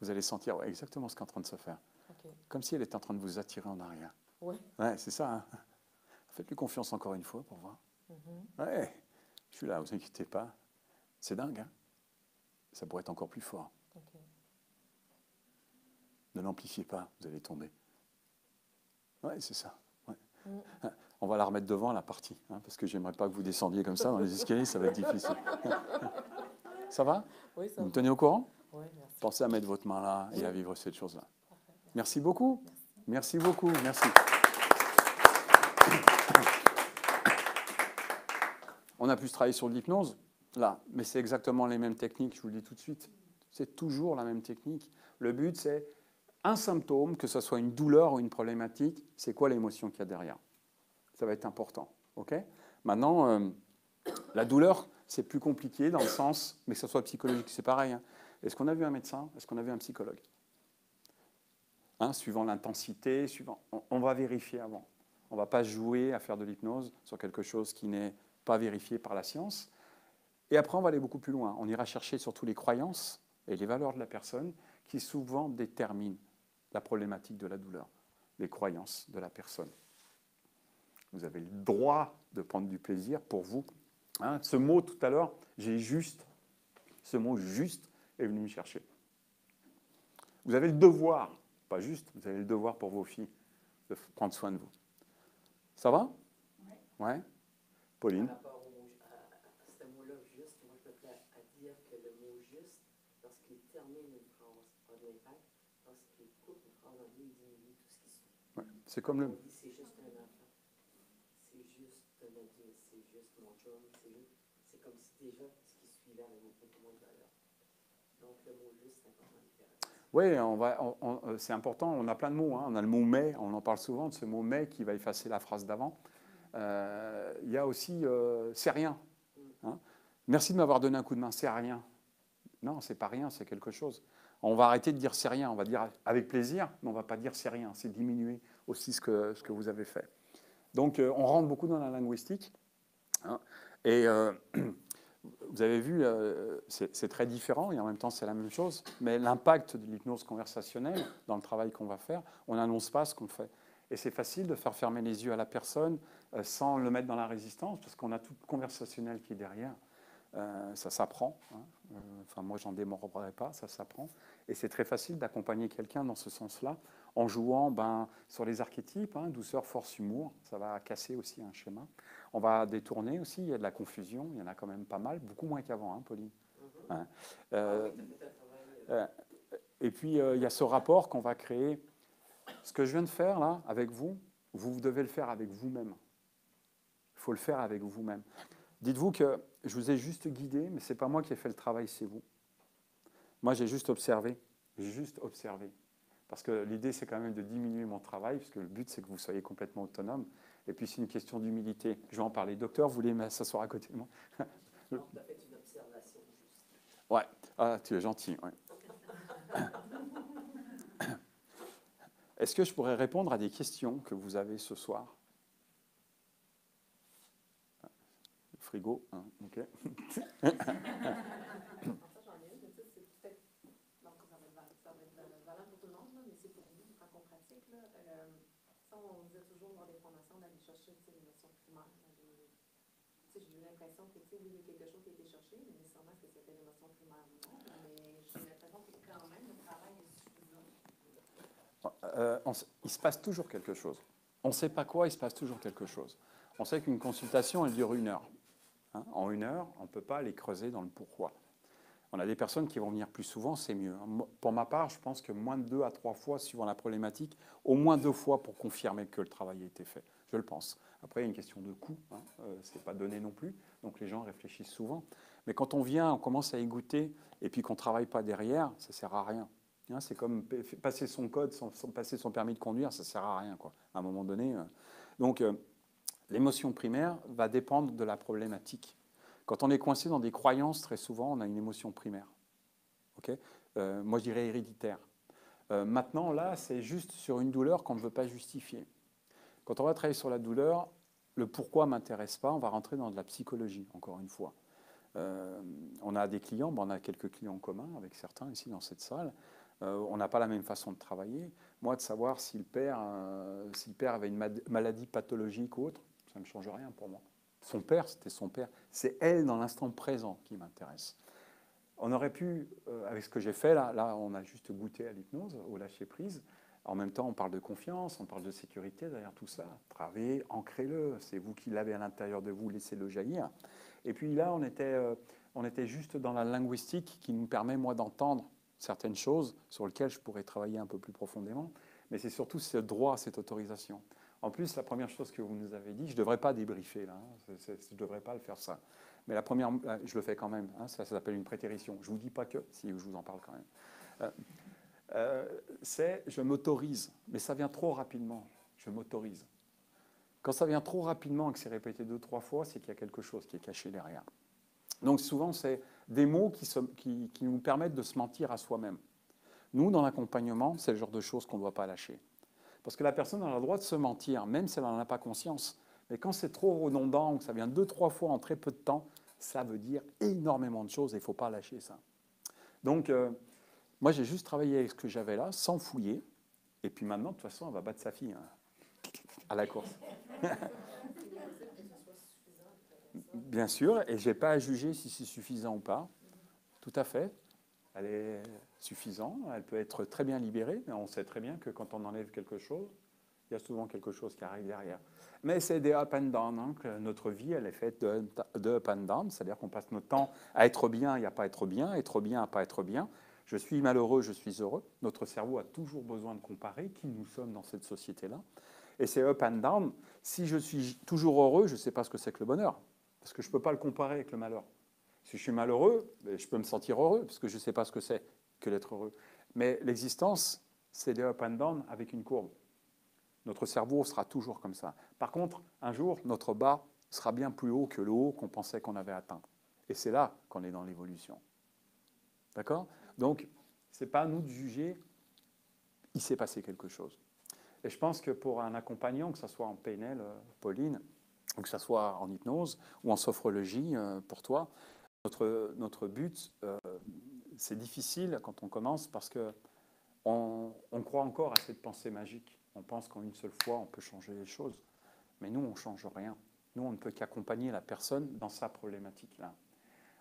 vous allez sentir exactement ce qu'est en train de se faire. OK. Comme si elle était en train de vous attirer en arrière. Oui. Ouais, c'est ça. Hein. Faites-lui confiance encore une fois pour voir. Ouais, je suis là, vous inquiétez pas. C'est dingue, hein? Ça pourrait être encore plus fort. OK. Ne l'amplifiez pas, vous allez tomber. Ouais, c'est ça. Ouais. On va la remettre devant, la partie, hein, parce que j'aimerais pas que vous descendiez comme ça dans les escaliers, ça va être difficile. Ça va? Oui, ça Vous me va. tenez au courant? Oui, merci. Pensez à mettre votre main là et à vivre cette chose-là. Parfait. Merci beaucoup. Merci beaucoup. Merci. On a pu se travailler sur de l'hypnose, là, mais c'est exactement les mêmes techniques, je vous le dis tout de suite. C'est toujours la même technique. Le but, c'est un symptôme, que ce soit une douleur ou une problématique, c'est quoi l'émotion qu'il y a derrière. Ça va être important. OK? Maintenant, la douleur, c'est plus compliqué dans le sens, mais que ce soit psychologique, c'est pareil. Hein. Est-ce qu'on a vu un médecin? Est-ce qu'on a vu un psychologue? Hein, suivant l'intensité, on va vérifier avant. On ne va pas jouer à faire de l'hypnose sur quelque chose qui n'est pas vérifié par la science. Et après, on va aller beaucoup plus loin. On ira chercher surtout les croyances et les valeurs de la personne qui souvent déterminent la problématique de la douleur, les croyances de la personne. Vous avez le droit de prendre du plaisir pour vous. Hein, ce mot tout à l'heure, ce mot juste est venu me chercher. Vous avez le devoir, pas juste, vous avez le devoir pour vos filles de prendre soin de vous. Ça va? Oui. Ouais. Pauline? Par rapport à ce mot-là, juste, moi je me plais à dire que le mot juste, lorsqu'il termine une phrase, a de l'impact. Lorsqu'il coupe une phrase en deux, il diminue tout ce qui suit. Ouais. C'est comme le... On dit c'est juste un enfant, c'est juste un adulte, c'est juste mon chum, c'est comme si déjà ce bilan avec beaucoup moins de valeur. Donc, le mot juste, c'est important de faire. Oui, c'est important. On a plein de mots. Hein. On a le mot mais. On en parle souvent de ce mot mais qui va effacer la phrase d'avant. Il y a aussi c'est rien. Hein. Merci de m'avoir donné un coup de main. C'est rien. Non, c'est pas rien. C'est quelque chose. On va arrêter de dire c'est rien. On va dire avec plaisir, mais on va pas dire c'est rien. C'est diminuer aussi ce que vous avez fait. Donc, on rentre beaucoup dans la linguistique. Hein. Et vous avez vu, c'est très différent et en même temps c'est la même chose, mais l'impact de l'hypnose conversationnelle dans le travail qu'on va faire, on n'annonce pas ce qu'on fait. Et c'est facile de faire fermer les yeux à la personne sans le mettre dans la résistance, parce qu'on a tout le conversationnel qui est derrière. Ça s'apprend. Hein. Enfin, moi, j'en démordrai pas, ça s'apprend. Et c'est très facile d'accompagner quelqu'un dans ce sens-là, en jouant sur les archétypes, hein, douceur, force, humour. Ça va casser aussi un schéma. On va détourner aussi, il y a de la confusion, il y en a quand même pas mal, beaucoup moins qu'avant, hein, Pauline. Hein. Et puis, il y a ce rapport qu'on va créer. Ce que je viens de faire là, avec vous, vous devez le faire avec vous-même. Il faut le faire avec vous-même. Dites-vous que je vous ai juste guidé, mais ce n'est pas moi qui ai fait le travail, c'est vous. Moi, j'ai juste observé. J'ai juste observé. Parce que l'idée, c'est quand même de diminuer mon travail, parce que le but, c'est que vous soyez complètement autonome. Et puis, c'est une question d'humilité. Je vais en parler. Docteur, vous voulez s'asseoir à côté de moi? Donc, tu as fait une observation juste. Ouais. Ah, tu es gentil. Ouais. Est-ce que je pourrais répondre à des questions que vous avez ce soir? Frigo, hein, ok. En fait, j'en ai une, mais tu sais, c'est peut-être. Donc, ça va être valable pour tout le monde, là, mais c'est pour nous, quand on pratique. Là, ça, on disait toujours dans des formations d'aller chercher les notions primaires. J'ai eu l'impression que oui, il y a quelque chose qui a été cherché, mais nécessairement, est-ce que c'était des notions primaires ou non? Mais j'ai l'impression que quand même, le travail est suffisant. Il se passe toujours quelque chose. On ne sait pas quoi, il se passe toujours quelque chose. On sait qu'une consultation, elle dure 1 heure. Hein, en 1 heure, on ne peut pas aller creuser dans le pourquoi. On a des personnes qui vont venir plus souvent, c'est mieux. Pour ma part, je pense que moins de 2 à 3 fois, suivant la problématique, au moins 2 fois pour confirmer que le travail a été fait. Je le pense. Après, il y a une question de coût. Hein, ce n'est pas donné non plus. Donc les gens réfléchissent souvent. Mais quand on vient, on commence à y goûter, et puis qu'on ne travaille pas derrière, ça ne sert à rien. Hein, c'est comme passer son code sans passer son permis de conduire, ça ne sert à rien, quoi, à un moment donné. Donc, l'émotion primaire va dépendre de la problématique. Quand on est coincé dans des croyances, très souvent, on a une émotion primaire. Okay, moi, je dirais héréditaire. Maintenant, là, c'est juste sur une douleur qu'on ne veut pas justifier. Quand on va travailler sur la douleur, le pourquoi ne m'intéresse pas, on va rentrer dans de la psychologie, encore une fois. On a des clients, on a quelques clients communs avec certains ici dans cette salle. On n'a pas la même façon de travailler. Moi, de savoir si le père avait une maladie pathologique ou autre, ça ne change rien pour moi. Son père, c'était son père. C'est elle, dans l'instant présent, qui m'intéresse. On aurait pu, avec ce que j'ai fait, là, on a juste goûté à l'hypnose, au lâcher-prise. En même temps, on parle de confiance, on parle de sécurité derrière tout ça. Travaillez, ancrez-le. C'est vous qui l'avez à l'intérieur de vous, laissez-le jaillir. Et puis là, on était juste dans la linguistique qui nous permet, moi, d'entendre certaines choses sur lesquelles je pourrais travailler un peu plus profondément. Mais c'est surtout ce droit, cette autorisation. En plus, la première chose que vous nous avez dit, je ne devrais pas débriefer, là, hein, je ne devrais pas le faire ça. Mais la première, je le fais quand même, hein, ça s'appelle une prétérition. Je ne vous dis pas que, si je vous en parle quand même. C'est je m'autorise, mais ça vient trop rapidement, je m'autorise. Quand ça vient trop rapidement et que c'est répété 2-3 fois, c'est qu'il y a quelque chose qui est caché derrière. Donc souvent, c'est des mots qui nous permettent de se mentir à soi-même. Nous, dans l'accompagnement, c'est le genre de choses qu'on ne doit pas lâcher. Parce que la personne a le droit de se mentir, même si elle n'en a pas conscience. Mais quand c'est trop redondant, que ça vient 2-3 fois en très peu de temps, ça veut dire énormément de choses et il ne faut pas lâcher ça. Donc, moi, j'ai juste travaillé avec ce que j'avais là, sans fouiller. Et puis maintenant, de toute façon, elle va battre sa fille hein, à la course. Bien sûr, et je n'ai pas à juger si c'est suffisant ou pas. Tout à fait. Elle est suffisante, elle peut être très bien libérée, mais on sait très bien que quand on enlève quelque chose, il y a souvent quelque chose qui arrive derrière. Mais c'est des up and down, hein, que notre vie, elle est faite de up and down, c'est-à-dire qu'on passe notre temps à être bien et à pas être bien à pas être bien. Je suis malheureux, je suis heureux. Notre cerveau a toujours besoin de comparer qui nous sommes dans cette société-là. Et c'est up and down. Si je suis toujours heureux, je ne sais pas ce que c'est que le bonheur, parce que je ne peux pas le comparer avec le malheur. Si je suis malheureux, ben, je peux me sentir heureux, parce que je ne sais pas ce que c'est que d'être heureux. Mais l'existence, c'est des up and down avec une courbe. Notre cerveau sera toujours comme ça. Par contre, un jour, notre bas sera bien plus haut que le haut qu'on pensait qu'on avait atteint. Et c'est là qu'on est dans l'évolution. D'accord? Donc, ce n'est pas à nous de juger, il s'est passé quelque chose. Et je pense que pour un accompagnant, que ce soit en PNL, Pauline, ou que ce soit en hypnose ou en sophrologie pour toi, notre but, c'est difficile quand on commence parce qu'on croit encore à cette pensée magique. On pense qu'en une seule fois, on peut changer les choses. Mais nous, on ne change rien. Nous, on ne peut qu'accompagner la personne dans sa problématique-là.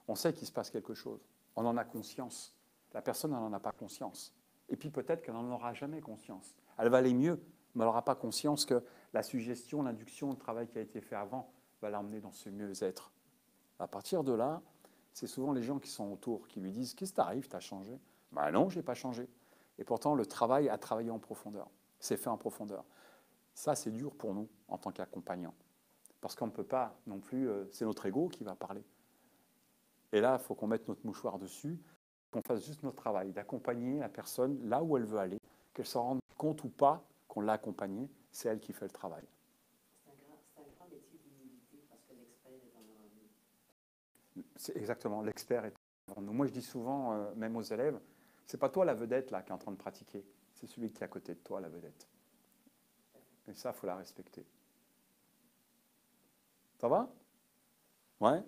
On sait qu'il se passe quelque chose. On en a conscience. La personne n'en a pas conscience. Et puis peut-être qu'elle n'en aura jamais conscience. Elle va aller mieux, mais elle n'aura pas conscience que la suggestion, l'induction, le travail qui a été fait avant va l'emmener dans ce mieux-être. À partir de là, c'est souvent les gens qui sont autour qui lui disent « Qu'est-ce qui t'arrive, t'as changé ?» Ben non, je n'ai pas changé. Et pourtant, le travail a travaillé en profondeur. C'est fait en profondeur. Ça, c'est dur pour nous en tant qu'accompagnants. Parce qu'on ne peut pas non plus... c'est notre ego qui va parler. Et là, il faut qu'on mette notre mouchoir dessus, qu'on fasse juste notre travail, d'accompagner la personne là où elle veut aller, qu'elle s'en rende compte ou pas qu'on l'a accompagnée, c'est elle qui fait le travail. C'est un grand métier d'humilité parce que l'expert est en avant nous. C'est exactement, l'expert est avant nous. Moi, je dis souvent, même aux élèves, c'est pas toi la vedette là qui est en train de pratiquer, c'est celui qui est à côté de toi, la vedette. Et ça, il faut la respecter. Ça va? Ouais.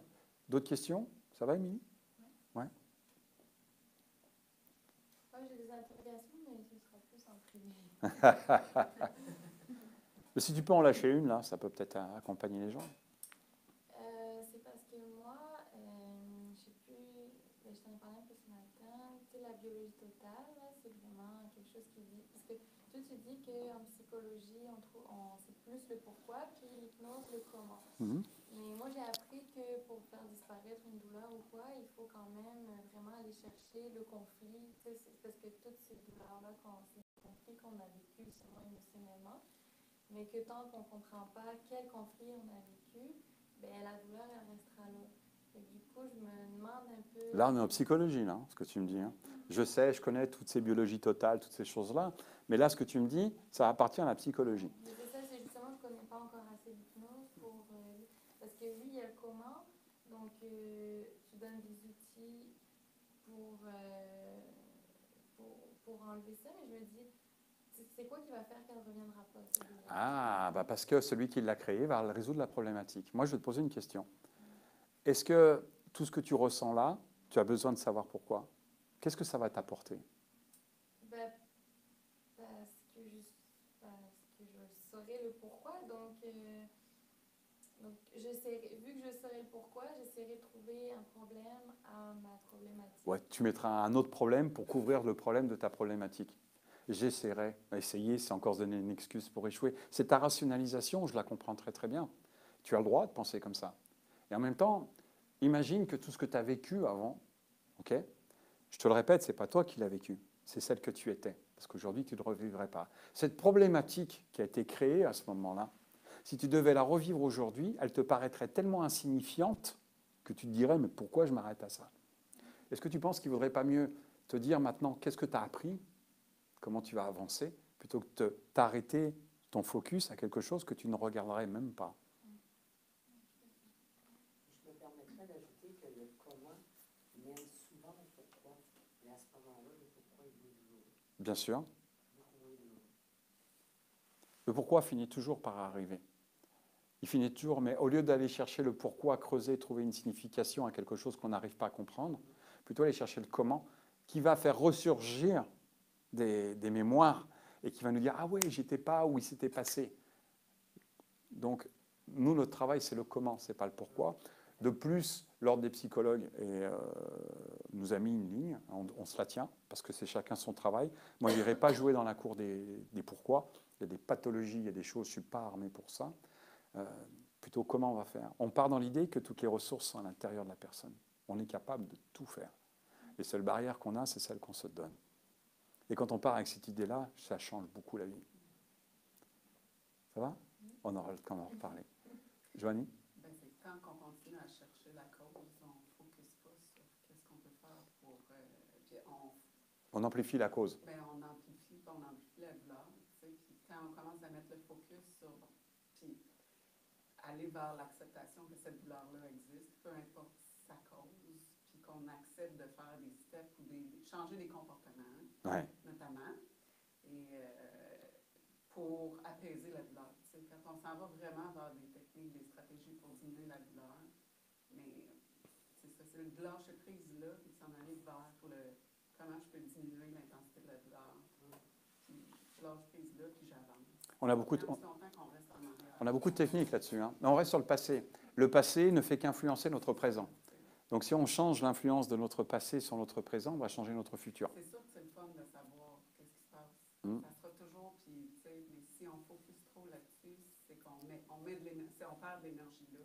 D'autres questions? Ça va, Émilie? Ouais. Moi, j'ai des interrogations, mais ce sera plus en privé. Mais si tu peux en lâcher une, là, ça peut peut-être accompagner les gens. C'est parce que moi, je sais plus, je t'en ai parlé un peu ce matin, tu sais, la biologie totale, là, c'est vraiment quelque chose qui dit. Parce que toi, tu dis qu'en psychologie, c'est plus le pourquoi, puis l'hypnose, le comment. Mais moi, j'ai appris que pour faire disparaître une douleur ou quoi, il faut quand même vraiment aller chercher le conflit. Tu sais, c'est parce que toutes ces douleurs-là, ces conflits qu'on a vécu seulement émotionnellement, mais que tant qu'on ne comprend pas quel conflit on a vécu, ben, la douleur, elle restera là. Et du coup, je me demande un peu... Là, on est en psychologie, là, ce que tu me dis. Hein. Je sais, je connais toutes ces biologies totales, toutes ces choses-là, mais là, ce que tu me dis, ça appartient à la psychologie. Mais c'est ça, c'est justement, je ne connais pas encore assez d'hypnose pour... parce que oui, il y a le comment, donc tu donnes des outils pour enlever ça, mais je me dis, c'est quoi qui va faire qu'elle ne reviendra pas? Ah, bah parce que celui qui l'a créé va résoudre la problématique. Moi, je vais te poser une question. Est-ce que tout ce que tu ressens là, tu as besoin de savoir pourquoi? Qu'est-ce que ça va t'apporter? Ben, parce que je saurais le pourquoi, donc vu que je saurais le pourquoi, j'essaierai de trouver un problème à ma problématique. Ouais, tu mettras un autre problème pour couvrir le problème de ta problématique. J'essaierai. Essayer, c'est encore se donner une excuse pour échouer. C'est ta rationalisation, je la comprends très très bien. Tu as le droit de penser comme ça. Et en même temps, imagine que tout ce que tu as vécu avant, ok? Je te le répète, ce n'est pas toi qui l'as vécu, c'est celle que tu étais. Parce qu'aujourd'hui, tu ne le revivrais pas. Cette problématique qui a été créée à ce moment-là, si tu devais la revivre aujourd'hui, elle te paraîtrait tellement insignifiante que tu te dirais, mais pourquoi je m'arrête à ça? Est-ce que tu penses qu'il ne vaudrait pas mieux te dire maintenant, qu'est-ce que tu as appris? Comment tu vas avancer, plutôt que de t'arrêter ton focus à quelque chose que tu ne regarderais même pas. Je me permettrais d'ajouter que le comment mène souvent au pourquoi. Mais à ce moment-là, le pourquoi est douloureux. Bien sûr. Beaucoup moins douloureux. Le pourquoi finit toujours par arriver. Il finit toujours, mais au lieu d'aller chercher le pourquoi, creuser, trouver une signification à quelque chose qu'on n'arrive pas à comprendre, plutôt aller chercher le comment, qui va faire ressurgir des mémoires et qui va nous dire « Ah ouais, j'étais pas où il s'était passé ». Donc, nous, notre travail, c'est le comment, ce n'est pas le pourquoi. De plus, l'Ordre des psychologues nous a mis une ligne, on se la tient, parce que c'est chacun son travail. Moi, je n'irai pas jouer dans la cour des pourquoi. Il y a des pathologies, il y a des choses, je ne suis pas armé pour ça. Plutôt, comment on va faire? On part dans l'idée que toutes les ressources sont à l'intérieur de la personne. On est capable de tout faire. Les seules barrières qu'on a, c'est celles qu'on se donne. Et quand on part avec cette idée-là, ça change beaucoup la vie. Ça va? On aura le temps d'en reparler. Joanie? Ben, c'est quand qu'on continue à chercher la cause, on ne focus pas puis On amplifie la cause. ben, on amplifie la douleur. Tu sais, puis quand on commence à mettre le focus sur, puis aller vers l'acceptation que cette douleur-là existe, peu importe sa cause, puis qu'on accepte de faire des steps ou changer des comportements, Ouais. notamment, et pour apaiser la douleur. Tu sais, quand on s'en va vraiment vers des techniques, des stratégies pour diminuer la douleur, mais c'est ça, c'est le lâcher prise-là, puis s'en aller vers comment je peux diminuer l'intensité de la douleur. Puis je lâche prise-là, puis j'avance. On a beaucoup de, Tant aussi longtemps qu'on reste en arrière. on a beaucoup de techniques là-dessus, hein. Mais on reste sur le passé. Le passé ne fait qu'influencer notre présent. Donc si on change l'influence de notre passé sur notre présent, on va changer notre futur. C'est sûr que c'est le fun de savoir qu'est-ce qui se passe. Mm. Ça sera toujours, puis tu sais, mais si on focus trop là-dessus, c'est qu'on met de l'énergie, on perd de l'énergie là,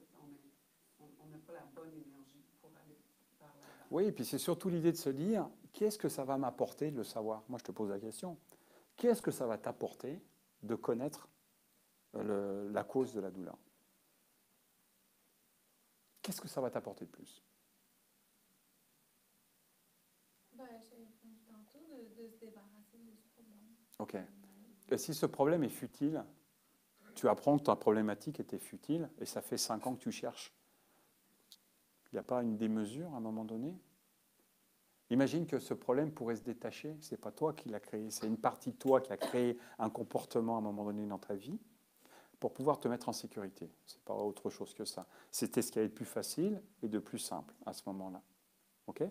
on n'a pas la bonne énergie pour aller vers l'avant. Oui, et puis c'est surtout l'idée de se dire, qu'est-ce que ça va m'apporter de le savoir? Moi, je te pose la question. Qu'est-ce que ça va t'apporter de connaître la cause de la douleur? Qu'est-ce que ça va t'apporter de plus? Ben, j'ai dit tantôt de se débarrasser de ce problème. Ok. Et si ce problème est futile, tu apprends que ta problématique était futile et ça fait 5 ans que tu cherches. Il n'y a pas une démesure à un moment donné? Imagine que ce problème pourrait se détacher. Ce n'est pas toi qui l'as créé, c'est une partie de toi qui a créé un comportement à un moment donné dans ta vie pour pouvoir te mettre en sécurité. Ce n'est pas autre chose que ça. C'était ce qui allait de plus facile et de plus simple à ce moment-là. Ok?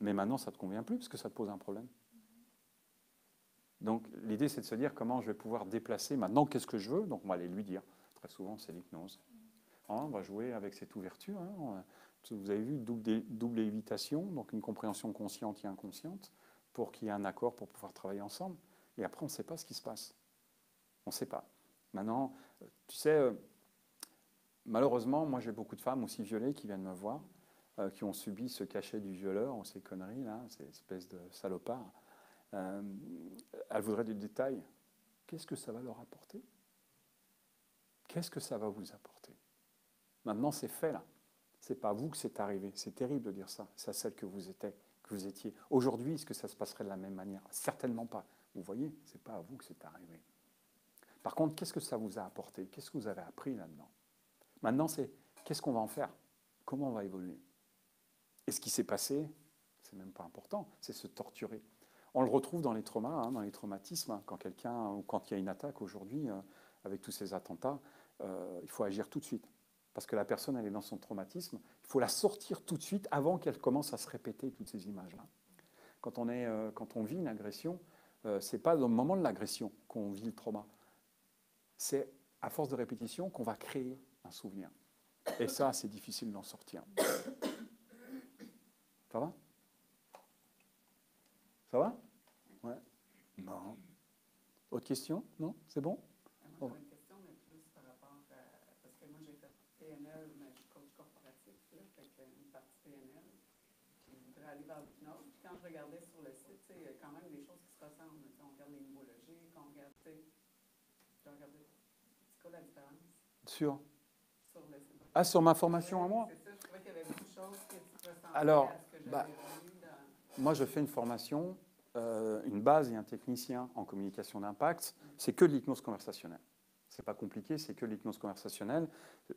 Mais maintenant, ça ne te convient plus parce que ça te pose un problème. Donc, l'idée, c'est de se dire comment je vais pouvoir déplacer. Maintenant, qu'est-ce que je veux? Donc, on va aller lui dire. Très souvent, c'est l'hypnose. On va jouer avec cette ouverture. Vous avez vu, double évitation, donc une compréhension consciente et inconsciente, pour qu'il y ait un accord pour pouvoir travailler ensemble. Et après, on ne sait pas ce qui se passe. On ne sait pas. Maintenant, tu sais, malheureusement, moi, j'ai beaucoup de femmes aussi violées qui viennent me voir, qui ont subi ce cachet du violeur, ou ces conneries, là, ces espèces de salopards. Elles voudraient du détail. Qu'est-ce que ça va leur apporter? Qu'est-ce que ça va vous apporter? Maintenant, c'est fait, là. Ce n'est pas à vous que c'est arrivé. C'est terrible de dire ça. C'est à celle que vous étiez. Aujourd'hui, est-ce que ça se passerait de la même manière? Certainement pas. Vous voyez, ce n'est pas à vous que c'est arrivé. Par contre, qu'est-ce que ça vous a apporté? Qu'est-ce que vous avez appris là-dedans? Maintenant, c'est qu'est-ce qu'on va en faire? Comment on va évoluer? Et ce qui s'est passé, c'est même pas important, c'est se torturer. On le retrouve dans les traumas, dans les traumatismes. Quand il y a une attaque aujourd'hui, avec tous ces attentats, il faut agir tout de suite. Parce que la personne, elle est dans son traumatisme. Il faut la sortir tout de suite avant qu'elle commence à se répéter toutes ces images-là. Quand on vit une agression, ce n'est pas au moment de l'agression qu'on vit le trauma. C'est à force de répétition qu'on va créer un souvenir. Et ça, c'est difficile d'en sortir. Ça va? Ça va? Ouais. Non. Autre question? Non? C'est bon? Moi, j'avais une question, mais plus par rapport à... Parce que moi, j'ai fait PNL, mais je suis coach corporatif, là, fait une partie PNL. Puis je voudrais aller vers l'hypnose. Puis quand je regardais sur le site, il y a quand même des choses qui se ressemblent. T'sais, on regarde les niveaux logiques, on regarde, j'ai regardé. C'est quoi la différence? Sur Sur le site. Ah, sur ma formation à moi? C'est ça, je trouvais qu'il y avait beaucoup de choses qui se ressemblaient Alors, à ce que j'avais vu dans... Moi, je fais une formation, une base et un technicien en communication d'impact. C'est que de l'hypnose conversationnelle. C'est pas compliqué, c'est que de l'hypnose conversationnelle.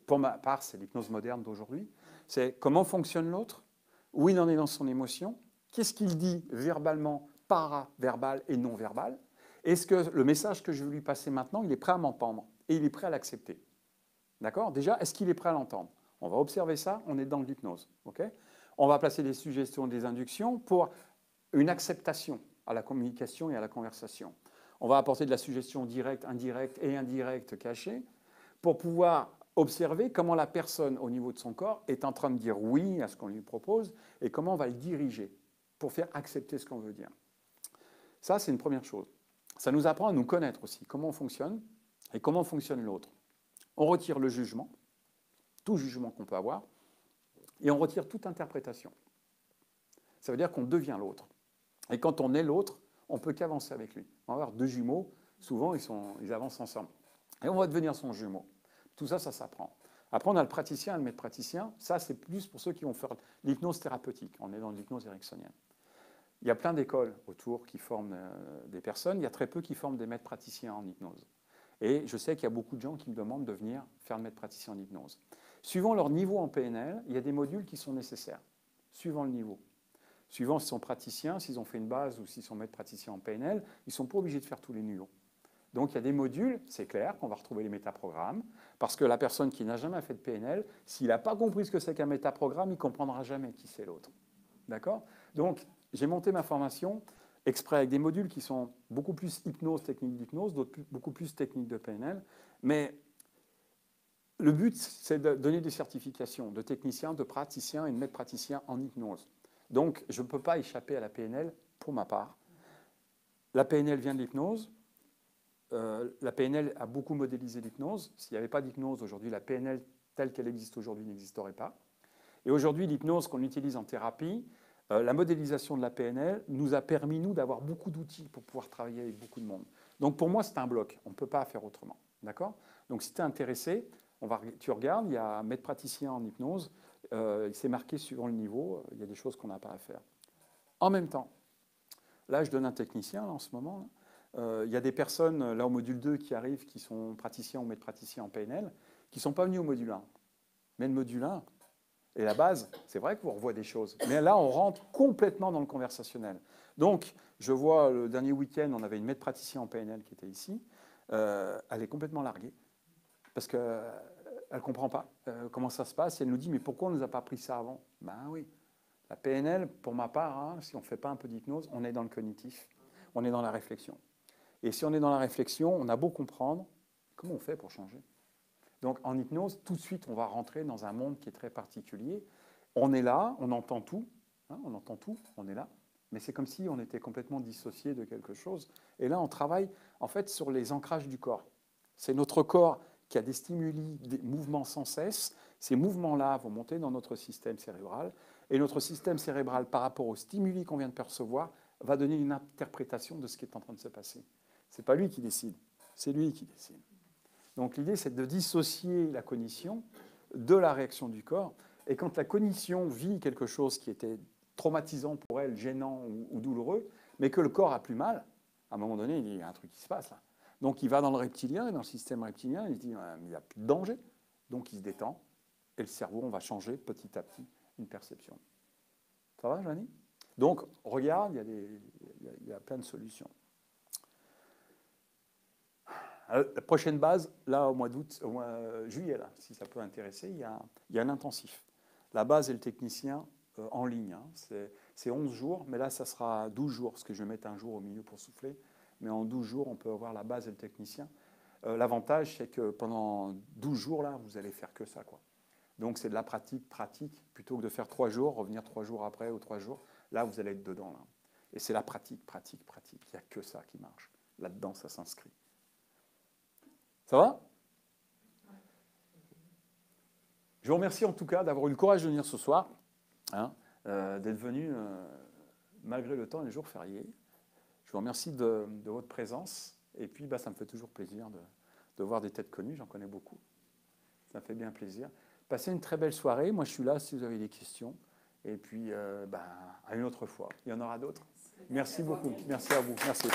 Pour ma part, c'est l'hypnose moderne d'aujourd'hui. C'est comment fonctionne l'autre, où il en est dans son émotion, qu'est-ce qu'il dit verbalement, paraverbal et non verbal. Est-ce que le message que je veux lui passer maintenant, il est prêt à m'entendre et il est prêt à l'accepter? D'accord? Déjà, est-ce qu'il est prêt à l'entendre? On va observer ça, on est dans l'hypnose. Okay? On va placer des suggestions, des inductions pour une acceptation à la communication et à la conversation. On va apporter de la suggestion directe, indirecte et indirecte cachée pour pouvoir observer comment la personne, au niveau de son corps, est en train de dire oui à ce qu'on lui propose et comment on va le diriger pour faire accepter ce qu'on veut dire. Ça, c'est une première chose. Ça nous apprend à nous connaître aussi, comment on fonctionne et comment fonctionne l'autre. On retire le jugement, tout jugement qu'on peut avoir, et on retire toute interprétation. Ça veut dire qu'on devient l'autre. Et quand on est l'autre, on ne peut qu'avancer avec lui. On va avoir deux jumeaux, souvent ils avancent ensemble. Et on va devenir son jumeau. Tout ça, ça s'apprend. Après, on a le praticien et le maître praticien. Ça, c'est plus pour ceux qui vont faire l'hypnose thérapeutique. On est dans l'hypnose ericksonienne. Il y a plein d'écoles autour qui forment des personnes. Il y a très peu qui forment des maîtres praticiens en hypnose. Et je sais qu'il y a beaucoup de gens qui me demandent de venir faire le maître praticien en hypnose. Suivant leur niveau en PNL, il y a des modules qui sont nécessaires, suivant le niveau. Suivant s'ils sont praticiens, s'ils ont fait une base ou s'ils sont maîtres praticiens en PNL, ils ne sont pas obligés de faire tous les niveaux. Donc il y a des modules, c'est clair, qu'on va retrouver les métaprogrammes, parce que la personne qui n'a jamais fait de PNL, s'il n'a pas compris ce que c'est qu'un métaprogramme, il ne comprendra jamais qui c'est l'autre. D'accord? Donc j'ai monté ma formation exprès avec des modules qui sont beaucoup plus hypnose, technique d'hypnose, d'autres beaucoup plus technique de PNL, mais le but, c'est de donner des certifications de technicien, de praticien et de maître praticien en hypnose. Donc, je ne peux pas échapper à la PNL pour ma part. La PNL vient de l'hypnose. La PNL a beaucoup modélisé l'hypnose. S'il n'y avait pas d'hypnose aujourd'hui, la PNL telle qu'elle existe aujourd'hui n'existerait pas. Et aujourd'hui, l'hypnose qu'on utilise en thérapie, la modélisation de la PNL nous a permis, nous, d'avoir beaucoup d'outils pour pouvoir travailler avec beaucoup de monde. Donc, pour moi, c'est un bloc. On ne peut pas faire autrement. D'accord? Donc, si tu es intéressé, tu regardes, il y a maître praticien en hypnose, c'est marqué suivant le niveau, il y a des choses qu'on n'a pas à faire. En même temps, là je donne un technicien là, en ce moment, il y a des personnes là au module 2 qui arrivent, qui sont praticiens ou maître praticiens en PNL, qui ne sont pas venus au module 1. Mais le module 1, et la base, c'est vrai qu'on revoit des choses, mais là on rentre complètement dans le conversationnel. Donc je vois le dernier week-end, on avait une maître praticien en PNL qui était ici, elle est complètement larguée. Parce qu'elle ne comprend pas comment ça se passe. Et elle nous dit, mais pourquoi on ne nous a pas appris ça avant? Ben oui. La PNL, pour ma part, hein, si on ne fait pas un peu d'hypnose, on est dans le cognitif. On est dans la réflexion. Et si on est dans la réflexion, on a beau comprendre, comment on fait pour changer? Donc en hypnose, tout de suite, on va rentrer dans un monde qui est très particulier. On est là, on entend tout. Hein, on entend tout, on est là. Mais c'est comme si on était complètement dissocié de quelque chose. Et là, on travaille en fait sur les ancrages du corps. C'est notre corps qui a des stimuli, des mouvements sans cesse. Ces mouvements-là vont monter dans notre système cérébral. Et notre système cérébral, par rapport aux stimuli qu'on vient de percevoir, va donner une interprétation de ce qui est en train de se passer. Ce n'est pas lui qui décide, c'est lui qui décide. Donc l'idée, c'est de dissocier la cognition de la réaction du corps. Et quand la cognition vit quelque chose qui était traumatisant pour elle, gênant ou douloureux, mais que le corps a plus mal, à un moment donné, il y a un truc qui se passe là. Donc il va dans le reptilien, et dans le système reptilien, il se dit il n'y a plus de danger. Donc il se détend, et le cerveau, on va changer petit à petit une perception. Ça va, Joanie? Donc regarde, il y a plein de solutions. Alors, la prochaine base, là au mois d'août, au mois juillet, là, si ça peut intéresser, il y a un intensif. La base et le technicien en ligne, hein, c'est 11 jours, mais là ça sera 12 jours, parce que je vais mettre un jour au milieu pour souffler. Mais en 12 jours, on peut avoir la base et le technicien. L'avantage, c'est que pendant 12 jours, là, vous allez faire que ça, quoi. Donc, c'est de la pratique, plutôt que de faire 3 jours, revenir 3 jours après ou 3 jours. Là, vous allez être dedans, là. Et c'est la pratique. Il n'y a que ça qui marche. Là-dedans, ça s'inscrit. Ça va? Je vous remercie en tout cas d'avoir eu le courage de venir ce soir, hein, d'être venu malgré le temps et les jours fériés. Je vous remercie de votre présence. Et puis, ça me fait toujours plaisir de voir des têtes connues. J'en connais beaucoup. Ça me fait bien plaisir. Passez une très belle soirée. Moi, je suis là si vous avez des questions. Et puis, à une autre fois. Il y en aura d'autres. Merci beaucoup. Merci à vous. Merci.